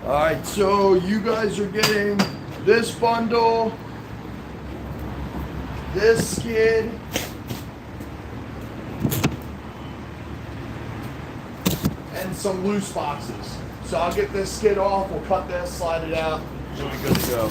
C: Alright, so you guys are getting this bundle, this skid, and some loose boxes. So I'll get this skid off, we'll cut this, slide it out, we'll be good to go.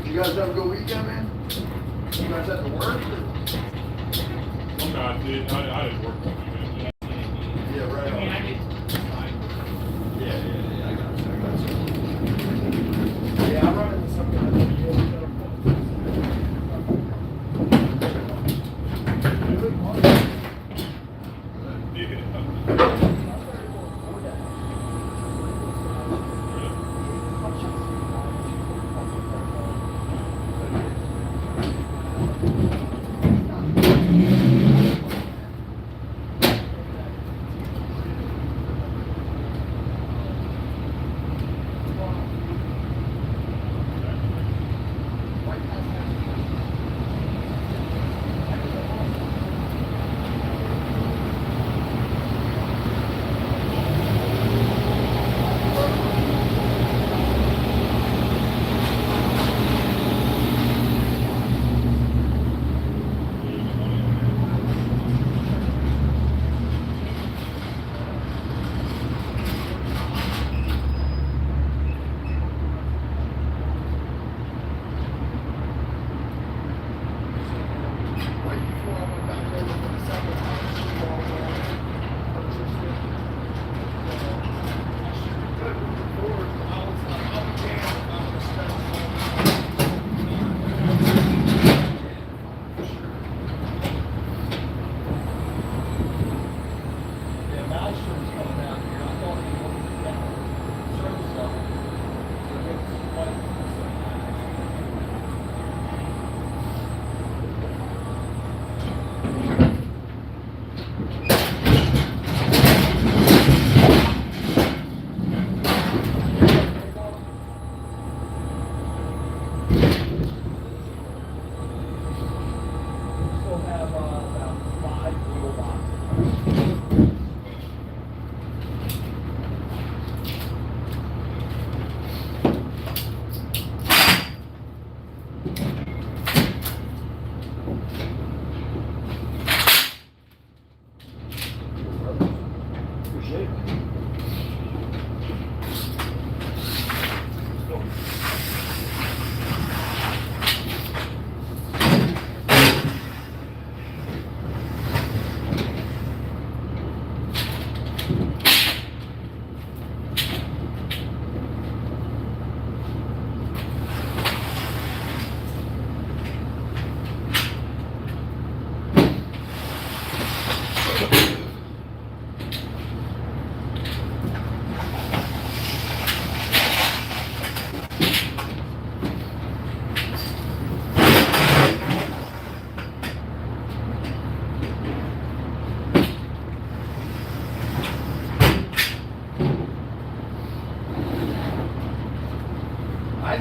C: You guys have a good weekend, man? You guys have to work?
B: Oh, God, dude. I didn't work that weekend.
C: Yeah, right.
B: I mean, I did.
C: Yeah, I got you. Yeah, I'm running something.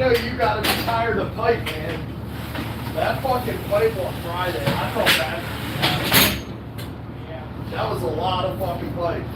C: know you gotta be tired of pipe, man. That fucking pipe on Friday, I felt bad. Yeah. That was a lot of fucking pipe.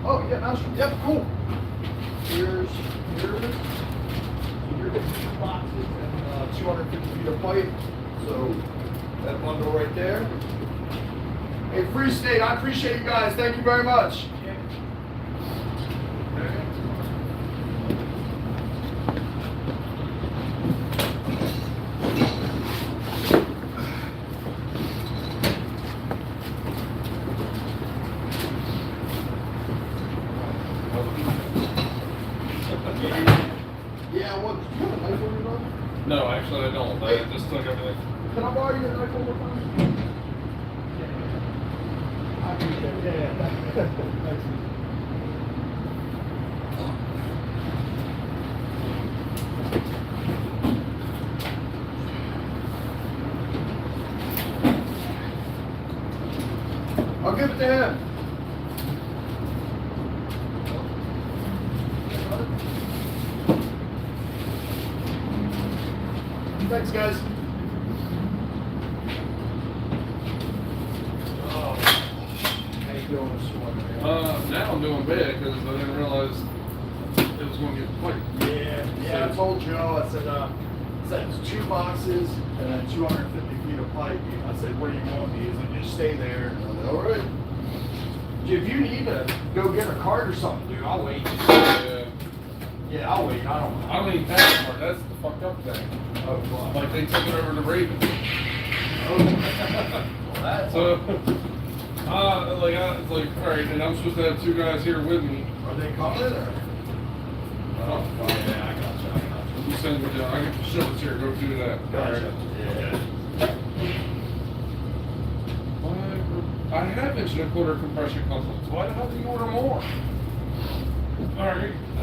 C: Oh, yeah, Master. Yep, cool. Here's your 2 boxes and 250 feet of pipe. So that bundle right there. Hey, Free State, I appreciate you guys. Thank you very much. Yeah, what? Do you have a knife on your dog?
B: No, actually I don't. I just took everything.
C: Can I borrow your knife one more time? I appreciate it. Yeah. Thanks. I'll give it to him. Thanks, guys. Oh, how you doing this morning?
B: Now I'm doing bad because I didn't realize it was going to get played.
C: Yeah, I told Joe, I said it's 2 boxes and then 250 feet of pipe. I said, where do you want these? And just stay there. And I said, all right. If you need to go get a cart or something, dude, I'll wait. Yeah, I'll wait. I don't know.
B: I don't even have one. That's the fucked up thing.
C: Oh, fuck.
B: Like they took it over to Raven.
C: Oh. Well, that's
B: So, it's like, all right, and I'm supposed to have 2 guys here with me.
C: Are they coming or?
B: Oh, fuck.
C: Yeah, I got you.
B: You send me down. I can show it here. Go do that.
C: Gotcha. Yeah.
B: I have 1.25 compression couplings. Why the hell do you order more? All right. I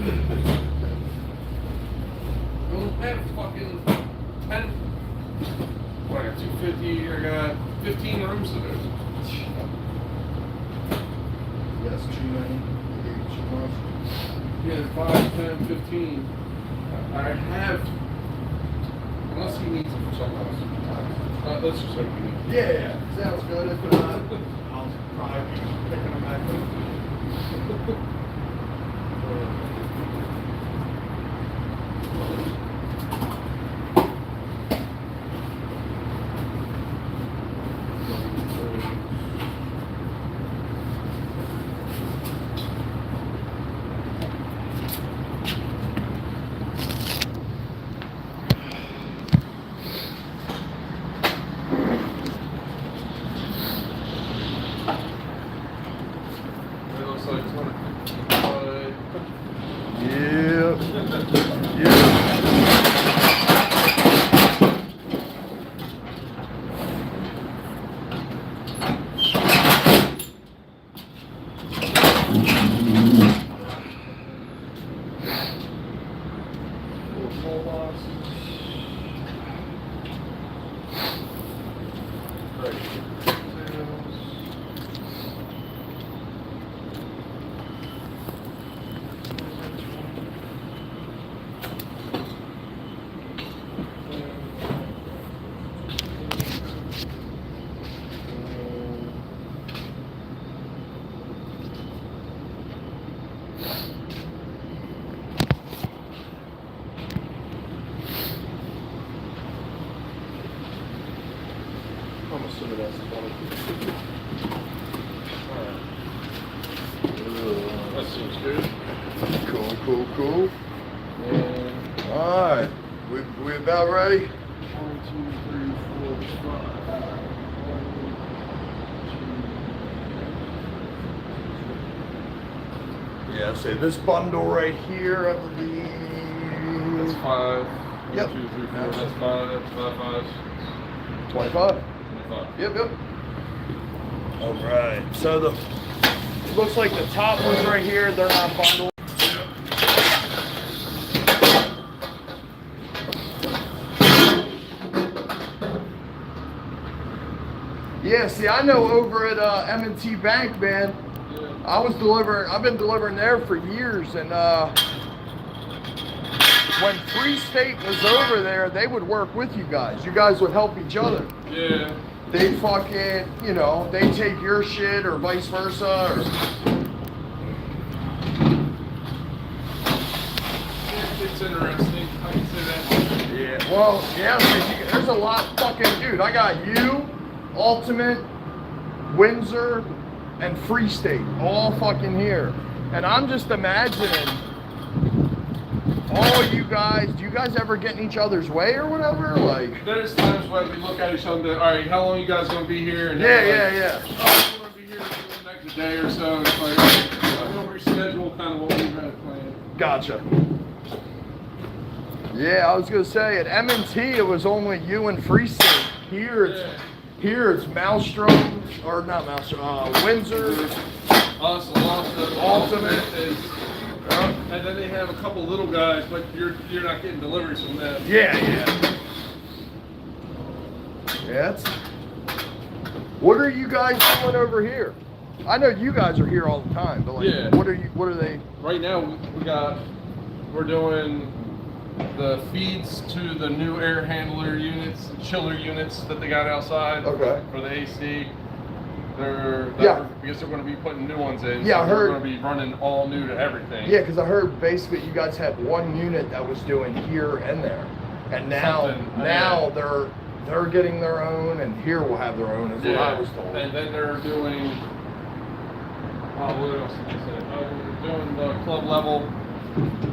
B: don't have fucking 10. What, I got 250. I got 15 rooms to do.
C: Yes, too many. Too much.
B: Yeah, 5, 10, 15. I have. Unless he needs it for something else. Let's just hope he needs it.
C: Yeah, sounds good. If not, I'll probably be picking them back up.
B: It looks like 255.
C: Yeah.
B: that's funny. That seems good.
C: Cool. Alright. We about ready?
B: 1, 2, 3, 4, 5.
C: Yeah, say this bundle right here, I believe.
B: That's 5.
C: Yep.
B: 1, 2, 3, 4. That's 5. That's 5 5s.
C: 25.
B: 25.
C: Yep. Alright, so it looks like the top ones right here, they're not bundled. Yeah, see, I know over at M&T Bank, man, I've been delivering there for years, and when Free State was over there, they would work with you guys. You guys would help each other.
B: Yeah.
C: They fucking, they take your shit or vice versa.
B: It's interesting. I can say that.
C: Yeah, well, yeah, there's a lot fucking, dude, I got you, Ultimate, Windsor, and Free State all fucking here. And I'm just imagining all you guys, do you guys ever get in each other's way or whatever? Like,
B: There's times when we look at each other and be, all right, how long you guys gonna be here? And
C: yeah.
B: Oh, we're gonna be here for the next day or so. And it's like, we'll reschedule kind of what we had planned.
C: Gotcha. Yeah, I was gonna say at M&T it was only you and Free State. Here it's Maelstrom, or not Maelstrom, Windsor,
B: Us,
C: Ultimate.
B: And then they have a couple little guys, but you're not getting deliveries from them.
C: Yeah. What are you guys doing over here? I know you guys are here all the time, but like,
B: Yeah.
C: what are they?
B: Right now we're doing the feeds to the new air handler units, chiller units that they got outside.
C: Okay.
B: For the AC. Because they're going to be putting new ones in.
C: Yeah, I heard.
B: They're going to be running all new to everything.
C: Yeah, because I heard basically you guys had one unit that was doing here and there, and now they're getting their own, and here will have their own. Is what I was told.
B: And then they're doing. What else did they say? They're doing the club level,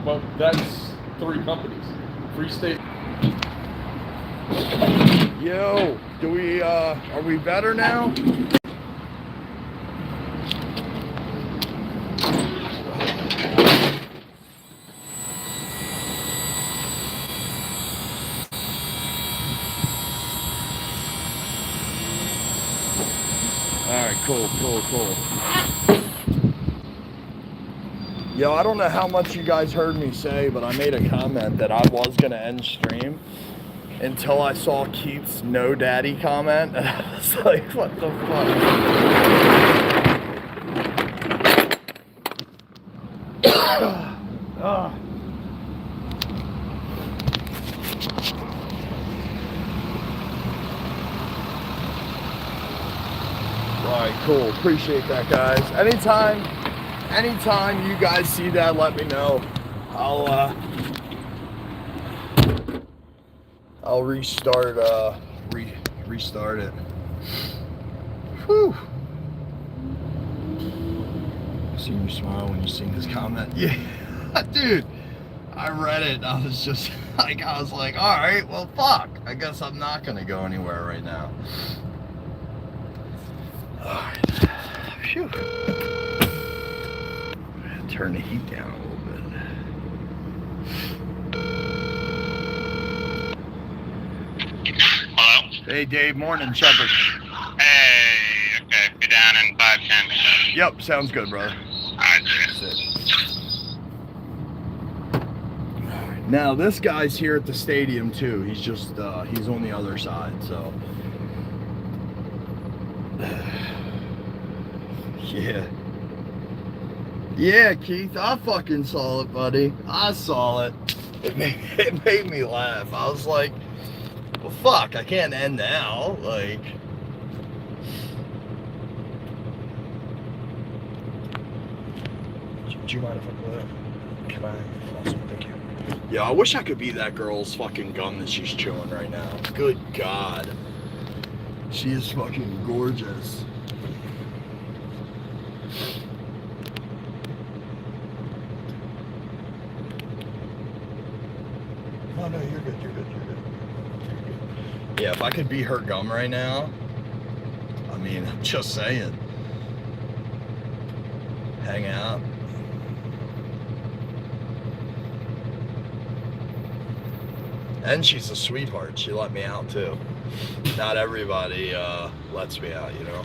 B: but that's 3 companies. Free State.
C: Yo, are we better now? Alright, cool. Yo, I don't know how much you guys heard me say, but I made a comment that I was going to end stream until I saw Keith's no daddy comment, and I was like, what the fuck? Alright, cool. Appreciate that, guys. Anytime you guys see that, let me know. I'll restart restart it. Whew. See you smile when you see this comment. Yeah, dude. I read it. I was just like, all right, well, fuck. I guess I'm not gonna go anywhere right now. All right. Phew. Turn the heat down a little bit.
I: Hello?
C: Hey, Dave. Morning, Shepherd.
I: Hey, okay. Be down in 5-10.
C: Yep, sounds good, brother.
I: Alright,
C: Now, this guy's here at the stadium, too. He's just, he's on the other side, so. Yeah. Yeah, Keith, I fucking saw it, buddy. I saw it. It made me laugh. I was like, well, fuck, I can't end now. Like, do you mind if I pull it? Can I? Awesome, thank you. Yeah, I wish I could be that girl's fucking gum that she's chewing right now. Good God. She is fucking gorgeous. Oh no, you're good, you're good, you're good. Yeah, if I could be her gum right now, I mean, I'm just saying. Hang out. And she's a sweetheart. She let me out too. Not everybody lets me out, you know.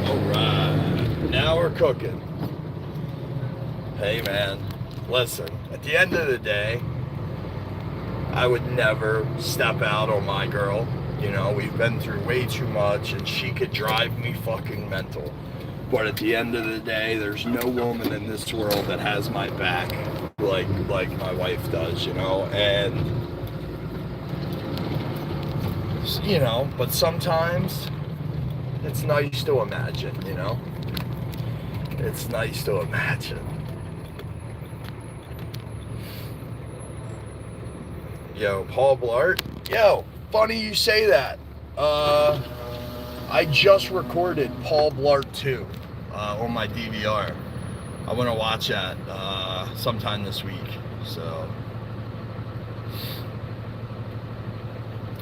C: Alright, now we're cooking. Hey man, listen, at the end of the day, I would never step out on my girl. You know, we've been through way too much and she could drive me fucking mental. But at the end of the day, there's no woman in this world that has my back like my wife does, you know? And, you know, but sometimes it's nice to imagine, you know? It's nice to imagine. Yo, Paul Blart? Yo, funny you say that. I just recorded Paul Blart 2 on my DVR. I want to watch that sometime this week. So,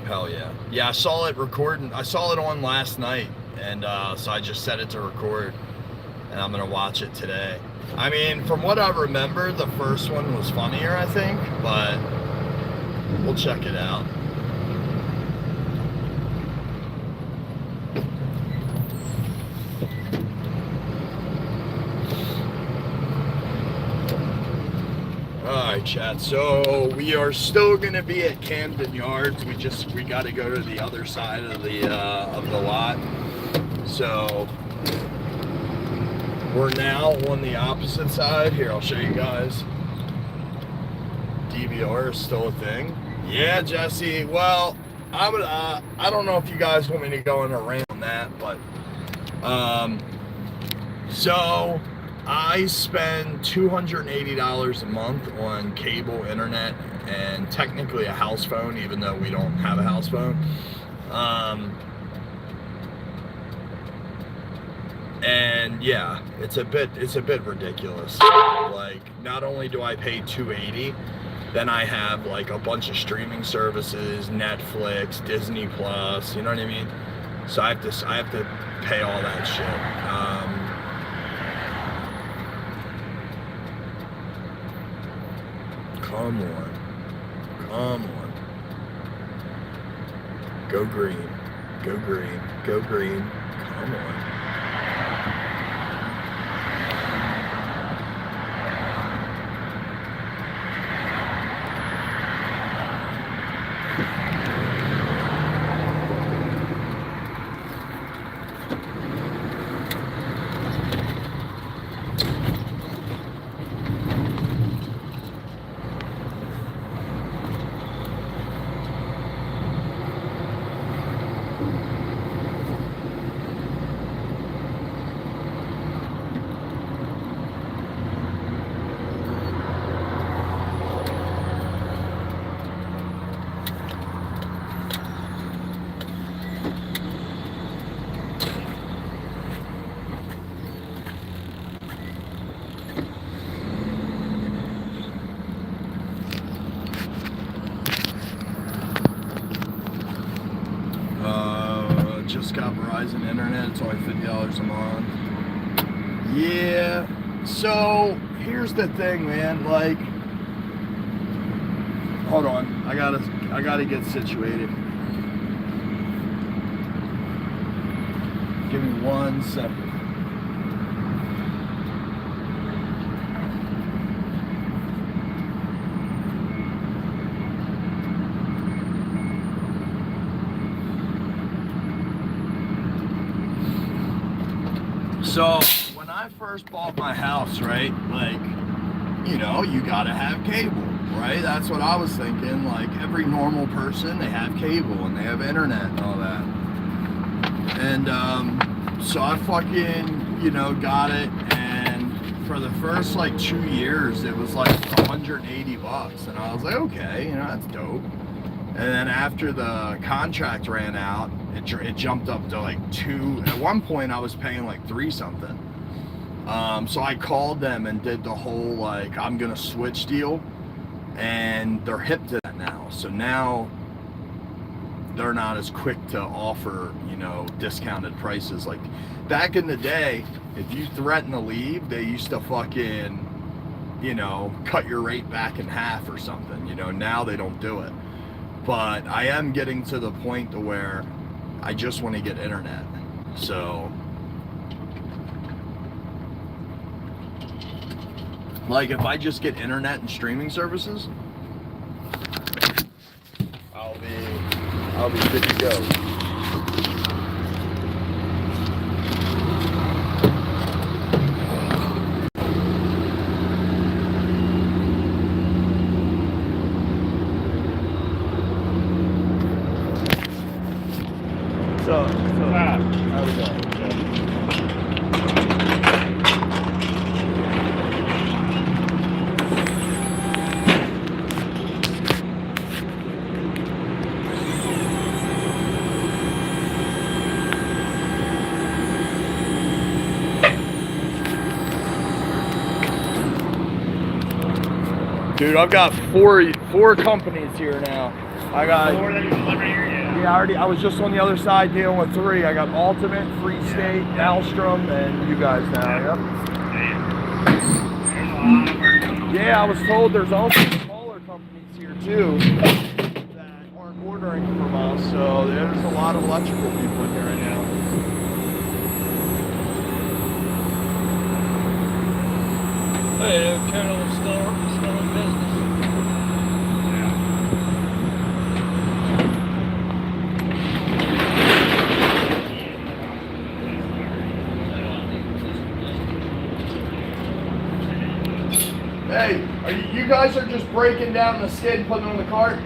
C: hell yeah. Yeah, I saw it recording. I saw it on last night, and so I just set it to record, and I'm going to watch it today. I mean, from what I remember, the first one was funnier, I think, but we'll check it out. Alright, chat, so we are still gonna be at Camden Yards. We gotta go to the other side of the lot. So we're now on the opposite side. Here, I'll show you guys. DVR is still a thing. Yeah, Jesse. Well, I don't know if you guys want me to go in a rant on that, but so I spend $280 a month on cable internet and technically a house phone, even though we don't have a house phone. And yeah, it's a bit ridiculous. Like, not only do I pay $280, then I have like a bunch of streaming services, Netflix, Disney Plus, you know what I mean? So I have to pay all that shit. Come on. Go green. Come on. Just got Verizon internet. It's only $50 a month. Yeah. So here's the thing, man. Like, hold on. I gotta get situated. Give me 1 second. So when I first bought my house, right, like, you know, you gotta have cable, right? That's what I was thinking. Like, every normal person, they have cable and they have internet and all that. And so I fucking you know, got it, and for the first like 2 years, it was like $180, and I was like, okay, you know, that's dope. And then after the contract ran out, it jumped up to like 2. At one point, I was paying like 3 something. So I called them and did the whole like I'm gonna switch deal, and they're hip to that now. So now they're not as quick to offer, you know, discounted prices. Like back in the day, if you threaten to leave, they used to fucking, you know, cut your rate back in half or something. You know, now they don't do it. But I am getting to the point to where I just want to get internet. So like if I just get internet and streaming services, I'll be good to go. So how we going? Dude, I've got four companies here now. I got 4 that you deliver here, yeah. I was just on the other side dealing with 3. I got Ultimate, Free State, Alstrom, and you guys now. Yep. Yeah, I was told there's also smaller companies here too that aren't ordering from us. So there's a lot of electrical people in here right now.
B: Hey, Colonel still in business.
C: Hey, you guys are just breaking down the skid and putting it on the cart?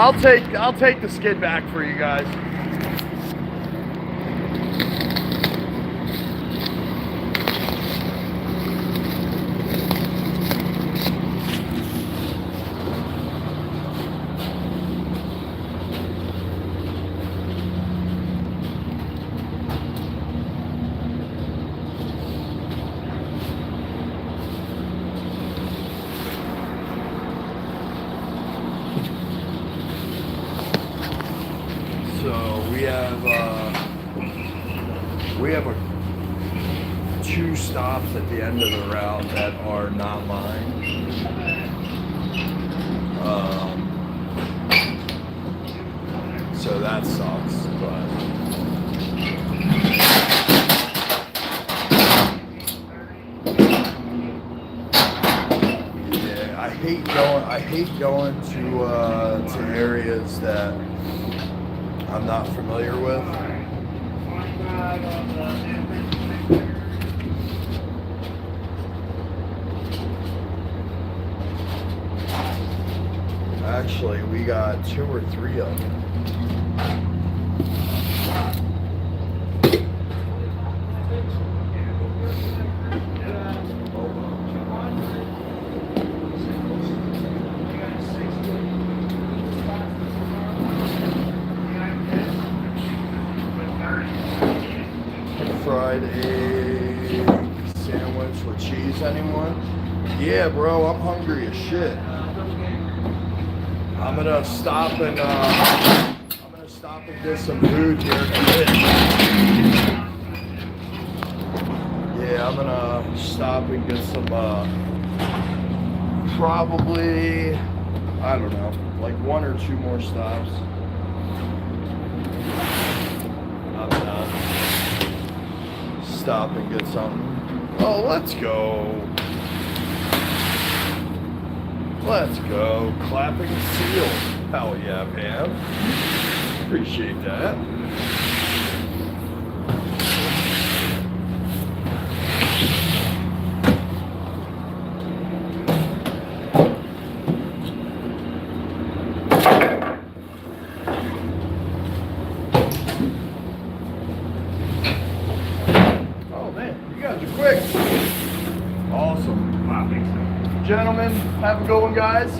C: I'll take the skid back for you guys. So we have 2 stops at the end of the route that are not mine. So that sucks, but yeah, I hate going to areas that I'm not familiar with. Actually, we got 2 or 3 of them. fried egg sandwich with cheese, anyone? Yeah, bro, I'm hungry as shit. I'm gonna stop and get some food here in a bit. Yeah, I'm gonna stop and get some probably, I don't know, like 1 or 2 more stops. I'm gonna stop and get something. Oh, let's go. Let's go. Clapping seal. Hell yeah, man. Appreciate that. Oh man, you guys are quick. Awesome. Wow, thanks. Gentlemen, have a good one, guys.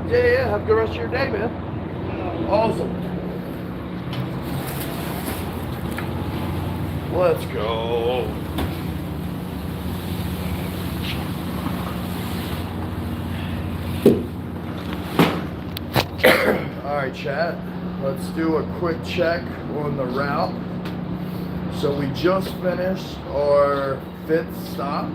C: Yeah, have a good rest of your day, man. Awesome. Let's go. All right, chat. Let's do a quick check on the route. So we just finished our 5th stop.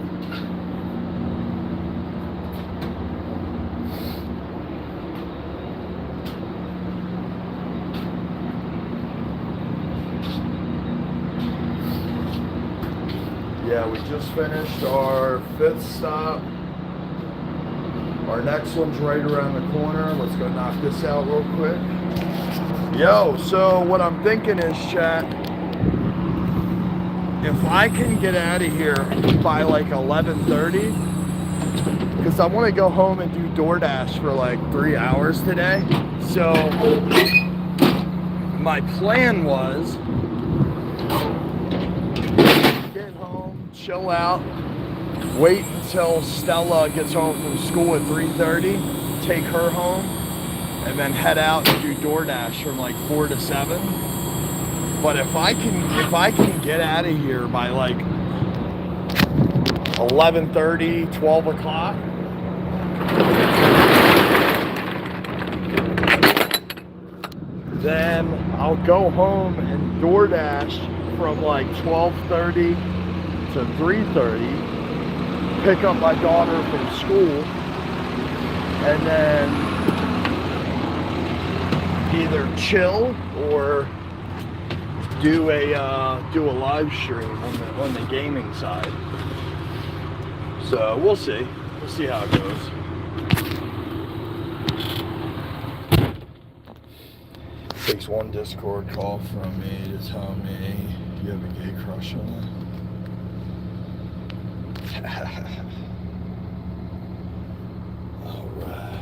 C: Yeah, we just finished our 5th stop. Our next one's right around the corner. Let's go knock this out real quick. Yo, so what I'm thinking is, chat, if I can get out of here by like 11:30, because I want to go home and do DoorDash for like 3 hours today. So my plan was chill out, wait until Stella gets home from school at 3:30, take her home, and then head out and do DoorDash from like 4 to 7. But if I can get out of here by like 11:30, 12 o'clock, then I'll go home and DoorDash from like 12:30 to 3:30, pick up my daughter from school, and then either chill or do a live stream on the gaming side. So we'll see how it goes. Takes one Discord call from me to tell me you have a gay crush on her. Alright.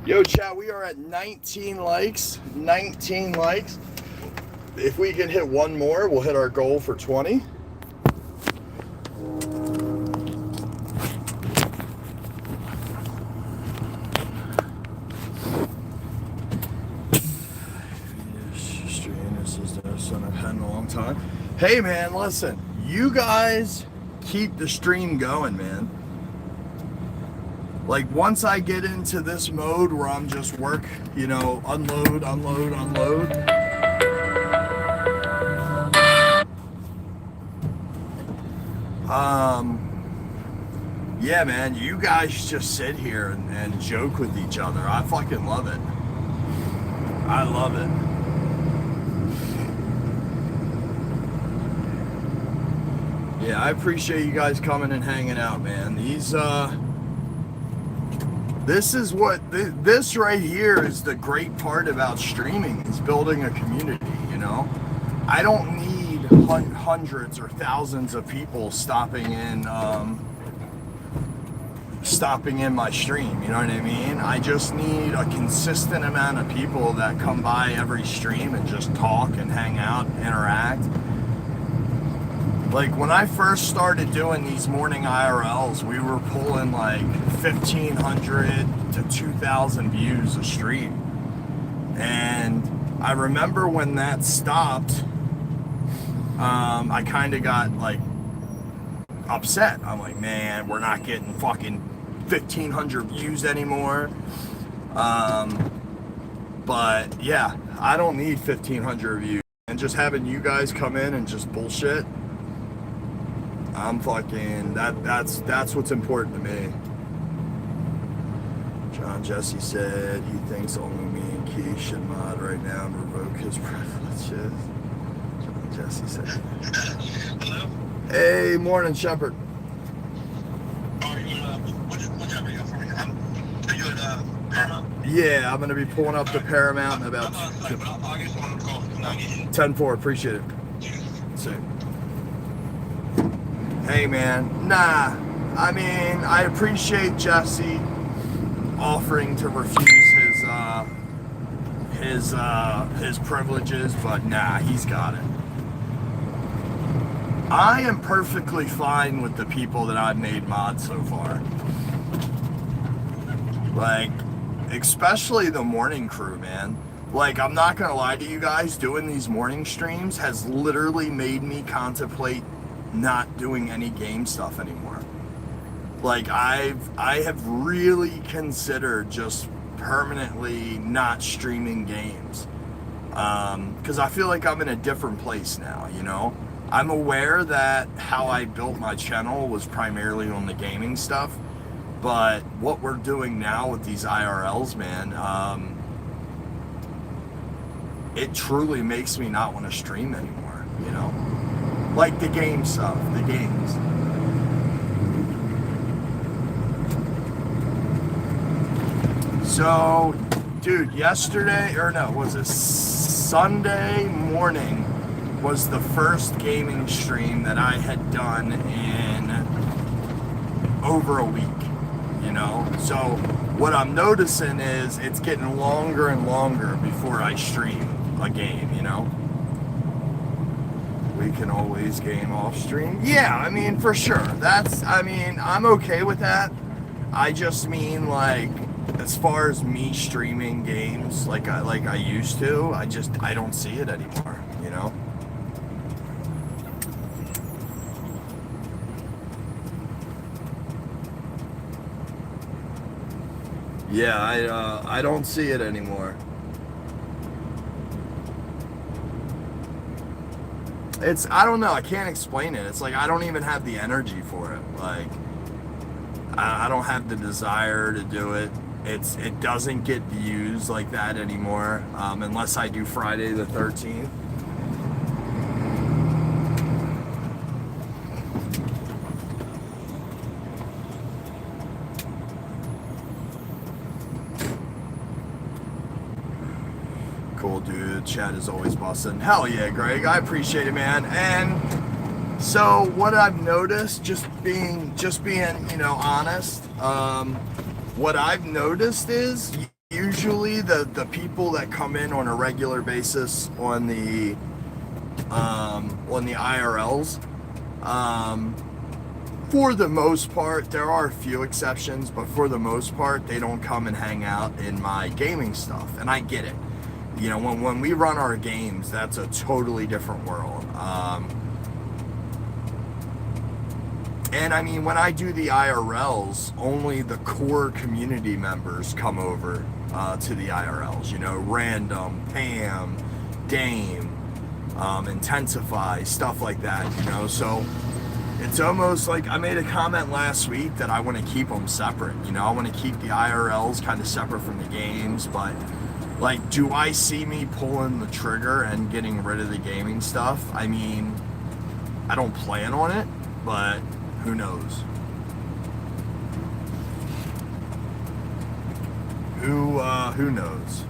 C: Yo, chat, we are at 19 likes. 19 likes. If we can hit one more, we'll hit our goal for 20. This is the son I've had in a long time. Hey man, listen. You guys keep the stream going, man. Like once I get into this mode where I'm just unload. Yeah, man, you guys just sit here and joke with each other. I fucking love it. I love it. Yeah, I appreciate you guys coming and hanging out, man. This right here is the great part about streaming, is building a community, you know? I don't need hundreds or thousands of people stopping in my stream, you know what I mean? I just need a consistent amount of people that come by every stream and just talk and hang out, interact. Like when I first started doing these morning IRLs, we were pulling like 1,500 to 2,000 views a stream. And I remember when that stopped, I kind of got like upset. I'm like, man, we're not getting fucking 1,500 views anymore. But yeah, I don't need 1,500 views. And just having you guys come in and just bullshit, I'm fucking, that's what's important to me. John Jesse said he thinks only me and Keith should mod right now and revoke his privileges. John Jesse said.
J: Hello?
C: Hey, morning, Shepard.
J: Oh, are you what job are you for? Are you at Paramount?
C: Yeah, I'm gonna be pulling up the Paramount in about
J: I'm outside, but I'll get someone to call.
C: 10-4, appreciate it. See. Hey man, nah. I mean, I appreciate Jesse offering to refuse his privileges, but nah, he's got it. I am perfectly fine with the people that I've made mods so far. Like, especially the morning crew, man. Like, I'm not gonna lie to you guys, doing these morning streams has literally made me contemplate not doing any game stuff anymore. Like, I have really considered just permanently not streaming games. Because I feel like I'm in a different place now, you know? I'm aware that how I built my channel was primarily on the gaming stuff, but what we're doing now with these IRLs, man, it truly makes me not want to stream anymore, you know? Like the game stuff, the games. So, dude, yesterday, or no, was it Sunday morning was the first gaming stream that I had done in over a week, you know? So what I'm noticing is it's getting longer and longer before I stream a game, you know? We can always game off stream. Yeah, I mean, for sure. I'm okay with that. I just mean, like, as far as me streaming games like I used to, I don't see it anymore, you know? Yeah, I don't see it anymore. I don't know, I can't explain it. It's like I don't even have the energy for it. Like, I don't have the desire to do it. It doesn't get views like that anymore, unless I do Friday the 13th. Cool, dude. Chat is always busting. Hell yeah, Greg. I appreciate it, man. And so what I've noticed, just being, you know, honest, what I've noticed is usually the people that come in on a regular basis on the IRLs, for the most part, there are a few exceptions, but for the most part, they don't come and hang out in my gaming stuff, and I get it. You know, when we run our games, that's a totally different world. And I mean, when I do the IRLs, only the core community members come over to the IRLs. You know, Random, Pam, Dame, Intensify, stuff like that, you know? So it's almost like I made a comment last week that I want to keep them separate. You know, I want to keep the IRLs kind of separate from the games, but like, do I see me pulling the trigger and getting rid of the gaming stuff? I mean, I don't plan on it, but who knows? Who knows?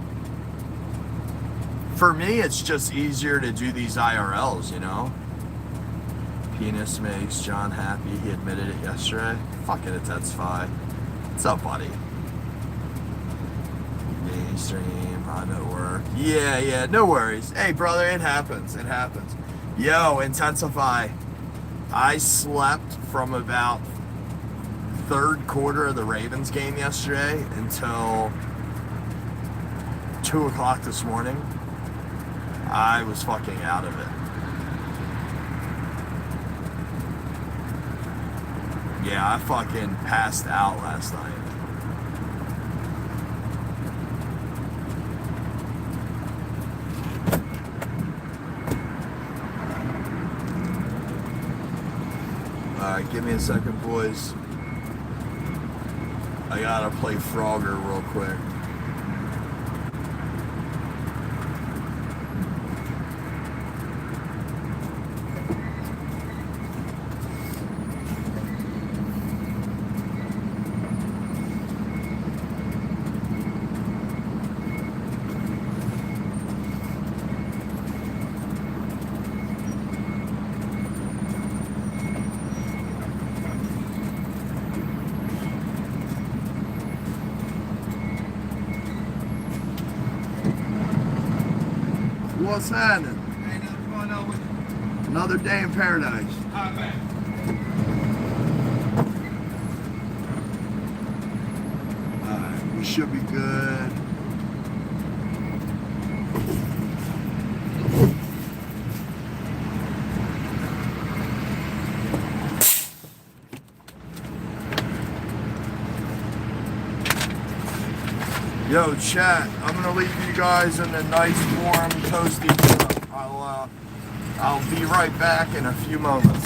C: For me, it's just easier to do these IRLs, you know? Penis makes John happy. He admitted it yesterday. Fuck it, it's Etsfy. What's up, buddy? Stream, I'm at work. Yeah, no worries. Hey, brother, it happens. It happens. Yo, Intensify. I slept from about third quarter of the Ravens game yesterday until 2 o'clock this morning. I was fucking out of it. Yeah, I fucking passed out last night. Alright, give me a second, boys. I gotta play Frogger real quick. What's happening?
J: Hey, what's going on with you?
C: Another day in paradise.
J: All right.
C: Alright, we should be good. Yo, chat, I'm gonna leave you guys in a nice, warm, toasty tub. I'll be right back in a few moments.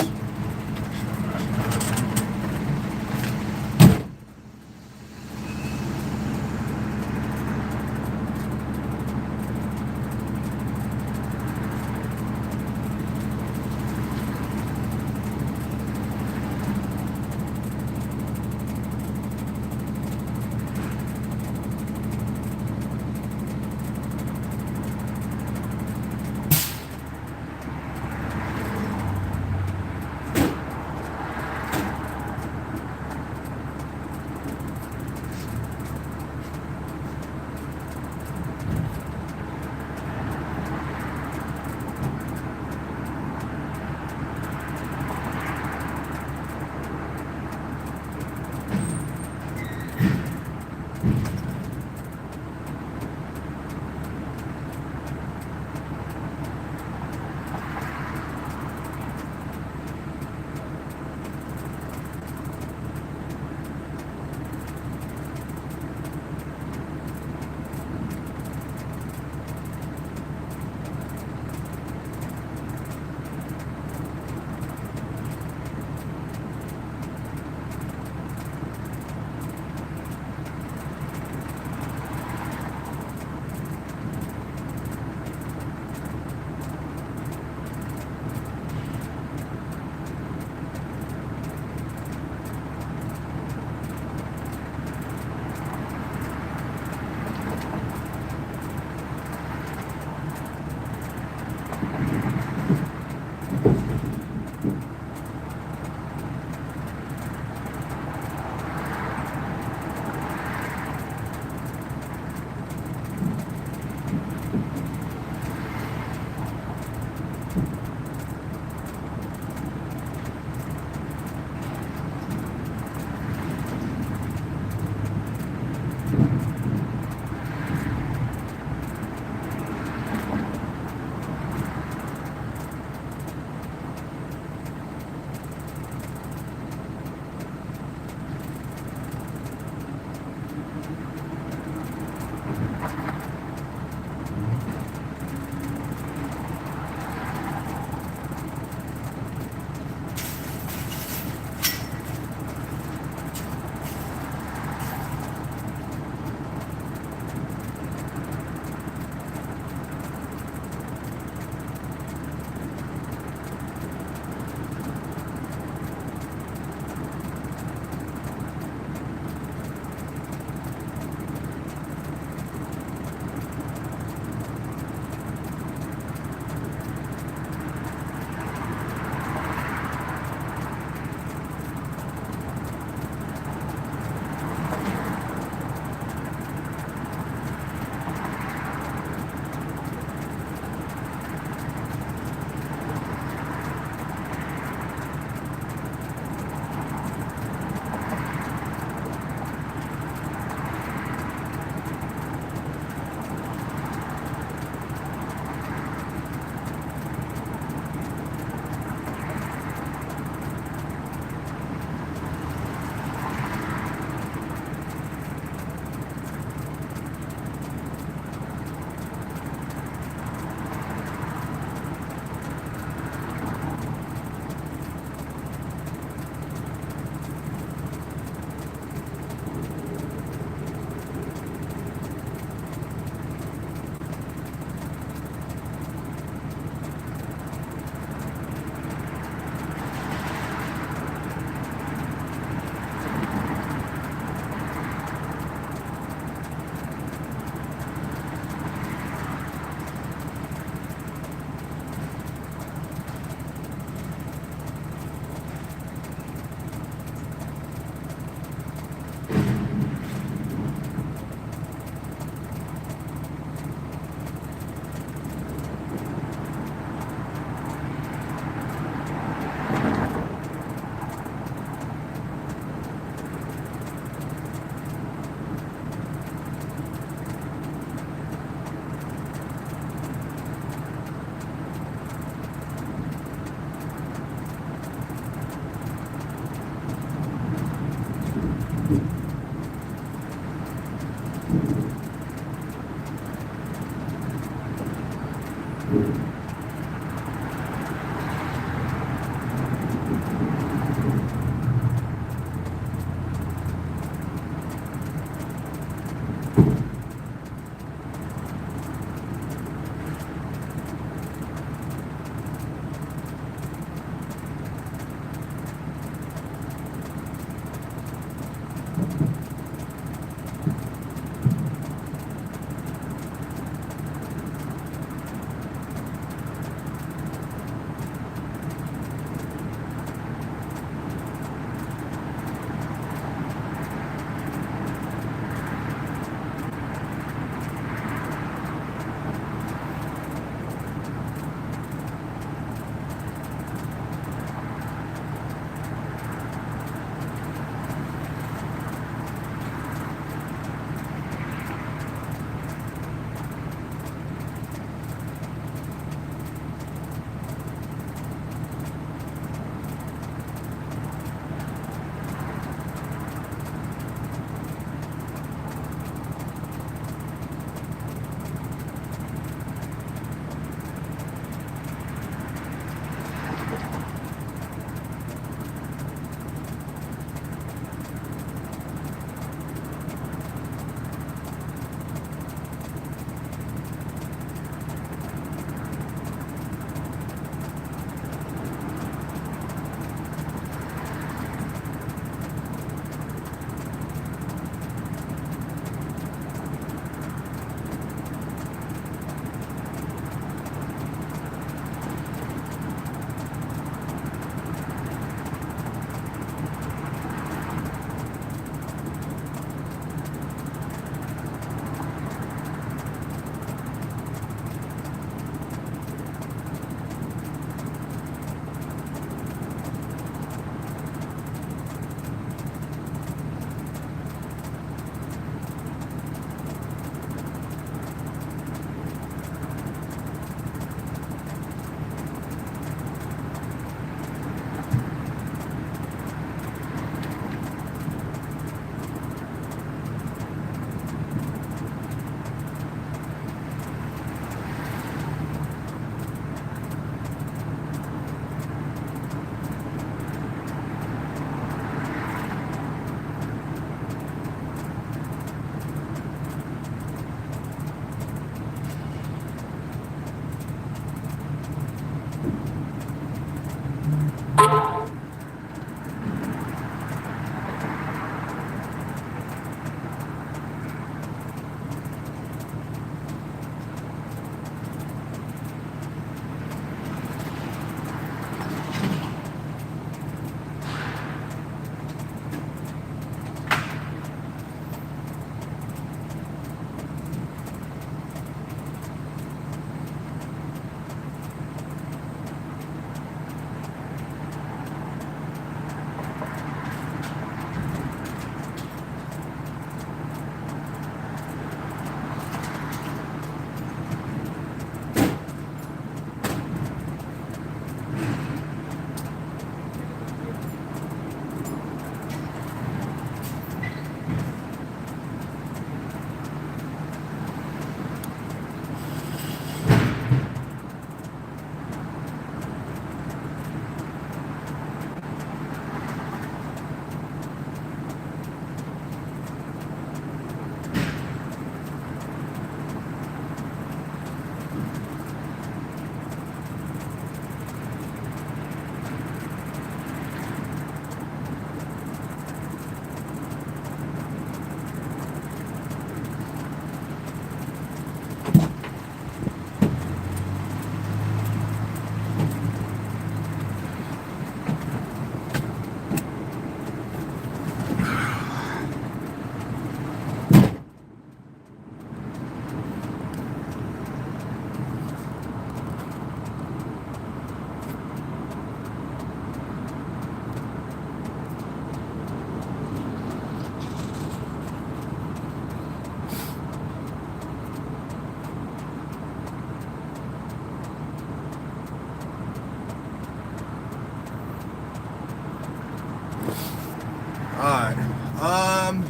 C: What's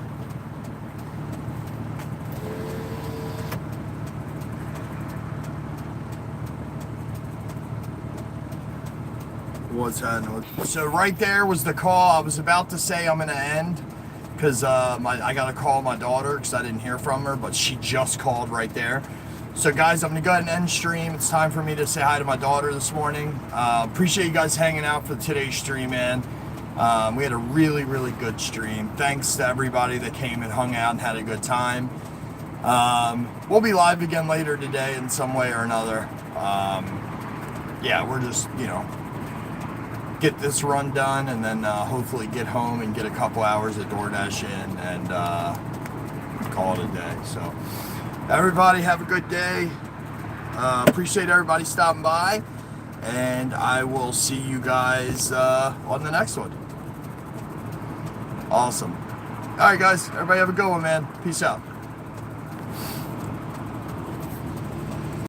C: that? So right there was the call. I was about to say I'm gonna end because I got to call my daughter because I didn't hear from her, but she just called right there. So guys, I'm gonna go ahead and end stream. It's time for me to say hi to my daughter this morning. Appreciate you guys hanging out for today's stream, man. We had a really, really good stream. Thanks to everybody that came and hung out and had a good time. We'll be live again later today in some way or another. Yeah, we're just, get this run done and then hopefully get home and get a couple hours of DoorDash in and call it a day. So everybody have a good day. Appreciate everybody stopping by, and I will see you guys on the next one. Awesome. All right, guys, everybody have a good one, man. Peace out.